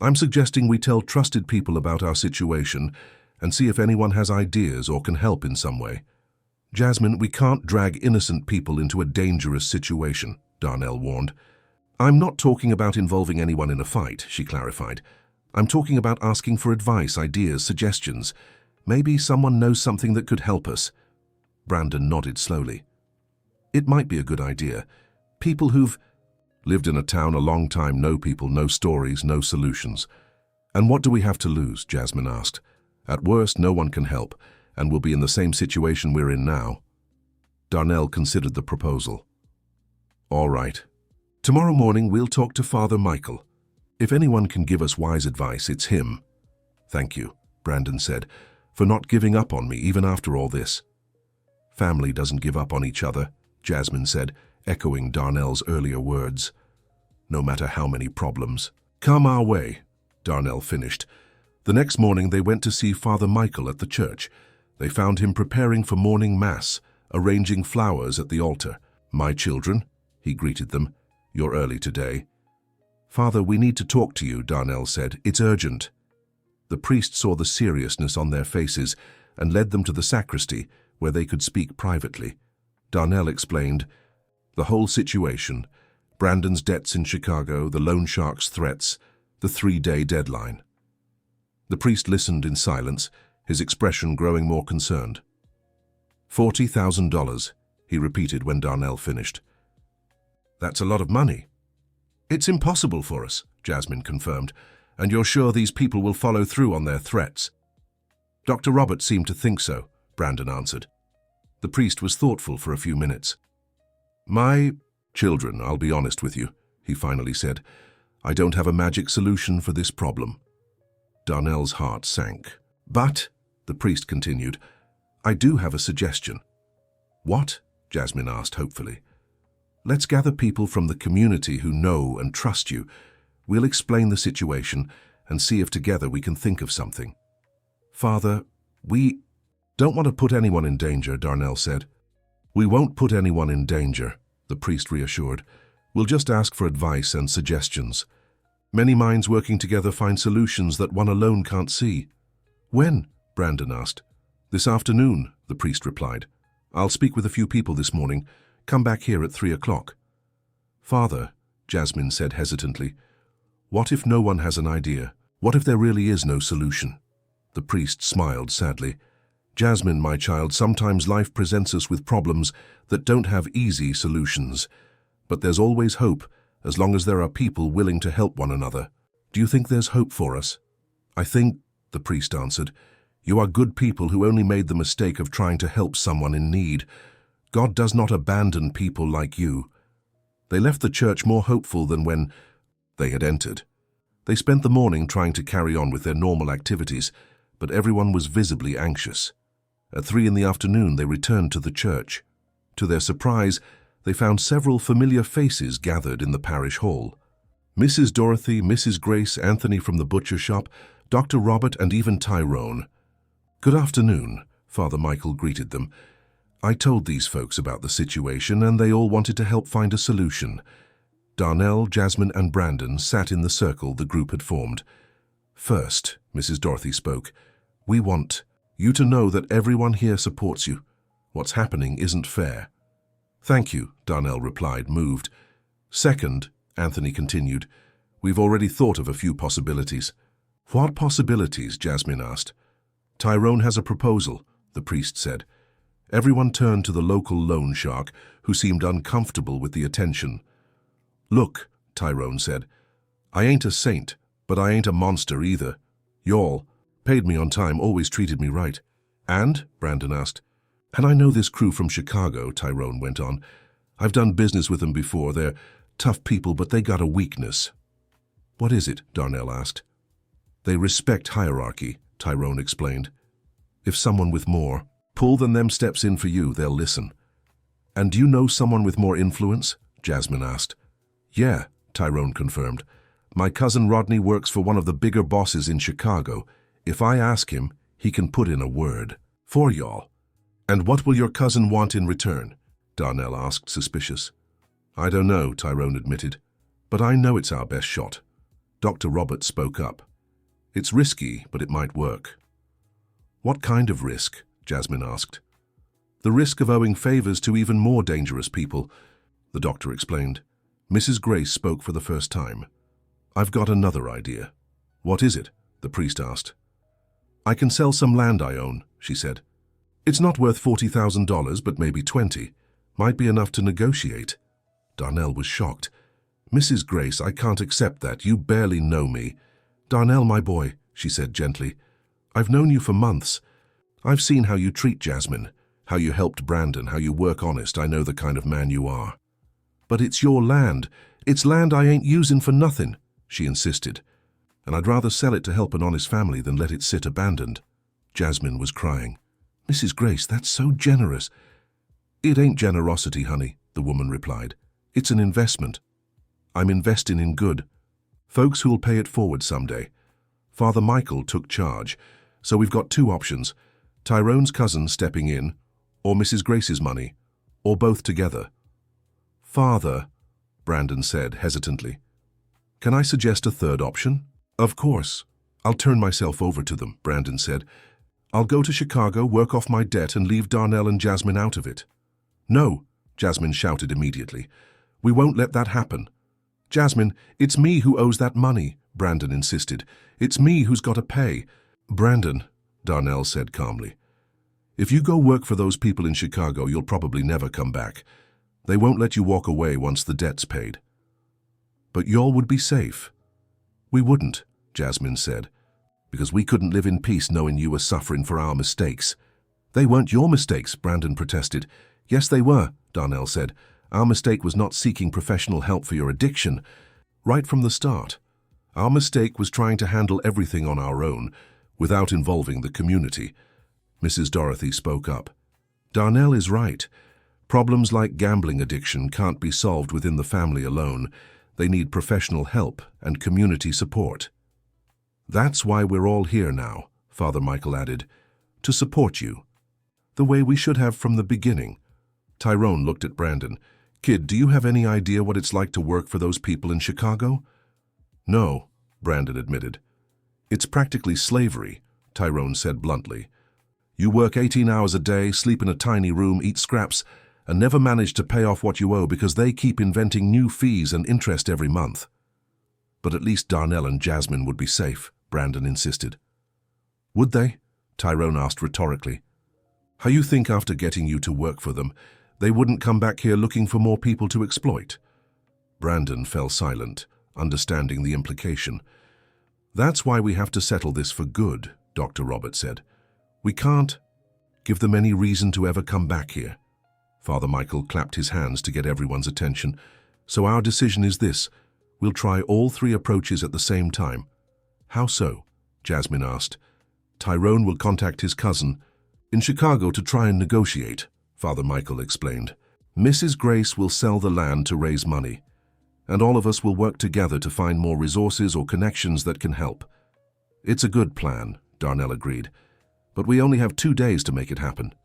A: "I'm suggesting we tell trusted people about our situation and see if anyone has ideas or can help in some way." "Jasmine, we can't drag innocent people into a dangerous situation," Darnell warned. "I'm not talking about involving anyone in a fight," she clarified. "I'm talking about asking for advice, ideas, suggestions. Maybe someone knows something that could help us." Brandon nodded slowly. "It might be a good idea. People who've lived in a town a long time know people, know stories, know solutions." "And what do we have to lose?" Jasmine asked. "At worst, no one can help, and we'll be in the same situation we're in now." Darnell considered the proposal. "All right. Tomorrow morning we'll talk to Father Michael. If anyone can give us wise advice, it's him." "Thank you," Brandon said, "for not giving up on me even after all this." "Family doesn't give up on each other," Jasmine said, echoing Darnell's earlier words. "No matter how many problems." "Come our way," Darnell finished. The next morning they went to see Father Michael at the church. They found him preparing for morning mass, arranging flowers at the altar. "My children," he greeted them, "you're early today." "Father, we need to talk to you," Darnell said. "It's urgent." The priest saw the seriousness on their faces and led them to the sacristy, where they could speak privately. Darnell explained the whole situation: Brandon's debts in Chicago, the loan shark's threats, the 3-day deadline. The priest listened in silence, his expression growing more concerned. $40,000, he repeated when Darnell finished. "That's a lot of money." "It's impossible for us," Jasmine confirmed, "and you're sure these people will follow through on their threats?" "Dr. Robert seemed to think so," Brandon answered. The priest was thoughtful for a few minutes. "My children, I'll be honest with you," he finally said. "I don't have a magic solution for this problem." Darnell's heart sank. "But," the priest continued, "I do have a suggestion." "What?" Jasmine asked hopefully. "Let's gather people from the community who know and trust you. We'll explain the situation and see if together we can think of something." "Father, we don't want to put anyone in danger," Darnell said. "We won't put anyone in danger," the priest reassured. "We'll just ask for advice and suggestions. Many minds working together find solutions that one alone can't see." "When?" Brandon asked. "This afternoon," the priest replied. "I'll speak with a few people this morning. Come back here at 3 o'clock. "Father," Jasmine said hesitantly, "what if no one has an idea? What if there really is no solution?" The priest smiled sadly. "Jasmine, my child, sometimes life presents us with problems that don't have easy solutions. But there's always hope, as long as there are people willing to help one another. Do you think there's hope for us?" "I think," the priest answered, "you are good people who only made the mistake of trying to help someone in need. God does not abandon people like you." They left the church more hopeful than when they had entered. They spent the morning trying to carry on with their normal activities, but everyone was visibly anxious. At 3 in the afternoon, they returned to the church. To their surprise, they found several familiar faces gathered in the parish hall. Mrs. Dorothy, Mrs. Grace, Anthony from the butcher shop, Dr. Robert, and even Tyrone. "Good afternoon," Father Michael greeted them. "I told these folks about the situation, and they all wanted to help find a solution." Darnell, Jasmine, and Brandon sat in the circle the group had formed. "First," Mrs. Dorothy spoke, "we want you to know that everyone here supports you. What's happening isn't fair." "Thank you," Darnell replied, moved. "Second," Anthony continued, "we've already thought of a few possibilities." "What possibilities?" Jasmine asked. "Tyrone has a proposal," the priest said. Everyone turned to the local loan shark, who seemed uncomfortable with the attention. "Look," Tyrone said, "I ain't a saint, but I ain't a monster either. Y'all paid me on time, always treated me right." "And?" Brandon asked. And I know this crew from Chicago, Tyrone went on. I've done business with them before. They're tough people, but they got a weakness. What is it? Darnell asked. They respect hierarchy, Tyrone explained. If someone with more pull than them steps in for you, they'll listen. And do you know someone with more influence? Jasmine asked. Yeah, Tyrone confirmed. My cousin Rodney works for one of the bigger bosses in Chicago. If I ask him, he can put in a word for y'all. And what will your cousin want in return? Darnell asked, suspicious. I don't know, Tyrone admitted, but I know it's our best shot. Dr. Roberts spoke up. It's risky, but it might work. What kind of risk? Jasmine asked. The risk of owing favors to even more dangerous people, the doctor explained. Mrs. Grace spoke for the first time. I've got another idea. What is it? The priest asked. I can sell some land I own, she said. It's not worth $40,000, but maybe 20. Might be enough to negotiate. Darnell was shocked. Mrs. Grace, I can't accept that. You barely know me. Darnell, my boy, she said gently. I've known you for months. I've seen how you treat Jasmine, how you helped Brandon, how you work honest. I know the kind of man you are. But it's your land. It's land I ain't using for nothing, she insisted. And I'd rather sell it to help an honest family than let it sit abandoned. Jasmine was crying. Mrs. Grace, that's so generous. It ain't generosity, honey, the woman replied. It's an investment. I'm investing in good. Folks who'll pay it forward someday. Father Michael took charge, so we've got two options. Tyrone's cousin stepping in, or Mrs. Grace's money, or both together. Father, Brandon said hesitantly. Can I suggest a third option? Of course. I'll turn myself over to them, Brandon said. I'll go to Chicago, work off my debt, and leave Darnell and Jasmine out of it. No, Jasmine shouted immediately. We won't let that happen. Jasmine, it's me who owes that money, Brandon insisted. It's me who's got to pay. Brandon, Darnell said calmly. If you go work for those people in Chicago, you'll probably never come back. They won't let you walk away once the debt's paid. But y'all would be safe. We wouldn't, Jasmine said, because we couldn't live in peace knowing you were suffering for our mistakes. They weren't your mistakes, Brandon protested. Yes, they were, Darnell said. Our mistake was not seeking professional help for your addiction. Right from the start. Our mistake was trying to handle everything on our own, without involving the community. Mrs. Dorothy spoke up. Darnell is right. Problems like gambling addiction can't be solved within the family alone. They need professional help and community support. That's why we're all here now, Father Michael added, to support you. The way we should have from the beginning. Tyrone looked at Brandon. Kid, do you have any idea what it's like to work for those people in Chicago? No, Brandon admitted. It's practically slavery, Tyrone said bluntly. You work 18 hours a day, sleep in a tiny room, eat scraps, and never manage to pay off what you owe because they keep inventing new fees and interest every month. But at least Darnell and Jasmine would be safe, Brandon insisted. Would they? Tyrone asked rhetorically. How you think after getting you to work for them, they wouldn't come back here looking for more people to exploit? Brandon fell silent, understanding the implication. That's why we have to settle this for good, Dr. Roberts said. We can't give them any reason to ever come back here. Father Michael clapped his hands to get everyone's attention. So our decision is this. We'll try all three approaches at the same time. How so? Jasmine asked. Tyrone will contact his cousin in Chicago to try and negotiate, Father Michael explained. Mrs. Grace will sell the land to raise money, and all of us will work together to find more resources or connections that can help. It's a good plan, Darnell agreed, but we only have 2 days to make it happen.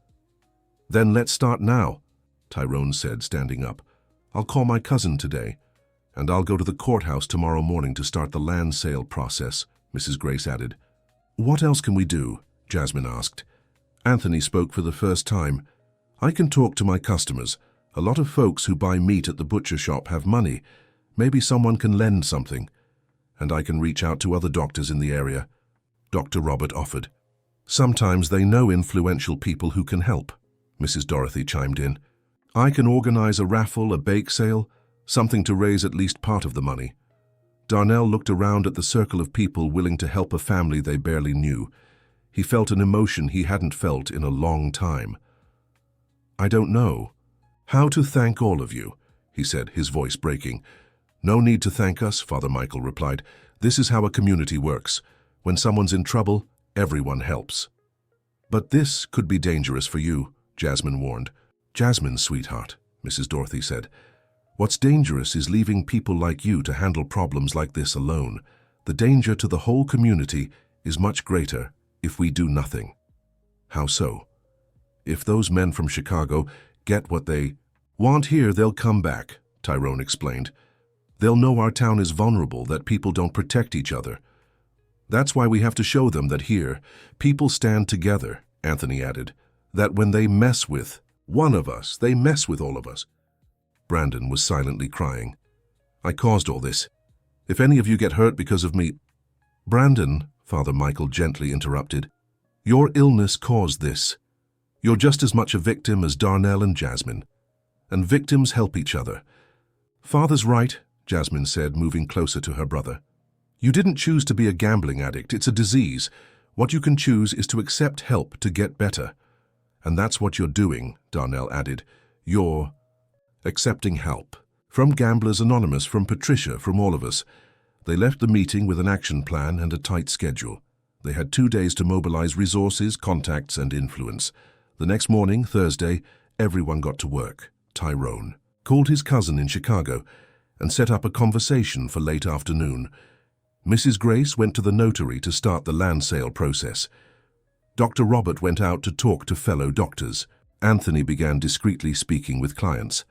A: Then let's start now, Tyrone said, standing up. I'll call my cousin today, and I'll go to the courthouse tomorrow morning to start the land sale process, Mrs. Grace added. What else can we do? Jasmine asked. Anthony spoke for the first time. I can talk to my customers. A lot of folks who buy meat at the butcher shop have money. Maybe someone can lend something. And I can reach out to other doctors in the area. Dr. Robert offered. Sometimes they know influential people who can help, Mrs. Dorothy chimed in. I can organize a raffle, a bake sale, something to raise at least part of the money. Darnell looked around at the circle of people willing to help a family they barely knew. He felt an emotion he hadn't felt in a long time. I don't know how to thank all of you, he said, his voice breaking. No need to thank us, Father Michael replied. This is how a community works. When someone's in trouble, everyone helps. But this could be dangerous for you, Jasmine warned. Jasmine, sweetheart, Mrs. Dorothy said. What's dangerous is leaving people like you to handle problems like this alone. The danger to the whole community is much greater if we do nothing. How so? If those men from Chicago get what they want here, they'll come back, Tyrone explained. They'll know our town is vulnerable, that people don't protect each other. That's why we have to show them that here, people stand together, Anthony added. That when they mess with one of us, they mess with all of us. Brandon was silently crying. I caused all this. If any of you get hurt because of me— Brandon, Father Michael gently interrupted, your illness caused this. You're just as much a victim as Darnell and Jasmine. And victims help each other. Father's right, Jasmine said, moving closer to her brother. You didn't choose to be a gambling addict. It's a disease. What you can choose is to accept help to get better. And that's what you're doing, Darnell added. You're accepting help. From Gamblers Anonymous, from Patricia, from all of us. They left the meeting with an action plan and a tight schedule. They had 2 days to mobilize resources, contacts, and influence. The next morning, Thursday, everyone got to work. Tyrone called his cousin in Chicago and set up a conversation for late afternoon. Mrs. Grace went to the notary to start the land sale process. Dr. Robert went out to talk to fellow doctors. Anthony began discreetly speaking with clients.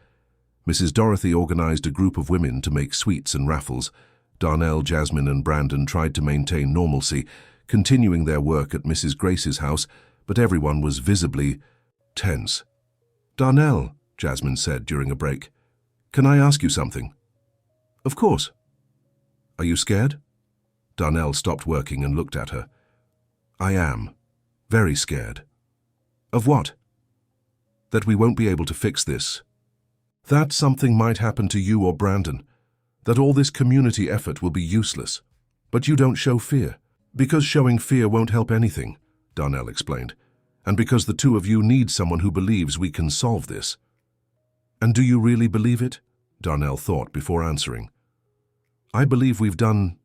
A: Mrs. Dorothy organized a group of women to make sweets and raffles. Darnell, Jasmine, and Brandon tried to maintain normalcy, continuing their work at Mrs. Grace's house, but everyone was visibly tense. Darnell, Jasmine said during a break, can I ask you something? Of course. Are you scared? Darnell stopped working and looked at her. I am. Very scared. Of what? That we won't be able to fix this. That something might happen to you or Brandon. That all this community effort will be useless. But you don't show fear. Because showing fear won't help anything, Darnell explained. And because the two of you need someone who believes we can solve this. And do you really believe it? Darnell thought before answering. I believe we've done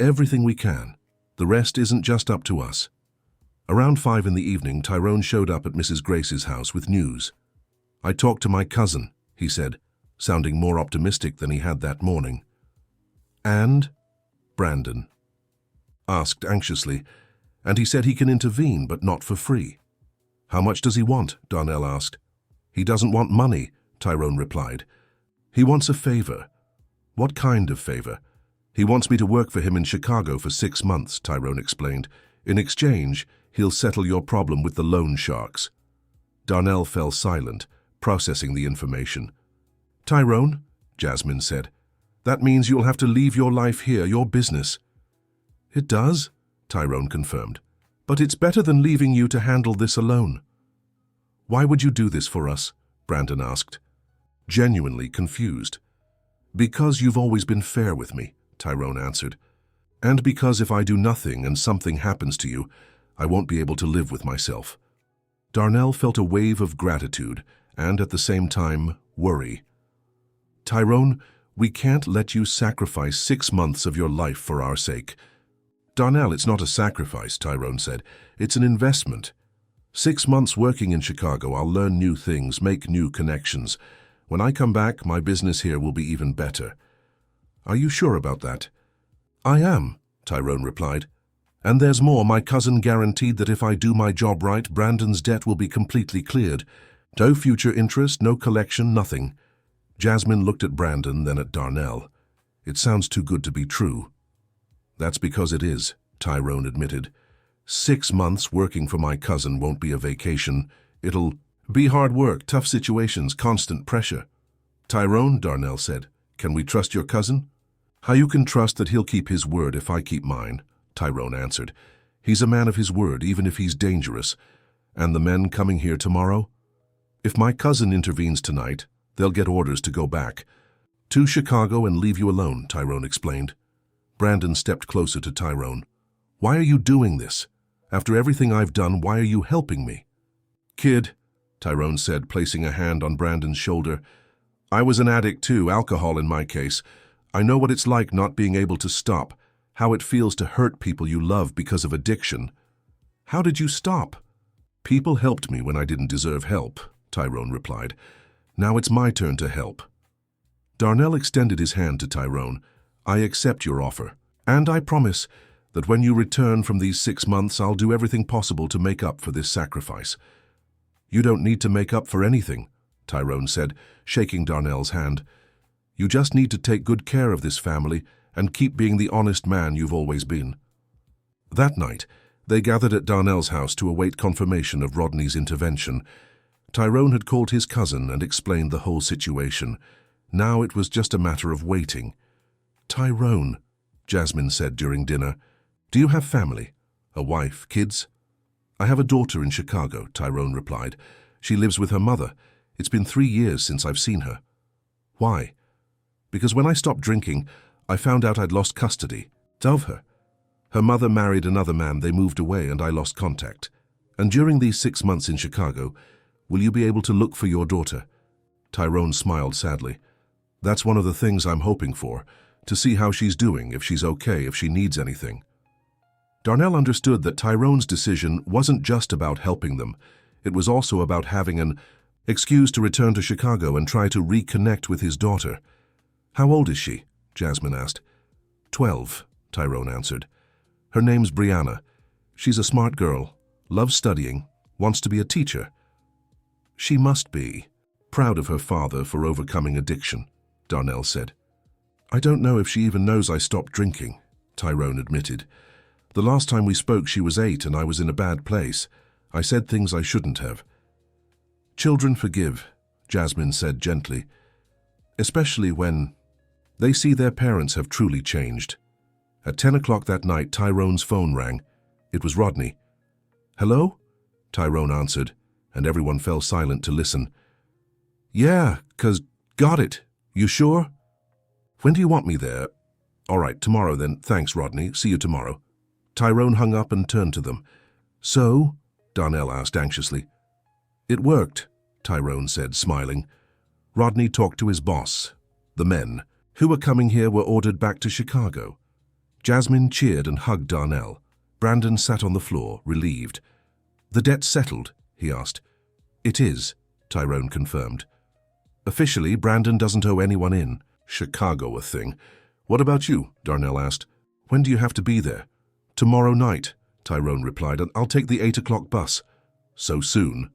A: everything we can. The rest isn't just up to us. Around 5 in the evening, Tyrone showed up at Mrs. Grace's house with news. I talked to my cousin, he said, sounding more optimistic than he had that morning. And? Brandon asked anxiously, and he said he can intervene, but not for free. How much does he want? Darnell asked. He doesn't want money, Tyrone replied. He wants a favor. What kind of favor? He wants me to work for him in Chicago for 6 months, Tyrone explained. In exchange, he'll settle your problem with the loan sharks. Darnell fell silent, processing the information. Tyrone, Jasmine said, that means you'll have to leave your life here, your business. It does, Tyrone confirmed. But it's better than leaving you to handle this alone. Why would you do this for us? Brandon asked, genuinely confused. Because you've always been fair with me, Tyrone answered. And because if I do nothing and something happens to you, I won't be able to live with myself. Darnell felt a wave of gratitude and, at the same time, worry. Tyrone, we can't let you sacrifice 6 months of your life for our sake. Darnell, it's not a sacrifice, Tyrone said. It's an investment. 6 months working in Chicago, I'll learn new things, make new connections. When I come back, my business here will be even better. Are you sure about that? I am, Tyrone replied. And there's more. My cousin guaranteed that if I do my job right, Brandon's debt will be completely cleared. No future interest, no collection, nothing. Jasmine looked at Brandon, then at Darnell. It sounds too good to be true. That's because it is, Tyrone admitted. 6 months working for my cousin won't be a vacation. It'll be hard work, tough situations, constant pressure. Tyrone, Darnell said, can we trust your cousin? How you can trust that he'll keep his word if I keep mine, Tyrone answered. He's a man of his word, even if he's dangerous. And the men coming here tomorrow? If my cousin intervenes tonight, they'll get orders to go back. To Chicago and leave you alone, Tyrone explained. Brandon stepped closer to Tyrone. Why are you doing this? After everything I've done, why are you helping me? Kid, Tyrone said, placing a hand on Brandon's shoulder. "I was an addict too, alcohol in my case. I know what it's like not being able to stop, how it feels to hurt people you love because of addiction." "How did you stop?" "People helped me when I didn't deserve help," Tyrone replied. "Now it's my turn to help." Darnell extended his hand to Tyrone. "I accept your offer, and I promise that when you return from these 6 months, I'll do everything possible to make up for this sacrifice." "You don't need to make up for anything," Tyrone said, shaking Darnell's hand. "You just need to take good care of this family and keep being the honest man you've always been." That night, they gathered at Darnell's house to await confirmation of Rodney's intervention. Tyrone had called his cousin and explained the whole situation. Now it was just a matter of waiting. "Tyrone," Jasmine said during dinner, "do you have family? A wife, kids?" "I have a daughter in Chicago," Tyrone replied. "She lives with her mother. It's been 3 years since I've seen her." "Why?" "Because when I stopped drinking, I found out I'd lost custody of her. Her mother married another man, they moved away, and I lost contact. And during these 6 months in Chicago, will you be able to look for your daughter?" Tyrone smiled sadly. "That's one of the things I'm hoping for, to see how she's doing, if she's okay, if she needs anything." Darnell understood that Tyrone's decision wasn't just about helping them. It was also about having an excuse to return to Chicago and try to reconnect with his daughter. "How old is she?" Jasmine asked. 12, Tyrone answered. "Her name's Brianna. She's a smart girl, loves studying, wants to be a teacher." "She must be proud of her father for overcoming addiction," Darnell said. "I don't know if she even knows I stopped drinking," Tyrone admitted. "The last time we spoke she was 8 and I was in a bad place. I said things I shouldn't have." "Children forgive," Jasmine said gently, "especially when they see their parents have truly changed." At 10 o'clock that night, Tyrone's phone rang. It was Rodney. "Hello?" Tyrone answered, and everyone fell silent to listen. "Yeah, got it. You sure? When do you want me there?" "All right, tomorrow then. Thanks, Rodney. See you tomorrow." Tyrone hung up and turned to them. "So?" Darnell asked anxiously. "It worked," Tyrone said, smiling. "Rodney talked to his boss. The men who were coming here were ordered back to Chicago." Jasmine cheered and hugged Darnell. Brandon sat on the floor, relieved. "The debt's settled?" he asked. "It is," Tyrone confirmed. "Officially, Brandon doesn't owe anyone in." "Chicago a thing. What about you?" Darnell asked. "When do you have to be there?" "Tomorrow night," Tyrone replied, "and I'll take the 8 o'clock bus." "So soon?"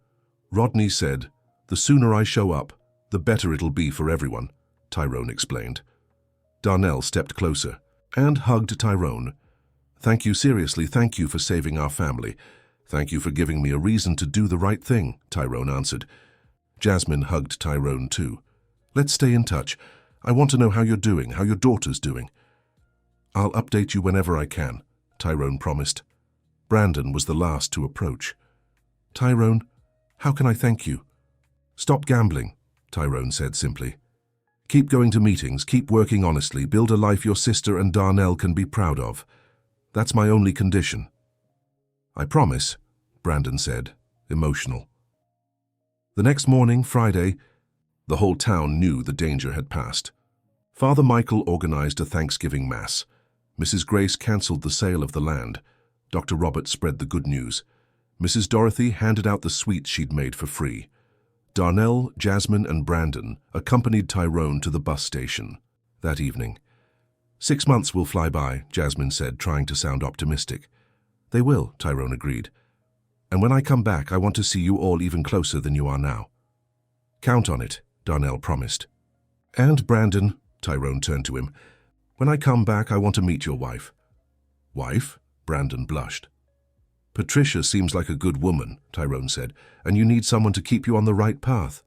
A: Rodney said, "The sooner I show up, the better it'll be for everyone," Tyrone explained. Darnell stepped closer and hugged Tyrone. "Thank you, seriously, thank you for saving our family. Thank you for giving me a reason to do the right thing," Tyrone answered. Jasmine hugged Tyrone too. "Let's stay in touch. I want to know how you're doing, how your daughter's doing." "I'll update you whenever I can," Tyrone promised. Brandon was the last to approach. "Tyrone, how can I thank you?" "Stop gambling," Tyrone said simply. "Keep going to meetings, keep working honestly, build a life your sister and Darnell can be proud of. That's my only condition." "I promise," Brandon said, emotional. The next morning, Friday, the whole town knew the danger had passed. Father Michael organized a Thanksgiving Mass. Mrs. Grace canceled the sale of the land. Dr. Robert spread the good news. Mrs. Dorothy handed out the sweets she'd made for free. Darnell, Jasmine, and Brandon accompanied Tyrone to the bus station that evening. 6 months will fly by, Jasmine said, trying to sound optimistic. "They will," Tyrone agreed. "And when I come back, I want to see you all even closer than you are now." "Count on it," Darnell promised. "And Brandon," Tyrone turned to him, "when I come back, I want to meet your wife." "Wife?" Brandon blushed. "Patricia seems like a good woman," Tyrone said, "and you need someone to keep you on the right path."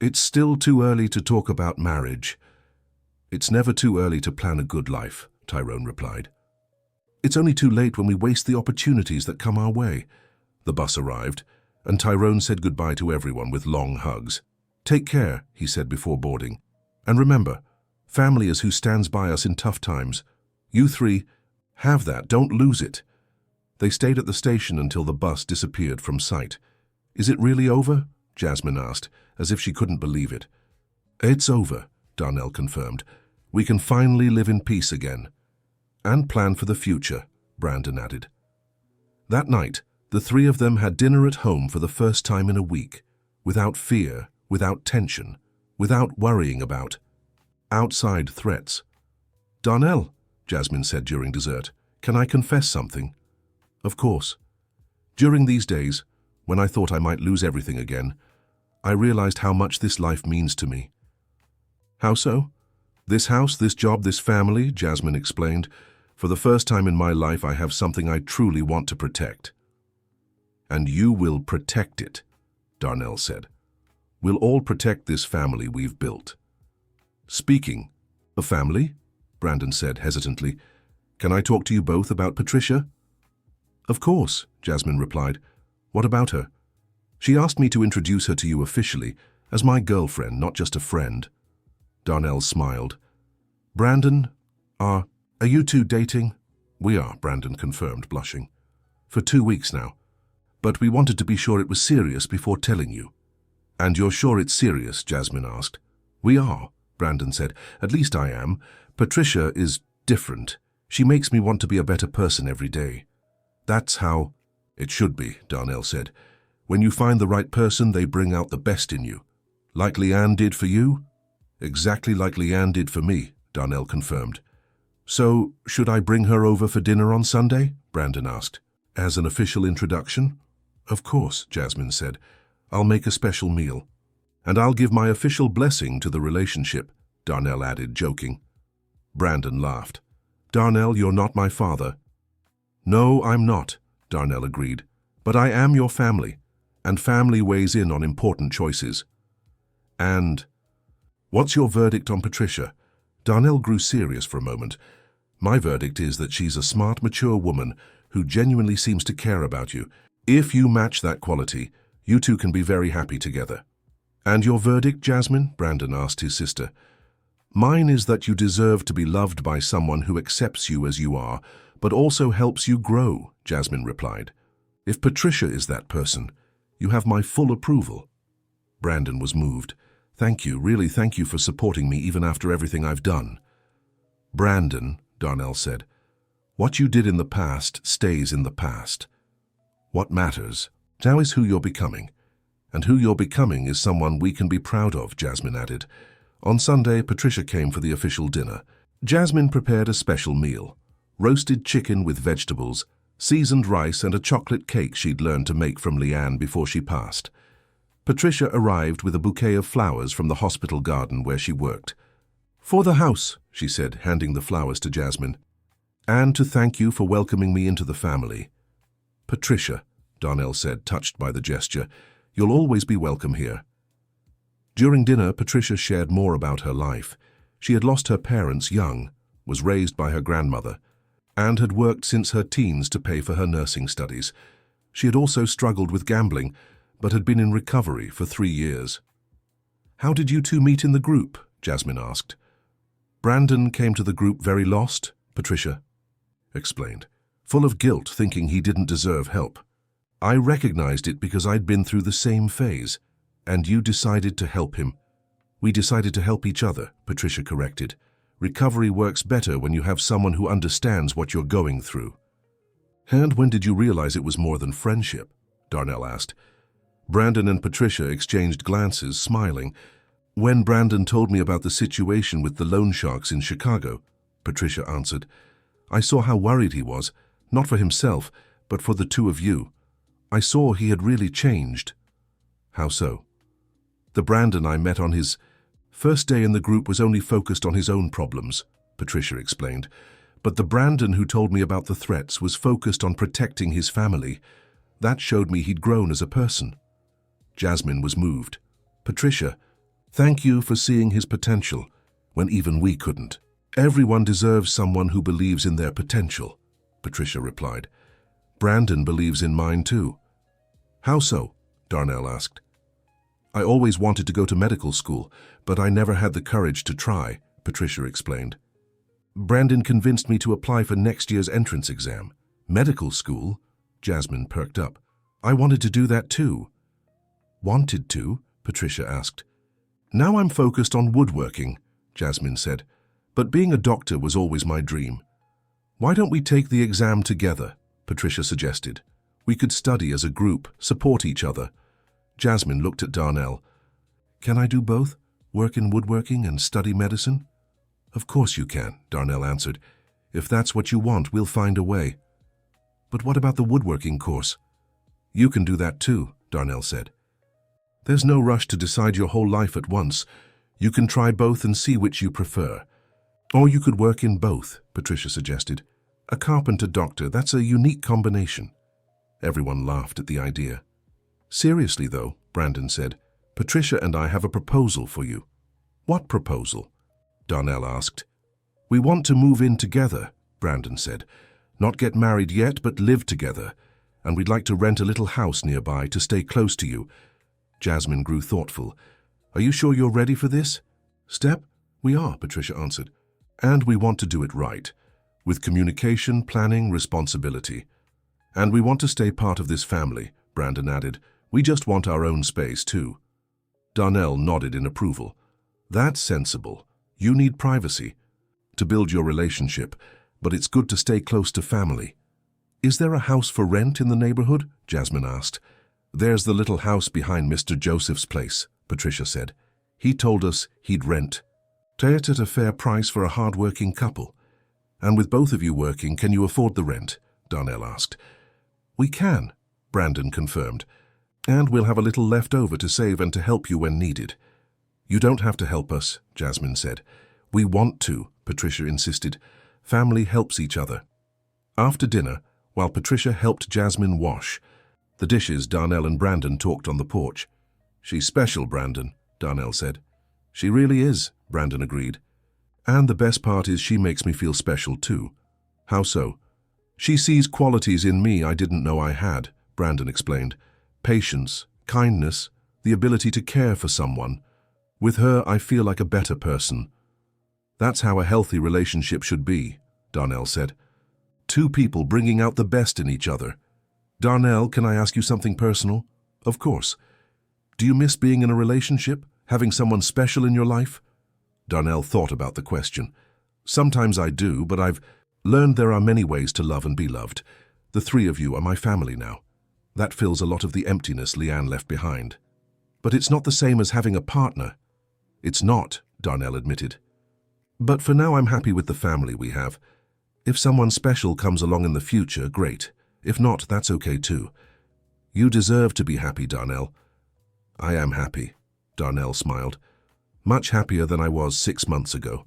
A: "It's still too early to talk about marriage." "It's never too early to plan a good life," Tyrone replied. "It's only too late when we waste the opportunities that come our way." The bus arrived, and Tyrone said goodbye to everyone with long hugs. "Take care," he said before boarding. "And remember, family is who stands by us in tough times. You 3, have that, don't lose it." They stayed at the station until the bus disappeared from sight. "Is it really over?" Jasmine asked, as if she couldn't believe it. It's over, Darnell confirmed. We can finally live in peace again. And plan for the future, Brandon added. That night, the three of them had dinner at home for the first time in a week, without fear, without tension, without worrying about outside threats. Darnell, Jasmine said during dessert, can I confess something? Of course. During these days, when I thought I might lose everything again, I realized how much this life means to me. How so? This house, this job, this family, Jasmine explained. For the first time in my life, I have something I truly want to protect. And you will protect it, Darnell said. We'll all protect this family we've built. Speaking of family, Brandon said hesitantly, can I talk to you both about Patricia? Of course, Jasmine replied. What about her? She asked me to introduce her to you officially, as my girlfriend, not just a friend. Darnell smiled. Brandon, are you two dating? We are, Brandon confirmed, blushing. For 2 weeks now. But we wanted to be sure it was serious before telling you. And you're sure it's serious? Jasmine asked. We are, Brandon said. At least I am. Patricia is different. She makes me want to be a better person every day. That's how it should be, Darnell said. When you find the right person, they bring out the best in you. Like Leanne did for you? Exactly like Leanne did for me, Darnell confirmed. So, should I bring her over for dinner on Sunday? Brandon asked. As an official introduction? Of course, Jasmine said. I'll make a special meal. And I'll give my official blessing to the relationship, Darnell added, joking. Brandon laughed. Darnell, you're not my father. No, I'm not, Darnell agreed. But I am your family, and family weighs in on important choices. And what's your verdict on Patricia? Darnell grew serious for a moment. My verdict is that she's a smart, mature woman who genuinely seems to care about you. If you match that quality, you two can be very happy together. And your verdict, Jasmine? Brandon asked his sister. Mine is that you deserve to be loved by someone who accepts you as you are, but also helps you grow, Jasmine replied. If Patricia is that person, you have my full approval. Brandon was moved. Thank you, really thank you for supporting me even after everything I've done. Brandon, Darnell said, what you did in the past stays in the past. What matters now is who you're becoming. And who you're becoming is someone we can be proud of, Jasmine added. On Sunday, Patricia came for the official dinner. Jasmine prepared a special meal. Roasted chicken with vegetables, seasoned rice and a chocolate cake she'd learned to make from Leanne before she passed. Patricia arrived with a bouquet of flowers from the hospital garden where she worked. For the house, she said, handing the flowers to Jasmine. And to thank you for welcoming me into the family. Patricia, Darnell said, touched by the gesture, you'll always be welcome here. During dinner, Patricia shared more about her life. She had lost her parents young, was raised by her grandmother, and had worked since her teens to pay for her nursing studies. She had also struggled with gambling, but had been in recovery for 3 years. How did you two meet in the group? Jasmine asked. Brandon came to the group very lost, Patricia explained, full of guilt, thinking he didn't deserve help. I recognized it because I'd been through the same phase, and you decided to help him. We decided to help each other, Patricia corrected. Recovery works better when you have someone who understands what you're going through. And when did you realize it was more than friendship? Darnell asked. Brandon and Patricia exchanged glances, smiling. When Brandon told me about the situation with the loan sharks in Chicago, Patricia answered. I saw how worried he was, not for himself, but for the two of you. I saw he had really changed. How so? The Brandon I met on his first day in the group was only focused on his own problems, Patricia explained. But the Brandon who told me about the threats was focused on protecting his family. That showed me he'd grown as a person. Jasmine was moved. Patricia, thank you for seeing his potential when even we couldn't. Everyone deserves someone who believes in their potential, Patricia replied. Brandon believes in mine too. How so? Darnell asked. I always wanted to go to medical school, but I never had the courage to try, Patricia explained. Brandon convinced me to apply for next year's entrance exam. Medical school? Jasmine perked up. I wanted to do that too. Wanted to? Patricia asked. Now I'm focused on woodworking, Jasmine said, but being a doctor was always my dream. Why don't we take the exam together? Patricia suggested. We could study as a group, support each other. Jasmine looked at Darnell. Can I do both? Work in woodworking and study medicine? Of course you can, Darnell answered. If that's what you want, we'll find a way. But what about the woodworking course? You can do that too, Darnell said. There's no rush to decide your whole life at once. You can try both and see which you prefer. Or you could work in both, Patricia suggested. A carpenter-doctor, that's a unique combination. Everyone laughed at the idea. Seriously though, Brandon said, Patricia and I have a proposal for you. What proposal? Darnell asked. We want to move in together, Brandon said. Not get married yet, but live together. And we'd like to rent a little house nearby to stay close to you. Jasmine grew thoughtful. Are you sure you're ready for this? Step? We are, Patricia answered. And we want to do it right, with communication, planning, responsibility. And we want to stay part of this family, Brandon added. We just want our own space too. Darnell nodded in approval. That's sensible. You need privacy to build your relationship, but it's good to stay close to family. Is there a house for rent in the neighborhood? Jasmine asked. There's the little house behind Mr. Joseph's place, Patricia said. He told us he'd rent. It at a fair price for a hard-working couple. And with both of you working, can you afford the rent? Darnell asked. We can, Brandon confirmed. And we'll have a little left over to save and to help you when needed. You don't have to help us, Jasmine said. We want to, Patricia insisted. Family helps each other. After dinner, while Patricia helped Jasmine wash the dishes, Darnell and Brandon talked on the porch. She's special, Brandon, Darnell said. She really is, Brandon agreed. And the best part is she makes me feel special too. How so? She sees qualities in me I didn't know I had, Brandon explained. Patience, kindness, the ability to care for someone. With her, I feel like a better person. That's how a healthy relationship should be, Darnell said. Two people bringing out the best in each other. Darnell, can I ask you something personal? Of course. Do you miss being in a relationship, having someone special in your life? Darnell thought about the question. Sometimes I do, but I've learned there are many ways to love and be loved. The three of you are my family now. That fills a lot of the emptiness Leanne left behind. But it's not the same as having a partner. It's not, Darnell admitted. But for now I'm happy with the family we have. If someone special comes along in the future, great. If not, that's okay too. You deserve to be happy, Darnell. I am happy, Darnell smiled. Much happier than I was 6 months ago.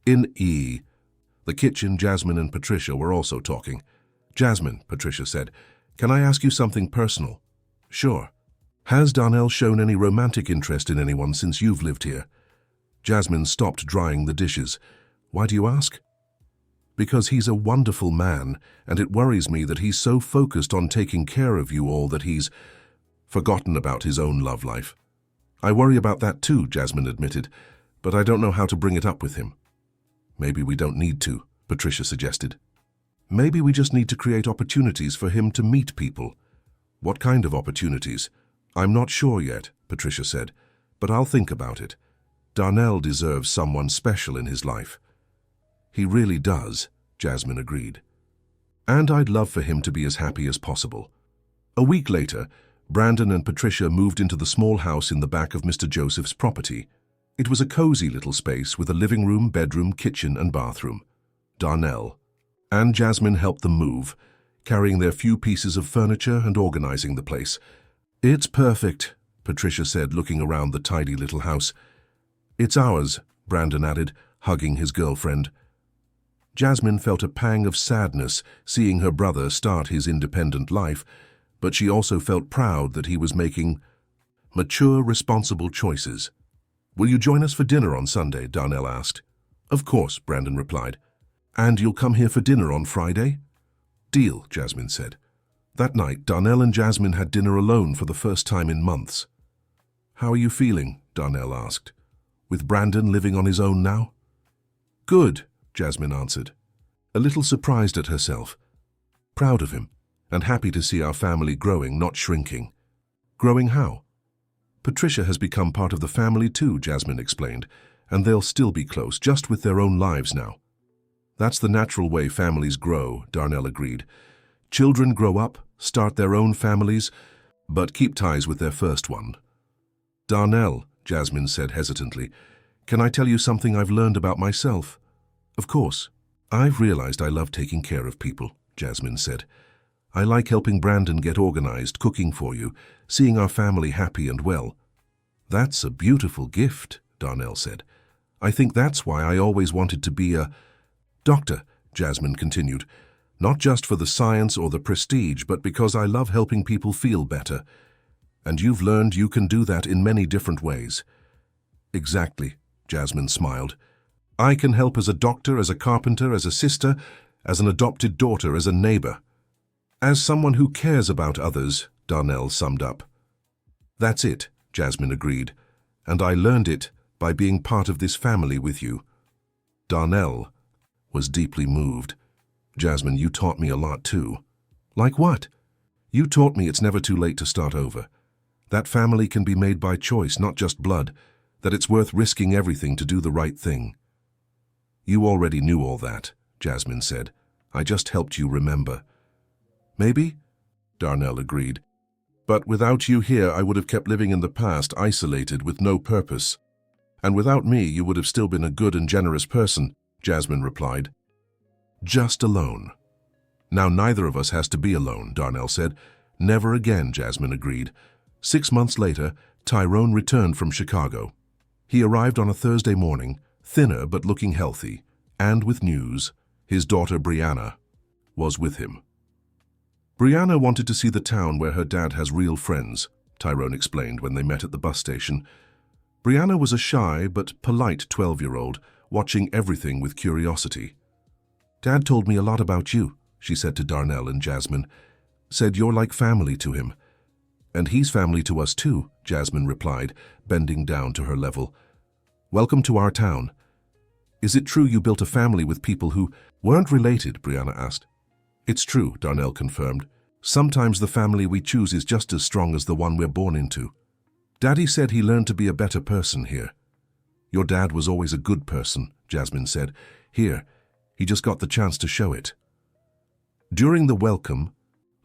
A: In the kitchen, Jasmine and Patricia were also talking. Jasmine, Patricia said, can I ask you something personal? Sure. Has Darnell shown any romantic interest in anyone since you've lived here? Jasmine stopped drying the dishes. Why do you ask? Because he's a wonderful man, and it worries me that he's so focused on taking care of you all that he's forgotten about his own love life. I worry about that too, Jasmine admitted, but I don't know how to bring it up with him. Maybe we don't need to, Patricia suggested. Maybe we just need to create opportunities for him to meet people. What kind of opportunities? I'm not sure yet, Patricia said, but I'll think about it. Darnell deserves someone special in his life. He really does, Jasmine agreed. And I'd love for him to be as happy as possible. A week later, Brandon and Patricia moved into the small house in the back of Mr. Joseph's property. It was a cozy little space with a living room, bedroom, kitchen, and bathroom. Darnell and Jasmine helped them move, carrying their few pieces of furniture and organizing the place. It's perfect, Patricia said, looking around the tidy little house. It's ours, Brandon added, hugging his girlfriend. Jasmine felt a pang of sadness seeing her brother start his independent life, but she also felt proud that he was making mature, responsible choices. Will you join us for dinner on Sunday? Darnell asked. Of course, Brandon replied. And you'll come here for dinner on Friday? Deal, Jasmine said. That night, Darnell and Jasmine had dinner alone for the first time in months. How are you feeling? Darnell asked. With Brandon living on his own now? Good, Jasmine answered, a little surprised at herself. Proud of him, and happy to see our family growing, not shrinking. Growing how? Patricia has become part of the family too, Jasmine explained, and they'll still be close, just with their own lives now. That's the natural way families grow, Darnell agreed. Children grow up, start their own families, but keep ties with their first one. Darnell, Jasmine said hesitantly, can I tell you something I've learned about myself? Of course. I've realized I love taking care of people, Jasmine said. I like helping Brandon get organized, cooking for you, seeing our family happy and well. That's a beautiful gift, Darnell said. I think that's why I always wanted to be a doctor, Jasmine continued. Not just for the science or the prestige, but because I love helping people feel better. And you've learned you can do that in many different ways. Exactly, Jasmine smiled. I can help as a doctor, as a carpenter, as a sister, as an adopted daughter, as a neighbor. As someone who cares about others, Darnell summed up. That's it, Jasmine agreed, and I learned it by being part of this family with you. Darnell was deeply moved. Jasmine, you taught me a lot too. Like what? You taught me it's never too late to start over. That family can be made by choice, not just blood, that it's worth risking everything to do the right thing. You already knew all that, Jasmine said. I just helped you remember. Maybe, Darnell agreed. But without you here, I would have kept living in the past, isolated, with no purpose. And without me, you would have still been a good and generous person, Jasmine replied. Just alone. Now neither of us has to be alone, Darnell said. Never again, Jasmine agreed. 6 months later, Tyrone returned from Chicago. He arrived on a Thursday morning, thinner but looking healthy, and with news. His daughter Brianna was with him. Brianna wanted to see the town where her dad has real friends, Tyrone explained when they met at the bus station. Brianna was a shy but polite 12-year-old, watching everything with curiosity. Dad told me a lot about you, she said to Darnell and Jasmine. Said you're like family to him. And he's family to us too, Jasmine replied, bending down to her level. Welcome to our town. Is it true you built a family with people who weren't related? Brianna asked. It's true, Darnell confirmed. Sometimes the family we choose is just as strong as the one we're born into. Daddy said he learned to be a better person here. Your dad was always a good person, Jasmine said. Here, he just got the chance to show it. During the welcome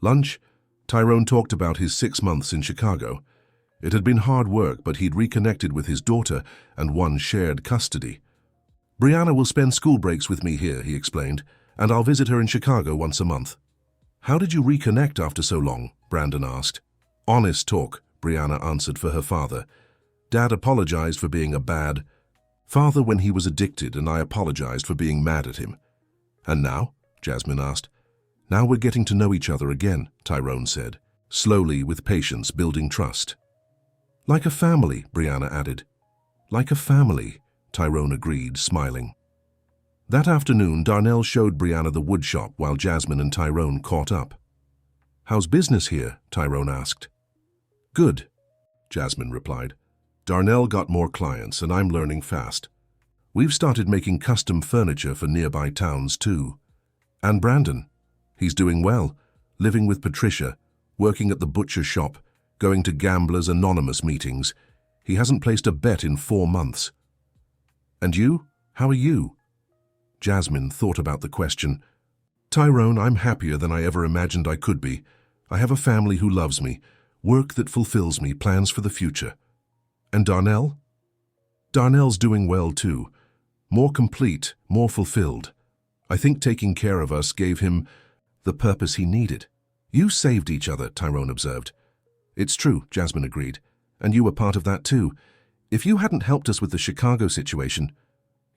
A: lunch, Tyrone talked about his 6 months in Chicago. It had been hard work, but he'd reconnected with his daughter and won shared custody. Brianna will spend school breaks with me here, he explained, and I'll visit her in Chicago once a month. How did you reconnect after so long? Brandon asked. Honest talk, Brianna answered for her father. Dad apologized for being a bad father when he was addicted, and I apologized for being mad at him. And now? Jasmine asked. Now we're getting to know each other again, Tyrone said, slowly with patience building trust. Like a family, Brianna added. Like a family, Tyrone agreed, smiling. That afternoon, Darnell showed Brianna the woodshop while Jasmine and Tyrone caught up. How's business here? Tyrone asked. Good, Jasmine replied. Darnell got more clients and I'm learning fast. We've started making custom furniture for nearby towns too. And Brandon, he's doing well, living with Patricia, working at the butcher shop, going to Gamblers Anonymous meetings. He hasn't placed a bet in 4 months. And you? How are you? Jasmine thought about the question. Tyrone, I'm happier than I ever imagined I could be. I have a family who loves me, work that fulfills me, plans for the future. And Darnell? Darnell's doing well too. More complete, more fulfilled. I think taking care of us gave him the purpose he needed. You saved each other, Tyrone observed. It's true, Jasmine agreed. And you were part of that too. If you hadn't helped us with the Chicago situation,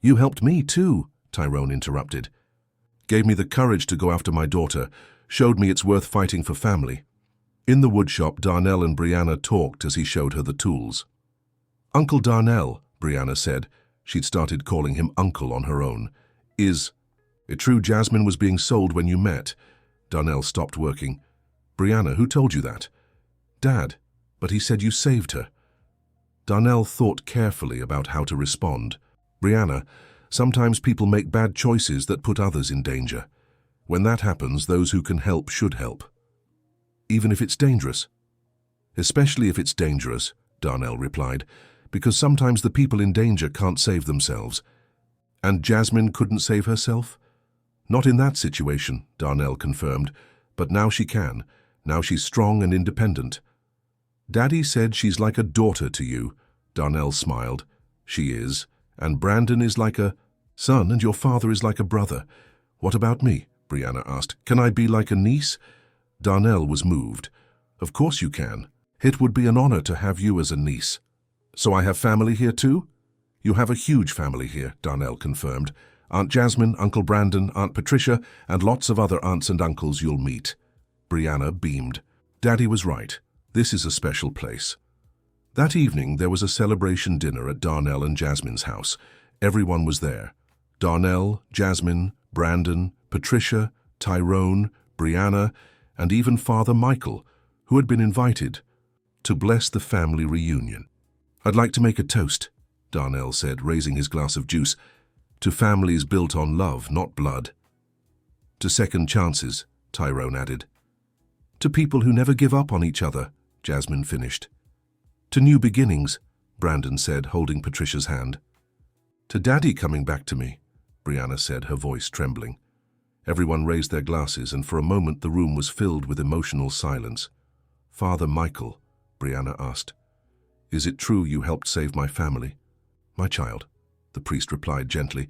A: you helped me too, Tyrone interrupted. Gave me the courage to go after my daughter, showed me it's worth fighting for family. In the woodshop, Darnell and Brianna talked as he showed her the tools. Uncle Darnell, Brianna said. She'd started calling him Uncle on her own. Is it true Jasmine was being sold when you met? Darnell stopped working. Brianna, who told you that? Dad, but he said you saved her. Darnell thought carefully about how to respond. Brianna, sometimes people make bad choices that put others in danger. When that happens, those who can help should help. Even if it's dangerous. Especially if it's dangerous, Darnell replied, because sometimes the people in danger can't save themselves. And Jasmine couldn't save herself? Not in that situation, Darnell confirmed, but now she can. Now she's strong and independent. Daddy said she's like a daughter to you, Darnell smiled. She is, and Brandon is like a son, and your father is like a brother. What about me? Brianna asked. Can I be like a niece? Darnell was moved. Of course you can. It would be an honor to have you as a niece. So I have family here too? You have a huge family here, Darnell confirmed. Aunt Jasmine, Uncle Brandon, Aunt Patricia, and lots of other aunts and uncles you'll meet. Brianna beamed. Daddy was right. This is a special place. That evening there was a celebration dinner at Darnell and Jasmine's house. Everyone was there. Darnell, Jasmine, Brandon, Patricia, Tyrone, Brianna, and even Father Michael, who had been invited to bless the family reunion. I'd like to make a toast, Darnell said, raising his glass of juice, to families built on love, not blood. To second chances, Tyrone added. To people who never give up on each other, Jasmine finished. To new beginnings, Brandon said, holding Patricia's hand. To Daddy coming back to me, Brianna said, her voice trembling. Everyone raised their glasses, and for a moment the room was filled with emotional silence. Father Michael, Brianna asked, is it true you helped save my family? My child, the priest replied gently.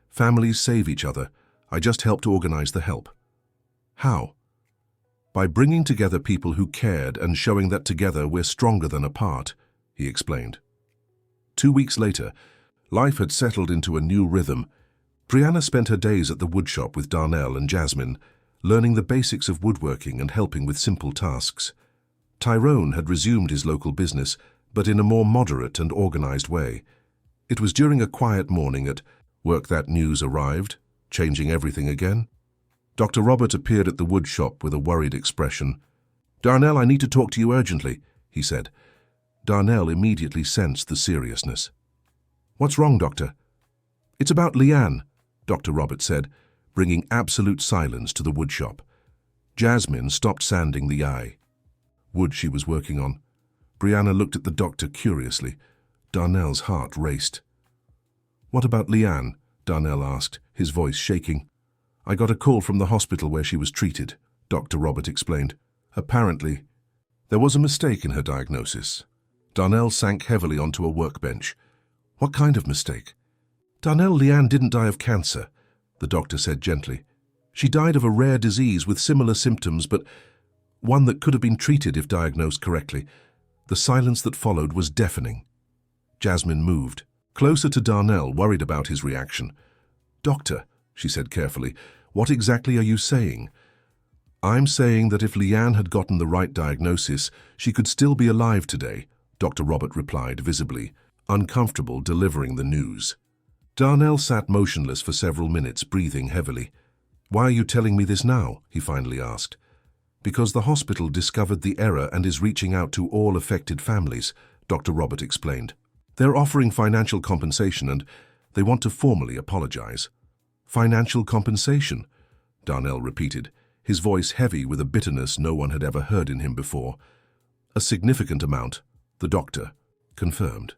A: Families save each other. I just helped organize the help. How? By bringing together people who cared and showing that together we're stronger than apart, he explained. 2 weeks later, life had settled into a new rhythm. Brianna spent her days at the woodshop with Darnell and Jasmine, learning the basics of woodworking and helping with simple tasks. Tyrone had resumed his local business, but in a more moderate and organized way. It was during a quiet morning at work that news arrived, changing everything again. Dr. Robert appeared at the wood shop with a worried expression. Darnell, I need to talk to you urgently, he said. Darnell immediately sensed the seriousness. What's wrong, Doctor? It's about Leanne, Dr. Robert said, bringing absolute silence to the wood shop. Jasmine stopped sanding the eye. Wood she was working on. Brianna looked at the doctor curiously. Darnell's heart raced. What about Leanne? Darnell asked, his voice shaking. I got a call from the hospital where she was treated, Dr. Robert explained. Apparently, there was a mistake in her diagnosis. Darnell sank heavily onto a workbench. What kind of mistake? Darnell, Leanne didn't die of cancer, the doctor said gently. She died of a rare disease with similar symptoms, but one that could have been treated if diagnosed correctly. The silence that followed was deafening. Jasmine moved, closer to Darnell, worried about his reaction. Doctor, she said carefully, what exactly are you saying? I'm saying that if Leanne had gotten the right diagnosis, she could still be alive today, Dr. Robert replied, visibly uncomfortable delivering the news. Darnell sat motionless for several minutes, breathing heavily. Why are you telling me this now? He finally asked. Because the hospital discovered the error and is reaching out to all affected families, Dr. Robert explained. They're offering financial compensation and they want to formally apologize. Financial compensation? Darnell repeated, his voice heavy with a bitterness no one had ever heard in him before. A significant amount, the doctor confirmed.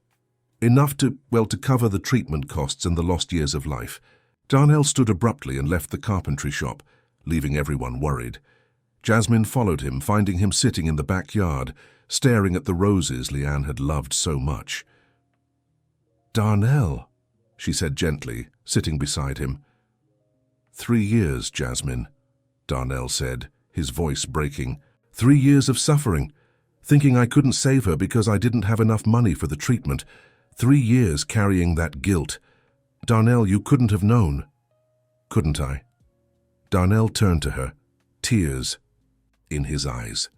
A: Enough to cover the treatment costs and the lost years of life. Darnell stood abruptly and left the carpentry shop, leaving everyone worried. Jasmine followed him, finding him sitting in the backyard, staring at the roses Leanne had loved so much. Darnell, she said gently, sitting beside him. 3 years, Jasmine, Darnell said, his voice breaking. 3 years of suffering, thinking I couldn't save her because I didn't have enough money for the treatment. 3 years carrying that guilt. Darnell, you couldn't have known. Couldn't I? Darnell turned to her, tears in his eyes.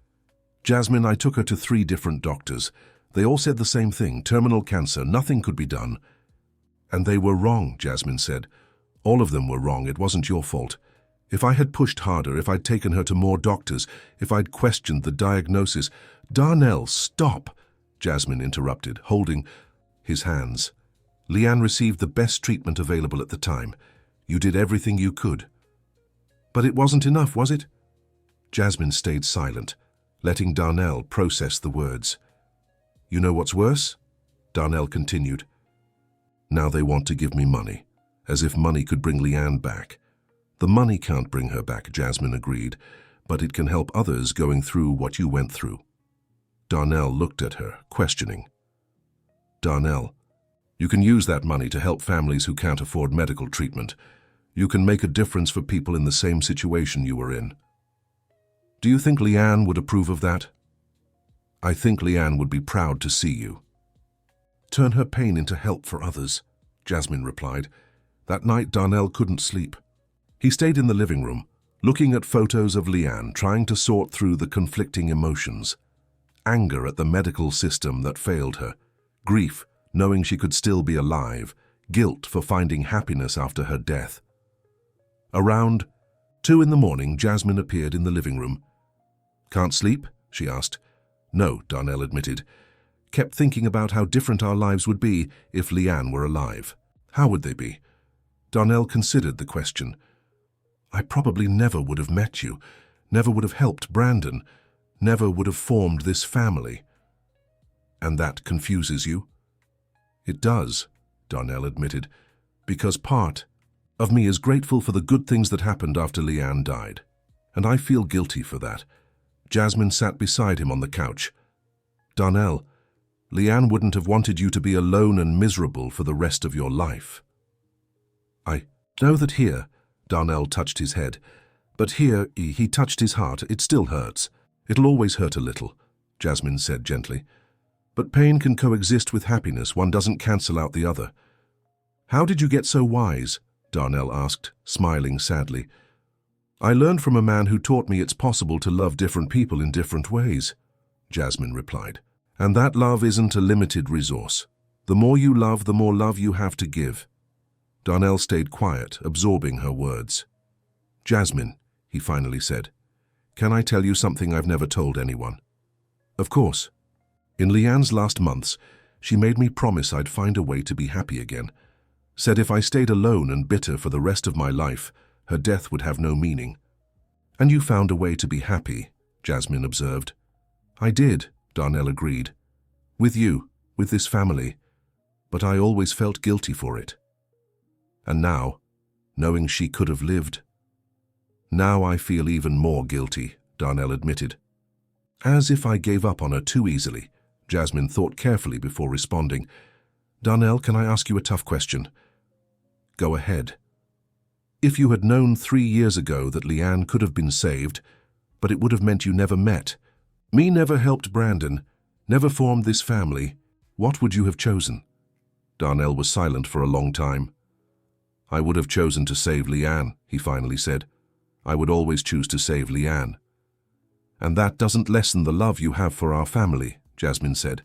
A: Jasmine, I took her to 3 different doctors. They all said the same thing, terminal cancer, nothing could be done. And they were wrong, Jasmine said. All of them were wrong, it wasn't your fault. If I had pushed harder, if I'd taken her to more doctors, if I'd questioned the diagnosis. Darnell, stop, Jasmine interrupted, holding his hands. Leanne received the best treatment available at the time. You did everything you could. But it wasn't enough, was it? Jasmine stayed silent, letting Darnell process the words. You know what's worse? Darnell continued. Now they want to give me money, as if money could bring Leanne back. The money can't bring her back, Jasmine agreed, but it can help others going through what you went through. Darnell looked at her, questioning. Darnell, you can use that money to help families who can't afford medical treatment. You can make a difference for people in the same situation you were in. Do you think Leanne would approve of that? I think Leanne would be proud to see you. Turn her pain into help for others, Jasmine replied. That night, Darnell couldn't sleep. He stayed in the living room, looking at photos of Leanne, trying to sort through the conflicting emotions. Anger at the medical system that failed her, grief knowing she could still be alive, guilt for finding happiness after her death. Around 2 a.m, Jasmine appeared in the living room. Can't sleep? She asked. No, Darnell admitted. Kept thinking about how different our lives would be if Leanne were alive. How would they be? Darnell considered the question. I probably never would have met you, never would have helped Brandon, never would have formed this family. And that confuses you? It does, Darnell admitted, because part of me is grateful for the good things that happened after Leanne died, and I feel guilty for that. Jasmine sat beside him on the couch. Darnell, Leanne wouldn't have wanted you to be alone and miserable for the rest of your life. I know that here, Darnell touched his head, but here he touched his heart. It still hurts. It'll always hurt a little, Jasmine said gently. But pain can coexist with happiness. One doesn't cancel out the other. How did you get so wise? Darnell asked, smiling sadly. I learned from a man who taught me it's possible to love different people in different ways, Jasmine replied. And that love isn't a limited resource. The more you love, the more love you have to give. Darnell stayed quiet, absorbing her words. Jasmine, he finally said, can I tell you something I've never told anyone? Of course. In Leanne's last months, she made me promise I'd find a way to be happy again. Said if I stayed alone and bitter for the rest of my life, her death would have no meaning. And you found a way to be happy, Jasmine observed. I did, Darnell agreed. With you, with this family. But I always felt guilty for it. And now, knowing she could have lived. Now I feel even more guilty, Darnell admitted. As if I gave up on her too easily, Jasmine thought carefully before responding. Darnell, can I ask you a tough question? Go ahead. If you had known 3 years ago that Leanne could have been saved, but it would have meant you never met, me never helped Brandon, never formed this family, what would you have chosen? Darnell was silent for a long time. I would have chosen to save Leanne, he finally said. I would always choose to save Leanne. And that doesn't lessen the love you have for our family, Jasmine said.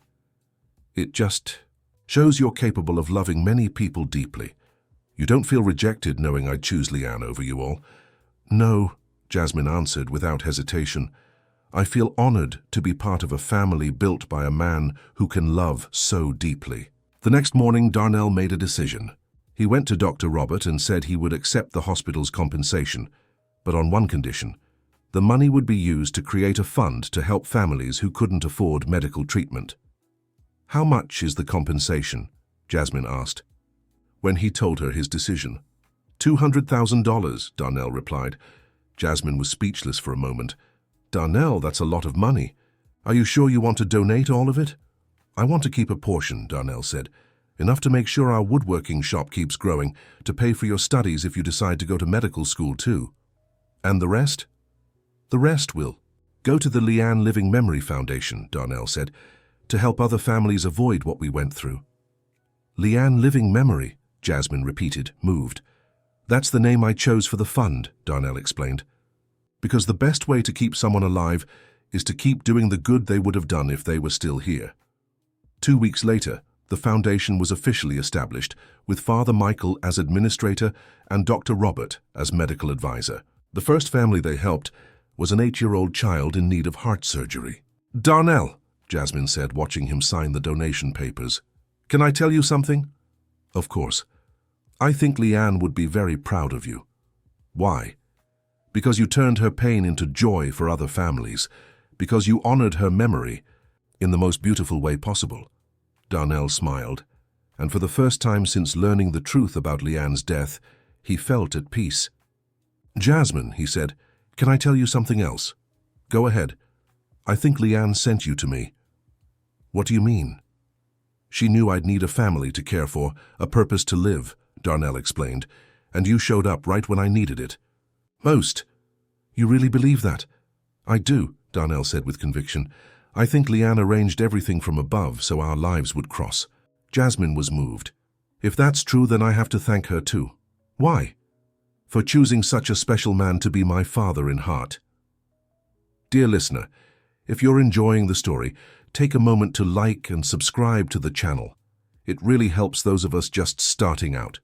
A: It just shows you're capable of loving many people deeply. You don't feel rejected knowing I'd choose Leanne over you all. No, Jasmine answered without hesitation. I feel honored to be part of a family built by a man who can love so deeply. The next morning, Darnell made a decision. He went to Dr. Robert and said he would accept the hospital's compensation, but on one condition. The money would be used to create a fund to help families who couldn't afford medical treatment. How much is the compensation? Jasmine asked. When he told her his decision. $200,000, Darnell replied. Jasmine was speechless for a moment. Darnell, that's a lot of money. Are you sure you want to donate all of it? I want to keep a portion, Darnell said. Enough to make sure our woodworking shop keeps growing, to pay for your studies if you decide to go to medical school too. And the rest? The rest will go to the Leanne Living Memory Foundation, Darnell said, to help other families avoid what we went through. Leanne Living Memory, Jasmine repeated, moved. That's the name I chose for the fund, Darnell explained. Because the best way to keep someone alive is to keep doing the good they would have done if they were still here. 2 weeks later, the foundation was officially established, with Father Michael as administrator and Dr. Robert as medical advisor. The first family they helped was an 8-year-old child in need of heart surgery. Darnell, Jasmine said, watching him sign the donation papers. Can I tell you something? Of course. I think Leanne would be very proud of you. Why? Because you turned her pain into joy for other families, because you honored her memory, In the most beautiful way possible. Darnell smiled, and for the first time since learning the truth about Leanne's death, he felt at peace. "Jasmine," he said, "can I tell you something else?" "Go ahead. I think Leanne sent you to me." "What do you mean?" "She knew I'd need a family to care for, a purpose to live," Darnell explained, "and you showed up right when I needed it." "Most. You really believe that?" "I do," Darnell said with conviction. "I think Leanne arranged everything from above so our lives would cross." Jasmine was moved. "If that's true, then I have to thank her too." "Why?" "For choosing such a special man to be my father in heart." Dear listener, if you're enjoying the story, take a moment to like and subscribe to the channel. It really helps those of us just starting out.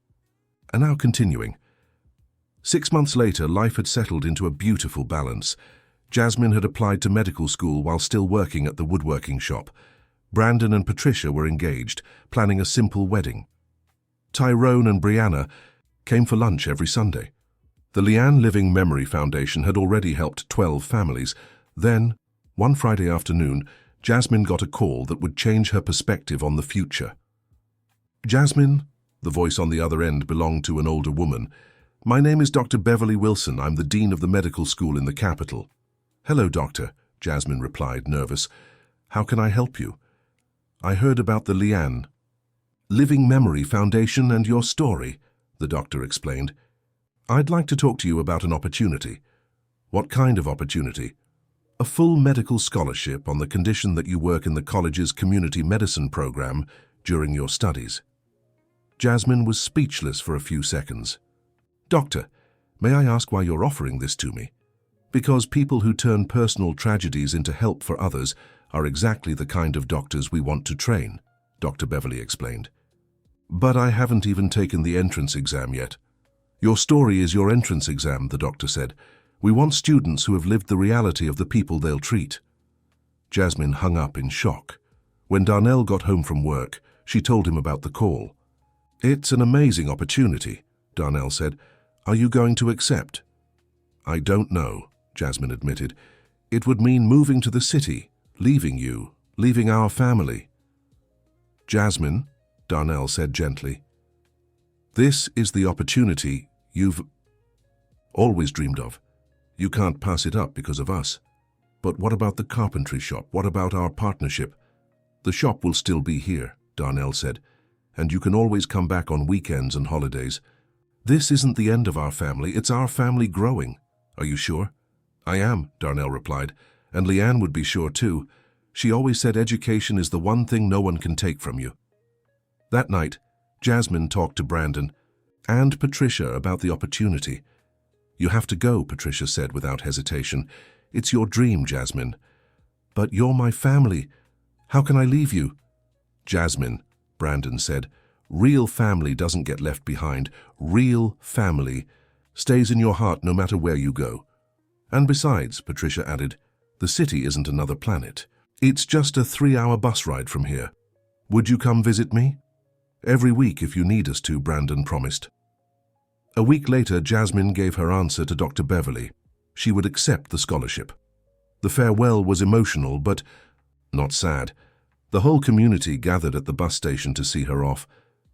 A: And now continuing. 6 months later, life had settled into a beautiful balance. Jasmine had applied to medical school while still working at the woodworking shop. Brandon and Patricia were engaged, planning a simple wedding. Tyrone and Brianna came for lunch every Sunday. The Leanne Living Memory Foundation had already helped 12 families. Then, one Friday afternoon, Jasmine got a call that would change her perspective on the future. "Jasmine," the voice on the other end belonged to an older woman. "My name is Dr. Beverly Wilson. I'm the dean of the medical school in the capital." "Hello, doctor," Jasmine replied, nervous. "How can I help you?" "I heard about the Leanne Living Memory Foundation and your story," the doctor explained. "I'd like to talk to you about an opportunity." "What kind of opportunity?" "A full medical scholarship on the condition that you work in the college's community medicine program during your studies." Jasmine was speechless for a few seconds. "Doctor, may I ask why you're offering this to me?" "Because people who turn personal tragedies into help for others are exactly the kind of doctors we want to train," Dr. Beverly explained. "But I haven't even taken the entrance exam yet." "Your story is your entrance exam," the doctor said. "We want students who have lived the reality of the people they'll treat." Jasmine hung up in shock. When Darnell got home from work, she told him about the call. "It's an amazing opportunity," Darnell said. "Are you going to accept?" "I don't know," Jasmine admitted. "It would mean moving to the city, leaving you, leaving our family." "Jasmine," Darnell said gently, "this is the opportunity you've always dreamed of. You can't pass it up because of us. But what about the carpentry shop? What about our partnership?" "The shop will still be here," Darnell said, "and you can always come back on weekends and holidays. This isn't the end of our family, it's our family growing. Are you sure?" "I am," Darnell replied, "and Leanne would be sure too. She always said education is the one thing no one can take from you." That night, Jasmine talked to Brandon and Patricia about the opportunity. "You have to go," Patricia said without hesitation. "It's your dream, Jasmine." "But you're my family. How can I leave you?" "Jasmine," Brandon said, "real family doesn't get left behind. Real family stays in your heart no matter where you go." "And besides," Patricia added, "the city isn't another planet. It's just a 3-hour bus ride from here. Would you come visit me?" "Every week if you need us to," Brandon promised. A week later, Jasmine gave her answer to Dr. Beverly. She would accept the scholarship. The farewell was emotional, but not sad. The whole community gathered at the bus station to see her off.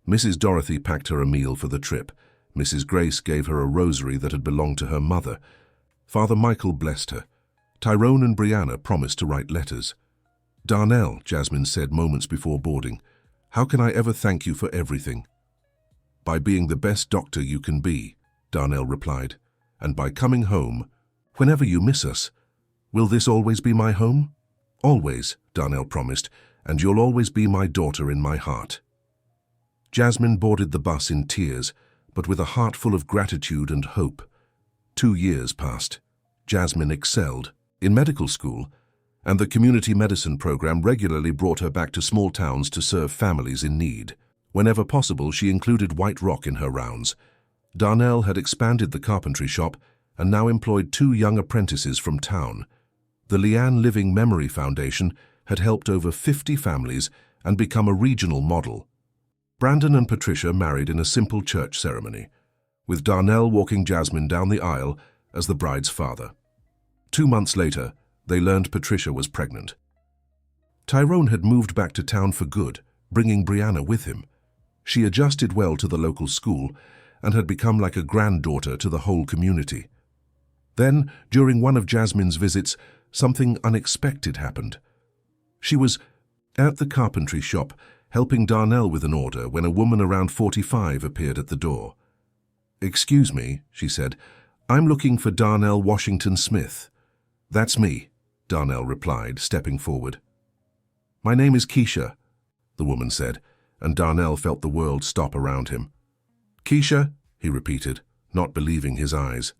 A: Mrs. Dorothy packed her a meal for the trip. Mrs. Grace gave her a rosary that had belonged to her mother. Father Michael blessed her. Tyrone and Brianna promised to write letters. "Darnell," Jasmine said moments before boarding, "how can I ever thank you for everything?" "By being the best doctor you can be," Darnell replied, "and by coming home whenever you miss us." "Will this always be my home?" "Always," Darnell promised, "and you'll always be my daughter in my heart." Jasmine boarded the bus in tears, but with a heart full of gratitude and hope. 2 years passed. Jasmine excelled in medical school, and the community medicine program regularly brought her back to small towns to serve families in need. Whenever possible, she included White Rock in her rounds. Darnell had expanded the carpentry shop and now employed 2 young apprentices from town. The Leanne Living Memory Foundation had helped over 50 families and become a regional model. Brandon and Patricia married in a simple church ceremony, with Darnell walking Jasmine down the aisle as the bride's father. 2 months later, they learned Patricia was pregnant. Tyrone had moved back to town for good, bringing Brianna with him. She adjusted well to the local school and had become like a granddaughter to the whole community. Then, during one of Jasmine's visits, something unexpected happened. She was at the carpentry shop, helping Darnell with an order, when a woman around 45 appeared at the door. "Excuse me," she said, "I'm looking for Darnell Washington Smith." "That's me," Darnell replied, stepping forward. "My name is Keisha," the woman said, and Darnell felt the world stop around him. "Keisha?" he repeated, not believing his eyes.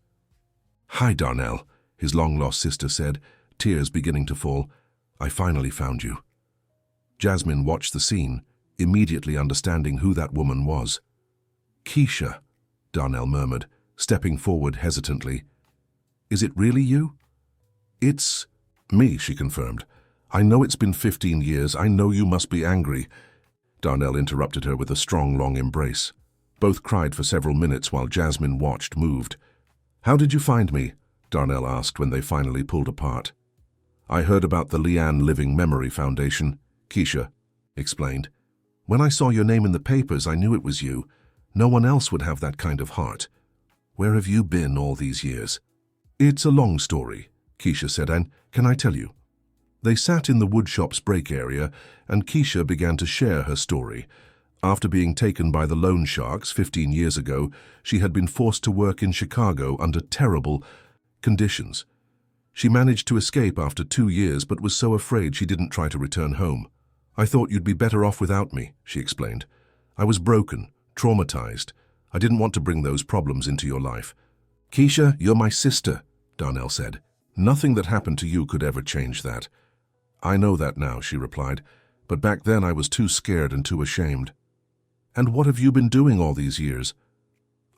A: "Hi, Darnell," his long-lost sister said, tears beginning to fall. "I finally found you." Jasmine watched the scene, immediately understanding who that woman was. "Keisha," Darnell murmured, stepping forward hesitantly. "Is it really you?" "It's me," she confirmed. "I know it's been 15 years. I know you must be angry." Darnell interrupted her with a strong, long embrace. Both cried for several minutes while Jasmine watched, moved. "How did you find me?" Darnell asked when they finally pulled apart. "I heard about the Leanne Living Memory Foundation," Keisha explained. "When I saw your name in the papers, I knew it was you. No one else would have that kind of heart. Where have you been all these years?" "It's a long story," Keisha said, "and can I tell you?" They sat in the woodshop's break area, and Keisha began to share her story. After being taken by the loan sharks 15 years ago, she had been forced to work in Chicago under terrible conditions. She managed to escape after 2 years, but was so afraid she didn't try to return home. "I thought you'd be better off without me," she explained. "I was broken, traumatized. I didn't want to bring those problems into your life." "Keisha, you're my sister," Darnell said. "Nothing that happened to you could ever change that." "I know that now," she replied, "but back then I was too scared and too ashamed." "And what have you been doing all these years?"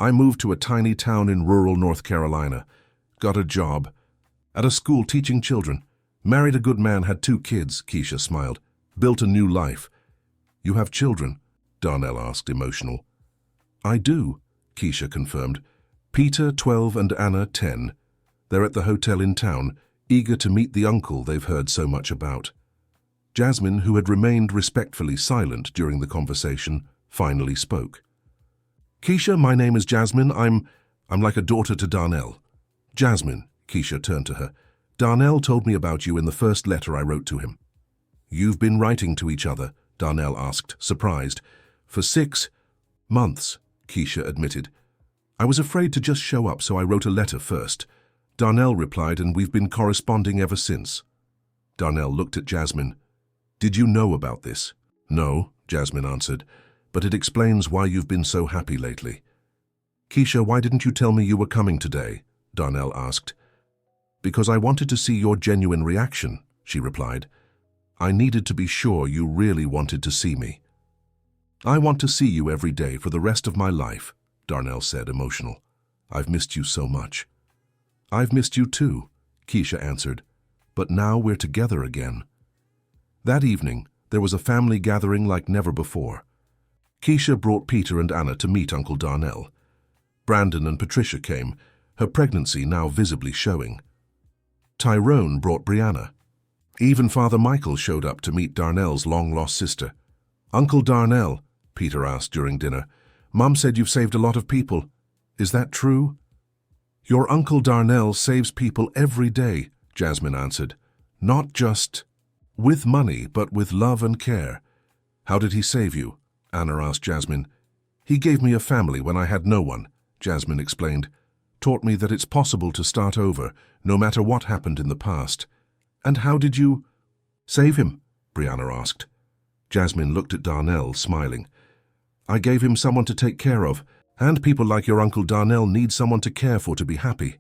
A: "I moved to a tiny town in rural North Carolina, got a job at a school teaching children, married a good man, had 2 kids, Keisha smiled, built a new life." "You have children?" Darnell asked, emotional. "I do," Keisha confirmed. "Peter, 12, and Anna, 10. They're at the hotel in town, eager to meet the uncle they've heard so much about." Jasmine, who had remained respectfully silent during the conversation, finally spoke. "Keisha, my name is Jasmine. I'm like a daughter to Darnell." "Jasmine," Keisha turned to her, "Darnell told me about you in the first letter I wrote to him." "You've been writing to each other?" Darnell asked, surprised. "For 6 months, Keisha admitted. "I was afraid to just show up, so I wrote a letter first." Darnell replied, "and we've been corresponding ever since." Darnell looked at Jasmine. "Did you know about this?" "No," Jasmine answered, "but it explains why you've been so happy lately." "Keisha, why didn't you tell me you were coming today?" Darnell asked. "Because I wanted to see your genuine reaction," she replied. "I needed to be sure you really wanted to see me." "I want to see you every day for the rest of my life," Darnell said, emotional. "I've missed you so much." "I've missed you too," Keisha answered, "but now we're together again." That evening, there was a family gathering like never before. Keisha brought Peter and Anna to meet Uncle Darnell. Brandon and Patricia came, her pregnancy now visibly showing. Tyrone brought Brianna. Even Father Michael showed up to meet Darnell's long-lost sister. "Uncle Darnell," Peter asked during dinner, "Mom said you've saved a lot of people. Is that true?" "Your Uncle Darnell saves people every day," Jasmine answered. "Not just with money, but with love and care." "How did he save you?" Anna asked Jasmine. "He gave me a family when I had no one," Jasmine explained. "Taught me that it's possible to start over, no matter what happened in the past." "And how did you save him?" Brianna asked. Jasmine looked at Darnell, smiling. "I gave him someone to take care of, and people like your Uncle Darnell need someone to care for to be happy."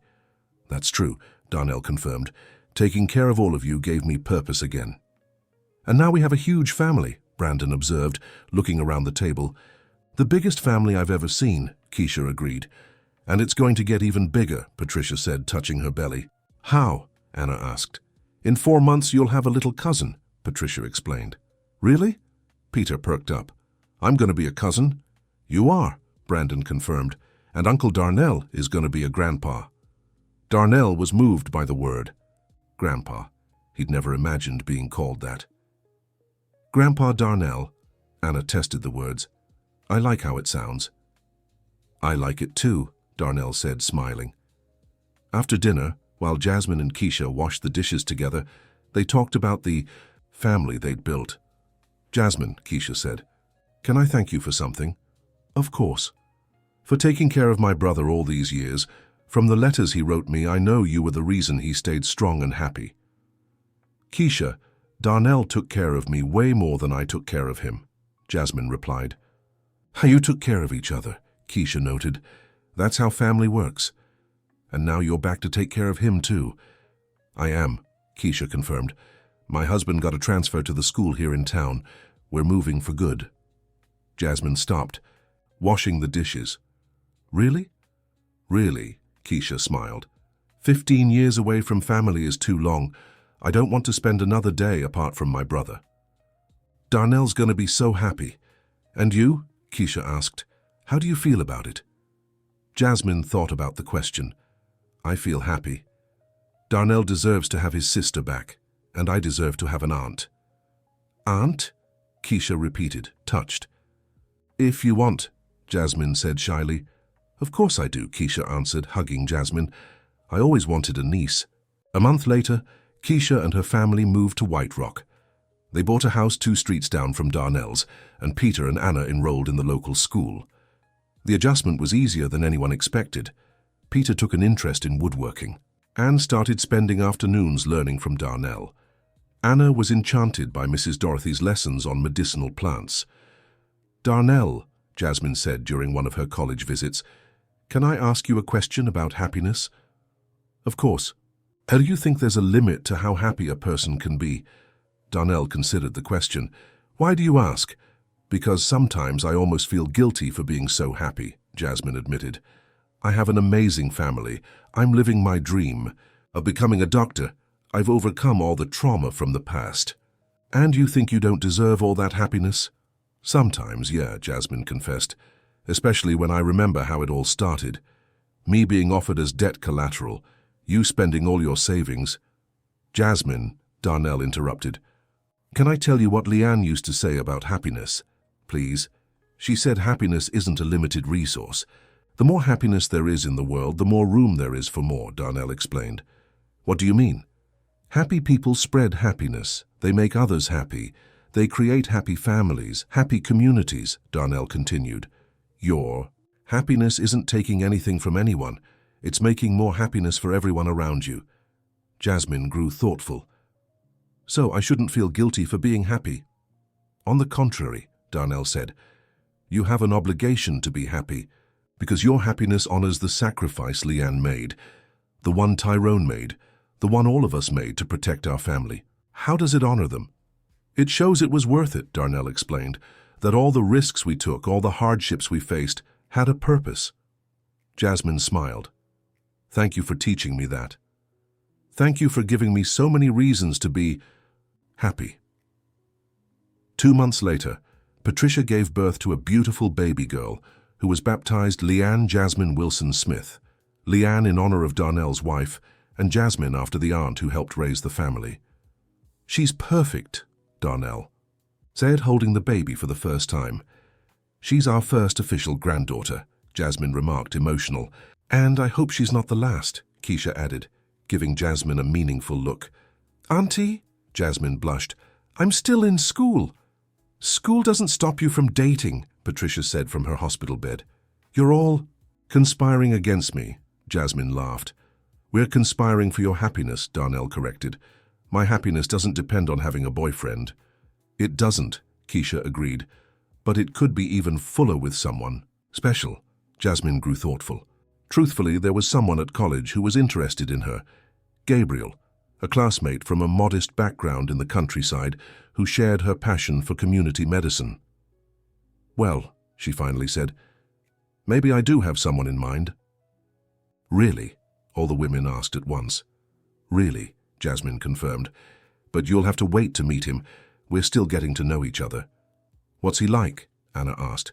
A: "That's true," Darnell confirmed. "Taking care of all of you gave me purpose again." "And now we have a huge family," Brandon observed, looking around the table. "The biggest family I've ever seen," Keisha agreed. "And it's going to get even bigger," Patricia said, touching her belly. "How?" Anna asked. "In 4 months you'll have a little cousin," Patricia explained. "Really?" Peter perked up. "I'm going to be a cousin." "You are," Brandon confirmed, "and Uncle Darnell is going to be a grandpa." Darnell was moved by the word grandpa. He'd never imagined being called that. Grandpa Darnell, Anna tested the words. I like how it sounds. I like it too, Darnell said, smiling. After dinner, while Jasmine and Keisha washed the dishes together, they talked about the family they'd built. Jasmine, Keisha said, can I thank you for something? Of course. For taking care of my brother all these years. From the letters he wrote me, I know you were the reason he stayed strong and happy. Keisha, Darnell took care of me way more than I took care of him, Jasmine replied. You took care of each other, Keisha noted. That's how family works. And now you're back to take care of him too. I am, Keisha confirmed. My husband got a transfer to the school here in town. We're moving for good. Jasmine stopped, washing the dishes. Really? Really, Keisha smiled. 15 years away from family is too long. I don't want to spend another day apart from my brother. Darnell's gonna be so happy. And you? Keisha asked. How do you feel about it? Jasmine thought about the question. I feel happy. Darnell deserves to have his sister back, and I deserve to have an aunt. Aunt? Keisha repeated, touched. If you want, Jasmine said shyly. Of course I do, Keisha answered, hugging Jasmine. I always wanted a niece. A month later, Keisha and her family moved to White Rock. They bought a house 2 streets down from Darnell's, and Peter and Anna enrolled in the local school. The adjustment was easier than anyone expected. Peter took an interest in woodworking. Anne started spending afternoons learning from Darnell. Anna was enchanted by Mrs. Dorothy's lessons on medicinal plants. Darnell, Jasmine said during one of her college visits, can I ask you a question about happiness? Of course. Do you think there's a limit to how happy a person can be? Darnell considered the question. Why do you ask? Because sometimes I almost feel guilty for being so happy, Jasmine admitted. I have an amazing family. I'm living my dream of becoming a doctor. I've overcome all the trauma from the past. And you think you don't deserve all that happiness? Sometimes, yeah, Jasmine confessed, especially when I remember how it all started. Me being offered as debt collateral, you spending all your savings. Jasmine, Darnell interrupted. Can I tell you what Leanne used to say about happiness? Please. She said happiness isn't a limited resource. The more happiness there is in the world, the more room there is for more, Darnell explained. What do you mean? Happy people spread happiness. They make others happy. They create happy families, happy communities, Darnell continued. Your happiness isn't taking anything from anyone. It's making more happiness for everyone around you. Jasmine grew thoughtful. So I shouldn't feel guilty for being happy? On the contrary, Darnell said. You have an obligation to be happy, because your happiness honors the sacrifice Leanne made, the one Tyrone made, the one all of us made to protect our family. How does it honor them? It shows it was worth it, Darnell explained, that all the risks we took, all the hardships we faced, had a purpose. Jasmine smiled. Thank you for teaching me that. Thank you for giving me so many reasons to be happy. 2 months later, Patricia gave birth to a beautiful baby girl who was baptized Leanne Jasmine Wilson Smith, Leanne in honor of Darnell's wife, and Jasmine after the aunt who helped raise the family. She's perfect, Darnell said, holding the baby for the first time. She's our first official granddaughter, Jasmine remarked, emotional. And I hope she's not the last, Keisha added, giving Jasmine a meaningful look. Auntie, Jasmine blushed, I'm still in school. School doesn't stop you from dating, Patricia said from her hospital bed. You're all conspiring against me, Jasmine laughed. We're conspiring for your happiness, Darnell corrected. My happiness doesn't depend on having a boyfriend. It doesn't, Keisha agreed, but it could be even fuller with someone special. Jasmine grew thoughtful. Truthfully, there was someone at college who was interested in her. Gabriel, a classmate from a modest background in the countryside who shared her passion for community medicine. Well, she finally said, maybe I do have someone in mind. Really? All the women asked at once. Really, Jasmine confirmed. But you'll have to wait to meet him. We're still getting to know each other. What's he like? Anna asked.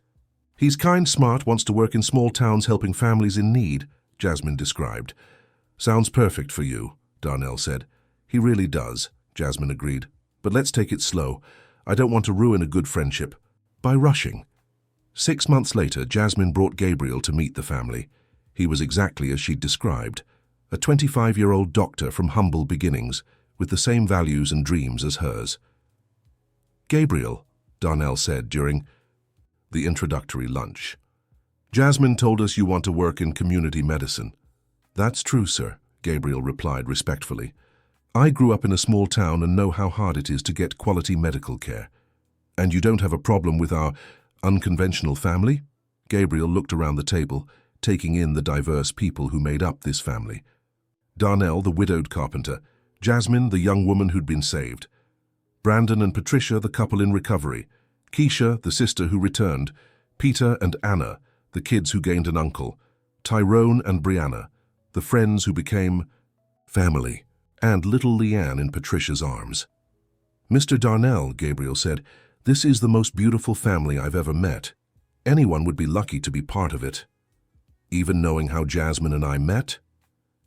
A: He's kind, smart, wants to work in small towns helping families in need, Jasmine described. Sounds perfect for you, Darnell said. He really does, Jasmine agreed. But let's take it slow. I don't want to ruin a good friendship by rushing. 6 months later, Jasmine brought Gabriel to meet the family. He was exactly as she'd described, a 25-year-old doctor from humble beginnings, with the same values and dreams as hers. "Gabriel," Darnell said during the introductory lunch, "Jasmine told us you want to work in community medicine." "That's true, sir," Gabriel replied respectfully. "I grew up in a small town and know how hard it is to get quality medical care." "And you don't have a problem with our unconventional family?" Gabriel looked around the table, taking in the diverse people who made up this family. Darnell, the widowed carpenter; Jasmine, the young woman who'd been saved; Brandon and Patricia, the couple in recovery; Keisha, the sister who returned; Peter and Anna, the kids who gained an uncle; Tyrone and Brianna, the friends who became family; and little Leanne in Patricia's arms. "Mr. Darnell," Gabriel said, "this is the most beautiful family I've ever met. Anyone would be lucky to be part of it." "Even knowing how Jasmine and I met?"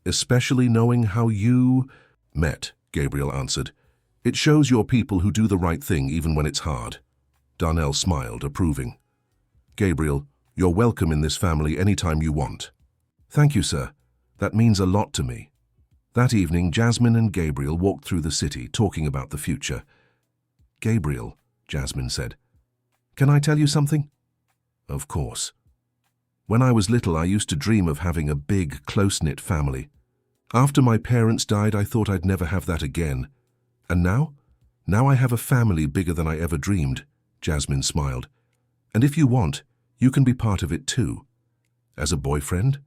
A: "Especially knowing how you met," Gabriel answered. "It shows you're people who do the right thing even when it's hard." Darnell smiled, approving. "Gabriel, you're welcome in this family anytime you want." "Thank you, sir. That means a lot to me." That evening, Jasmine and Gabriel walked through the city, talking about the future. "Gabriel," Jasmine said, "can I tell you something?" "Of course." "When I was little, I used to dream of having a big, close-knit family. After my parents died, I thought I'd never have that again. And now? Now I have a family bigger than I ever dreamed," Jasmine smiled. "And if you want, you can be part of it too." "As a boyfriend?"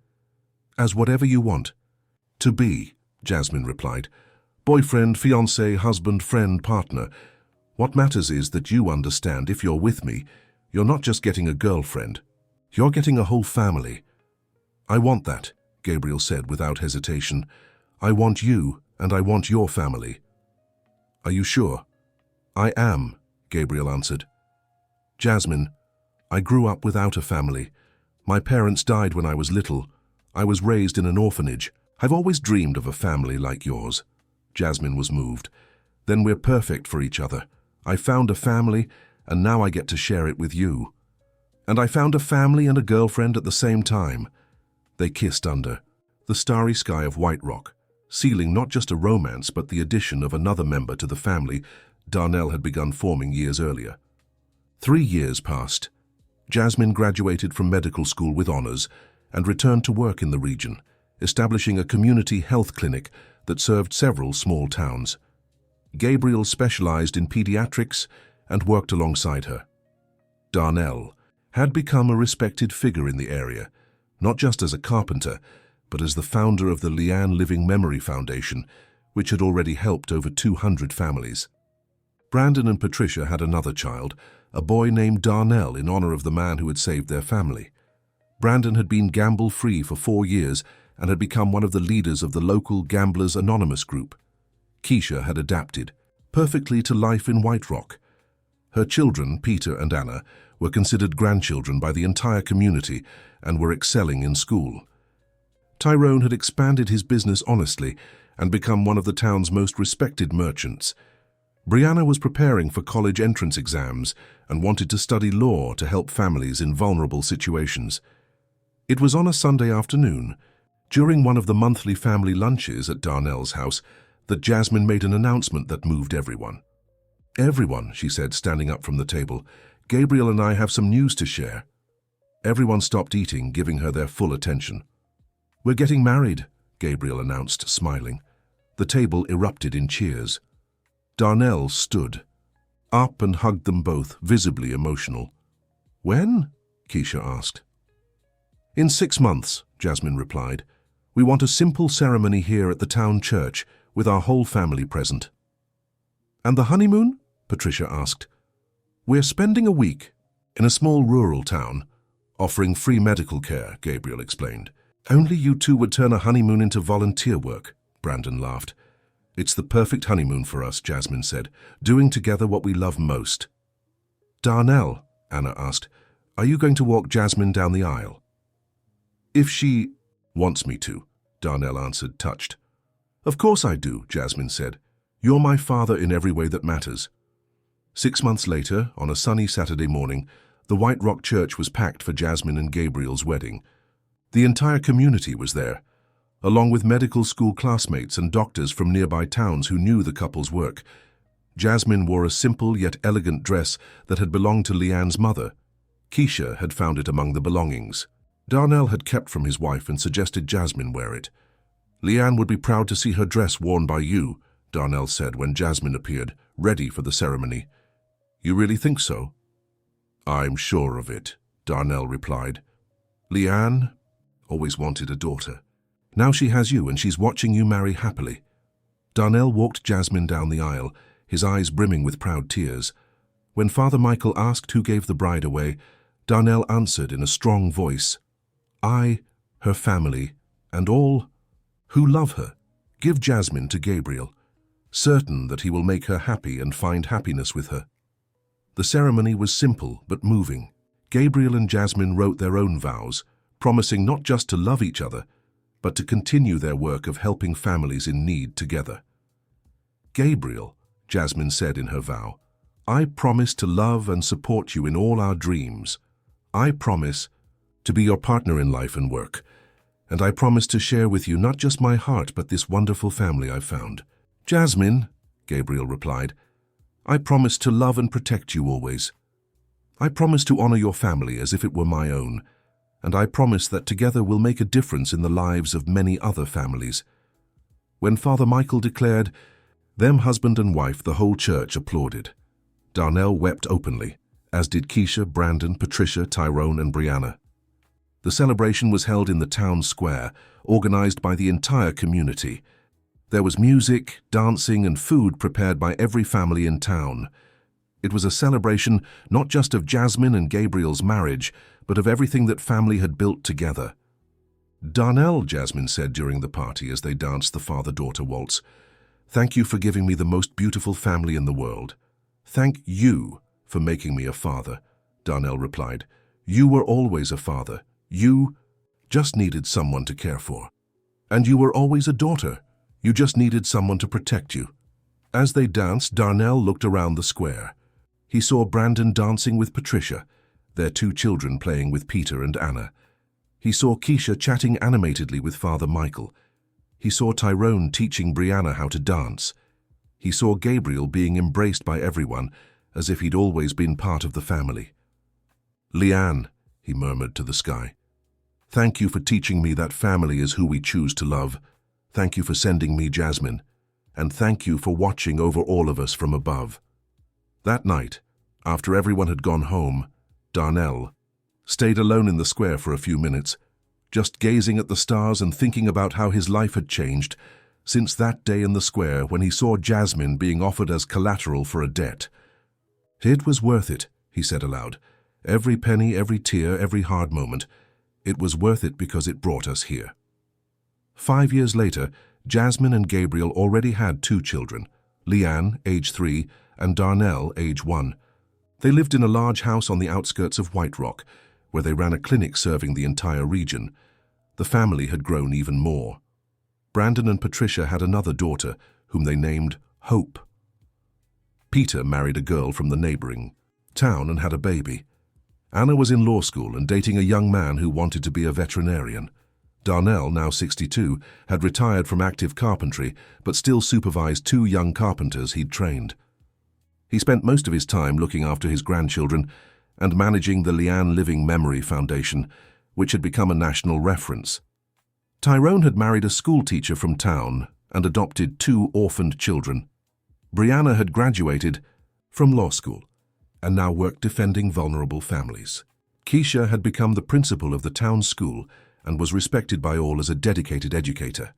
A: "As whatever you want to be," Jasmine replied. "Boyfriend, fiancé, husband, friend, partner. What matters is that you understand if you're with me, you're not just getting a girlfriend. You're getting a whole family." "I want that," Gabriel said without hesitation. "I want you, and I want your family." "Are you sure?" "I am," Gabriel answered. "Jasmine, I grew up without a family. My parents died when I was little. I was raised in an orphanage. I've always dreamed of a family like yours." Jasmine was moved. "Then we're perfect for each other. I found a family, and now I get to share it with you." "And I found a family and a girlfriend at the same time." They kissed under the starry sky of White Rock, sealing not just a romance but the addition of another member to the family Darnell had begun forming years earlier. 3 years passed. Jasmine graduated from medical school with honors and returned to work in the region, establishing a community health clinic that served several small towns. Gabriel specialized in pediatrics and worked alongside her. Darnell had become a respected figure in the area, not just as a carpenter, but as the founder of the Leanne Living Memory Foundation, which had already helped over 200 families. Brandon and Patricia had another child, a boy named Darnell, in honor of the man who had saved their family. Brandon had been gamble-free for 4 years and had become one of the leaders of the local Gamblers Anonymous group. Keisha had adapted perfectly to life in White Rock. Her children, Peter and Anna, were considered grandchildren by the entire community and were excelling in school. Tyrone had expanded his business honestly and become one of the town's most respected merchants. Brianna was preparing for college entrance exams and wanted to study law to help families in vulnerable situations. It was on a Sunday afternoon, during one of the monthly family lunches at Darnell's house, that Jasmine made an announcement that moved everyone. "Everyone," she said, standing up from the table, "Gabriel and I have some news to share." Everyone stopped eating, giving her their full attention. "We're getting married," Gabriel announced, smiling. The table erupted in cheers. Darnell stood up and hugged them both, visibly emotional. "When?" Keisha asked. "In 6 months," Jasmine replied. "We want a simple ceremony here at the town church, with our whole family present." "And the honeymoon?" Patricia asked. "We're spending a week in a small rural town, offering free medical care," Gabriel explained. "Only you two would turn a honeymoon into volunteer work," Brandon laughed. "It's the perfect honeymoon for us," Jasmine said, "doing together what we love most." "Darnell," Anna asked, "are you going to walk Jasmine down the aisle?" "If she wants me to," Darnell answered, touched. "Of course I do," Jasmine said. "You're my father in every way that matters." 6 months later, on a sunny Saturday morning, the White Rock Church was packed for Jasmine and Gabriel's wedding. The entire community was there, along with medical school classmates and doctors from nearby towns who knew the couple's work. Jasmine wore a simple yet elegant dress that had belonged to Leanne's mother. Keisha had found it among the belongings. Darnell had kept from his wife and suggested Jasmine wear it. "Leanne would be proud to see her dress worn by you," Darnell said when Jasmine appeared, ready for the ceremony. "You really think so?" "I'm sure of it," Darnell replied. "Leanne always wanted a daughter. Now she has you and she's watching you marry happily." Darnell walked Jasmine down the aisle, his eyes brimming with proud tears. When Father Michael asked who gave the bride away, Darnell answered in a strong voice, "I, her family, and all who love her, give Jasmine to Gabriel, certain that he will make her happy and find happiness with her." The ceremony was simple but moving. Gabriel and Jasmine wrote their own vows, promising not just to love each other, but to continue their work of helping families in need together. "Gabriel," Jasmine said in her vow, "I promise to love and support you in all our dreams. I promise to be your partner in life and work, and I promise to share with you not just my heart but this wonderful family I've found." "Jasmine," Gabriel replied, "I promise to love and protect you always. I promise to honor your family as if it were my own, and I promise that together we'll make a difference in the lives of many other families." When Father Michael declared them husband and wife, the whole church applauded. Darnell wept openly, as did Keisha, Brandon, Patricia, Tyrone, and Brianna. The celebration was held in the town square, organized by the entire community. There was music, dancing, and food prepared by every family in town. It was a celebration not just of Jasmine and Gabriel's marriage, but of everything that family had built together. "Darnell," Jasmine said during the party as they danced the father-daughter waltz, "thank you for giving me the most beautiful family in the world." "Thank you for making me a father," Darnell replied. "You were always a father. You just needed someone to care for. And you were always a daughter. You just needed someone to protect you." As they danced, Darnell looked around the square. He saw Brandon dancing with Patricia, their 2 children playing with Peter and Anna. He saw Keisha chatting animatedly with Father Michael. He saw Tyrone teaching Brianna how to dance. He saw Gabriel being embraced by everyone, as if he'd always been part of the family. "Leanne," he murmured to the sky, "thank you for teaching me that family is who we choose to love. Thank you for sending me Jasmine, and thank you for watching over all of us from above." That night, after everyone had gone home, Darnell stayed alone in the square for a few minutes, just gazing at the stars and thinking about how his life had changed since that day in the square when he saw Jasmine being offered as collateral for a debt. "It was worth it," he said aloud. "Every penny, every tear, every hard moment. It was worth it because it brought us here." 5 years later, Jasmine and Gabriel already had 2 children, Leanne, age 3, and Darnell, age 1. They lived in a large house on the outskirts of White Rock, where they ran a clinic serving the entire region. The family had grown even more. Brandon and Patricia had another daughter, whom they named Hope. Peter married a girl from the neighboring town and had a baby. Anna was in law school and dating a young man who wanted to be a veterinarian. Darnell, now 62, had retired from active carpentry, but still supervised 2 young carpenters he'd trained. He spent most of his time looking after his grandchildren and managing the Leanne Living Memory Foundation, which had become a national reference. Tyrone had married a school teacher from town and adopted 2 orphaned children. Brianna had graduated from law school and now worked defending vulnerable families. Keisha had become the principal of the town school and was respected by all as a dedicated educator.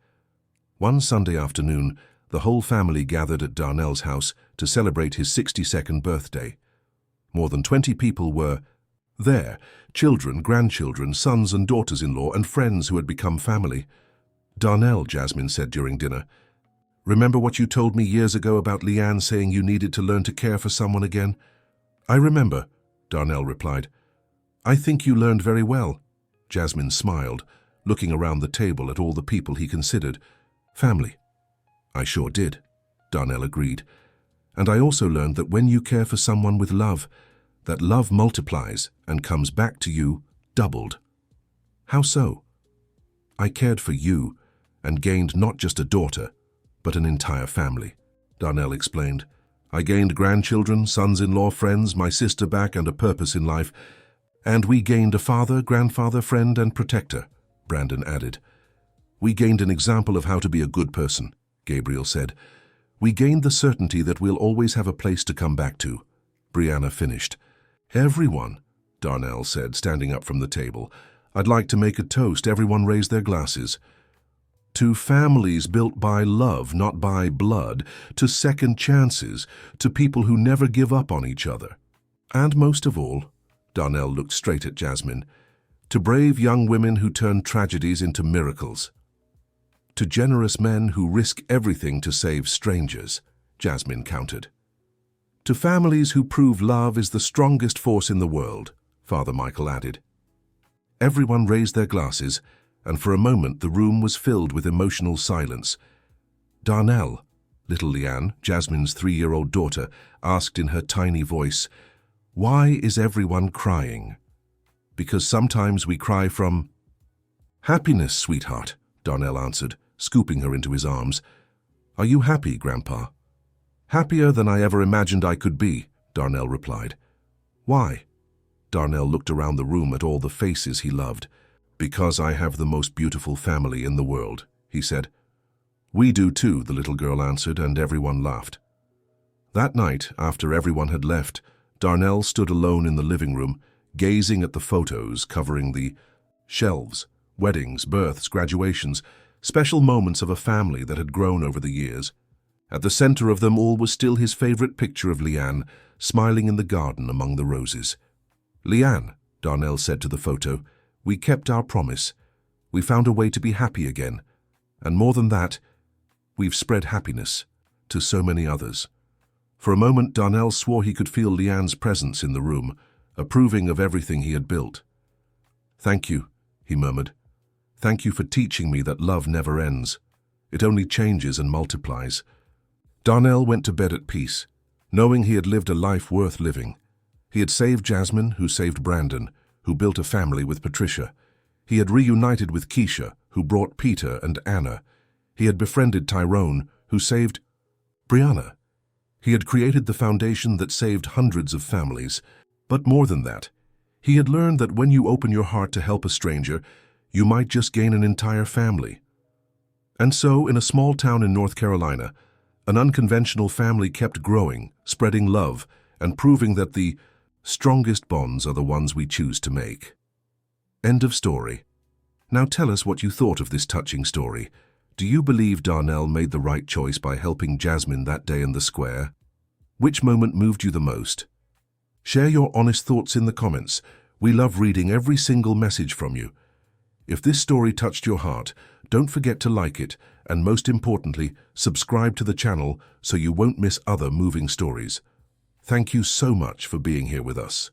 A: One Sunday afternoon, the whole family gathered at Darnell's house to celebrate his 62nd birthday. More than 20 people were there, children, grandchildren, sons and daughters-in-law, and friends who had become family. "Darnell," Jasmine said during dinner, "remember what you told me years ago about Leanne saying you needed to learn to care for someone again?" "I remember," Darnell replied. "I think you learned very well." Jasmine smiled, looking around the table at all the people he considered family. "I sure did," Darnell agreed. And I also learned that when you care for someone with love, that love multiplies and comes back to you doubled. How so? I cared for you and gained not just a daughter, but an entire family, Darnell explained. I gained grandchildren, sons-in-law, friends, my sister back, and a purpose in life. And we gained a father, grandfather, friend, and protector, Brandon added. We gained an example of how to be a good person, Gabriel said. We gained the certainty that we'll always have a place to come back to, Brianna finished. Everyone, Darnell said, standing up from the table. I'd like to make a toast. Everyone raise their glasses. To families built by love, not by blood, to second chances, to people who never give up on each other. And most of all, Darnell looked straight at Jasmine, to brave young women who turn tragedies into miracles. To generous men who risk everything to save strangers, Jasmine countered. To families who prove love is the strongest force in the world, Father Michael added. Everyone raised their glasses, and for a moment the room was filled with emotional silence. Darnell, little Leanne, Jasmine's 3-year-old daughter, asked in her tiny voice, "Why is everyone crying?" "Because sometimes we cry from happiness, sweetheart," Darnell answered, scooping her into his arms. "Are you happy, Grandpa?" "Happier than I ever imagined I could be," Darnell replied. "Why?" Darnell looked around the room at all the faces he loved. "Because I have the most beautiful family in the world," he said. "We do too," the little girl answered, and everyone laughed. That night, after everyone had left, Darnell stood alone in the living room, gazing at the photos covering the shelves, weddings, births, graduations, special moments of a family that had grown over the years. At the center of them all was still his favorite picture of Leanne, smiling in the garden among the roses. "Leanne," Darnell said to the photo, "we kept our promise. We found a way to be happy again. And more than that, we've spread happiness to so many others." For a moment, Darnell swore he could feel Leanne's presence in the room, approving of everything he had built. "Thank you," he murmured. "Thank you for teaching me that love never ends. It only changes and multiplies." Darnell went to bed at peace, knowing he had lived a life worth living. He had saved Jasmine, who saved Brandon, who built a family with Patricia. He had reunited with Keisha, who brought Peter and Anna. He had befriended Tyrone, who saved Brianna. He had created the foundation that saved hundreds of families. But more than that, he had learned that when you open your heart to help a stranger, you might just gain an entire family. And so, in a small town in North Carolina, an unconventional family kept growing, spreading love, and proving that the strongest bonds are the ones we choose to make. End of story. Now tell us what you thought of this touching story. Do you believe Darnell made the right choice by helping Jasmine that day in the square? Which moment moved you the most? Share your honest thoughts in the comments. We love reading every single message from you. If this story touched your heart, don't forget to like it, and most importantly, subscribe to the channel so you won't miss other moving stories. Thank you so much for being here with us.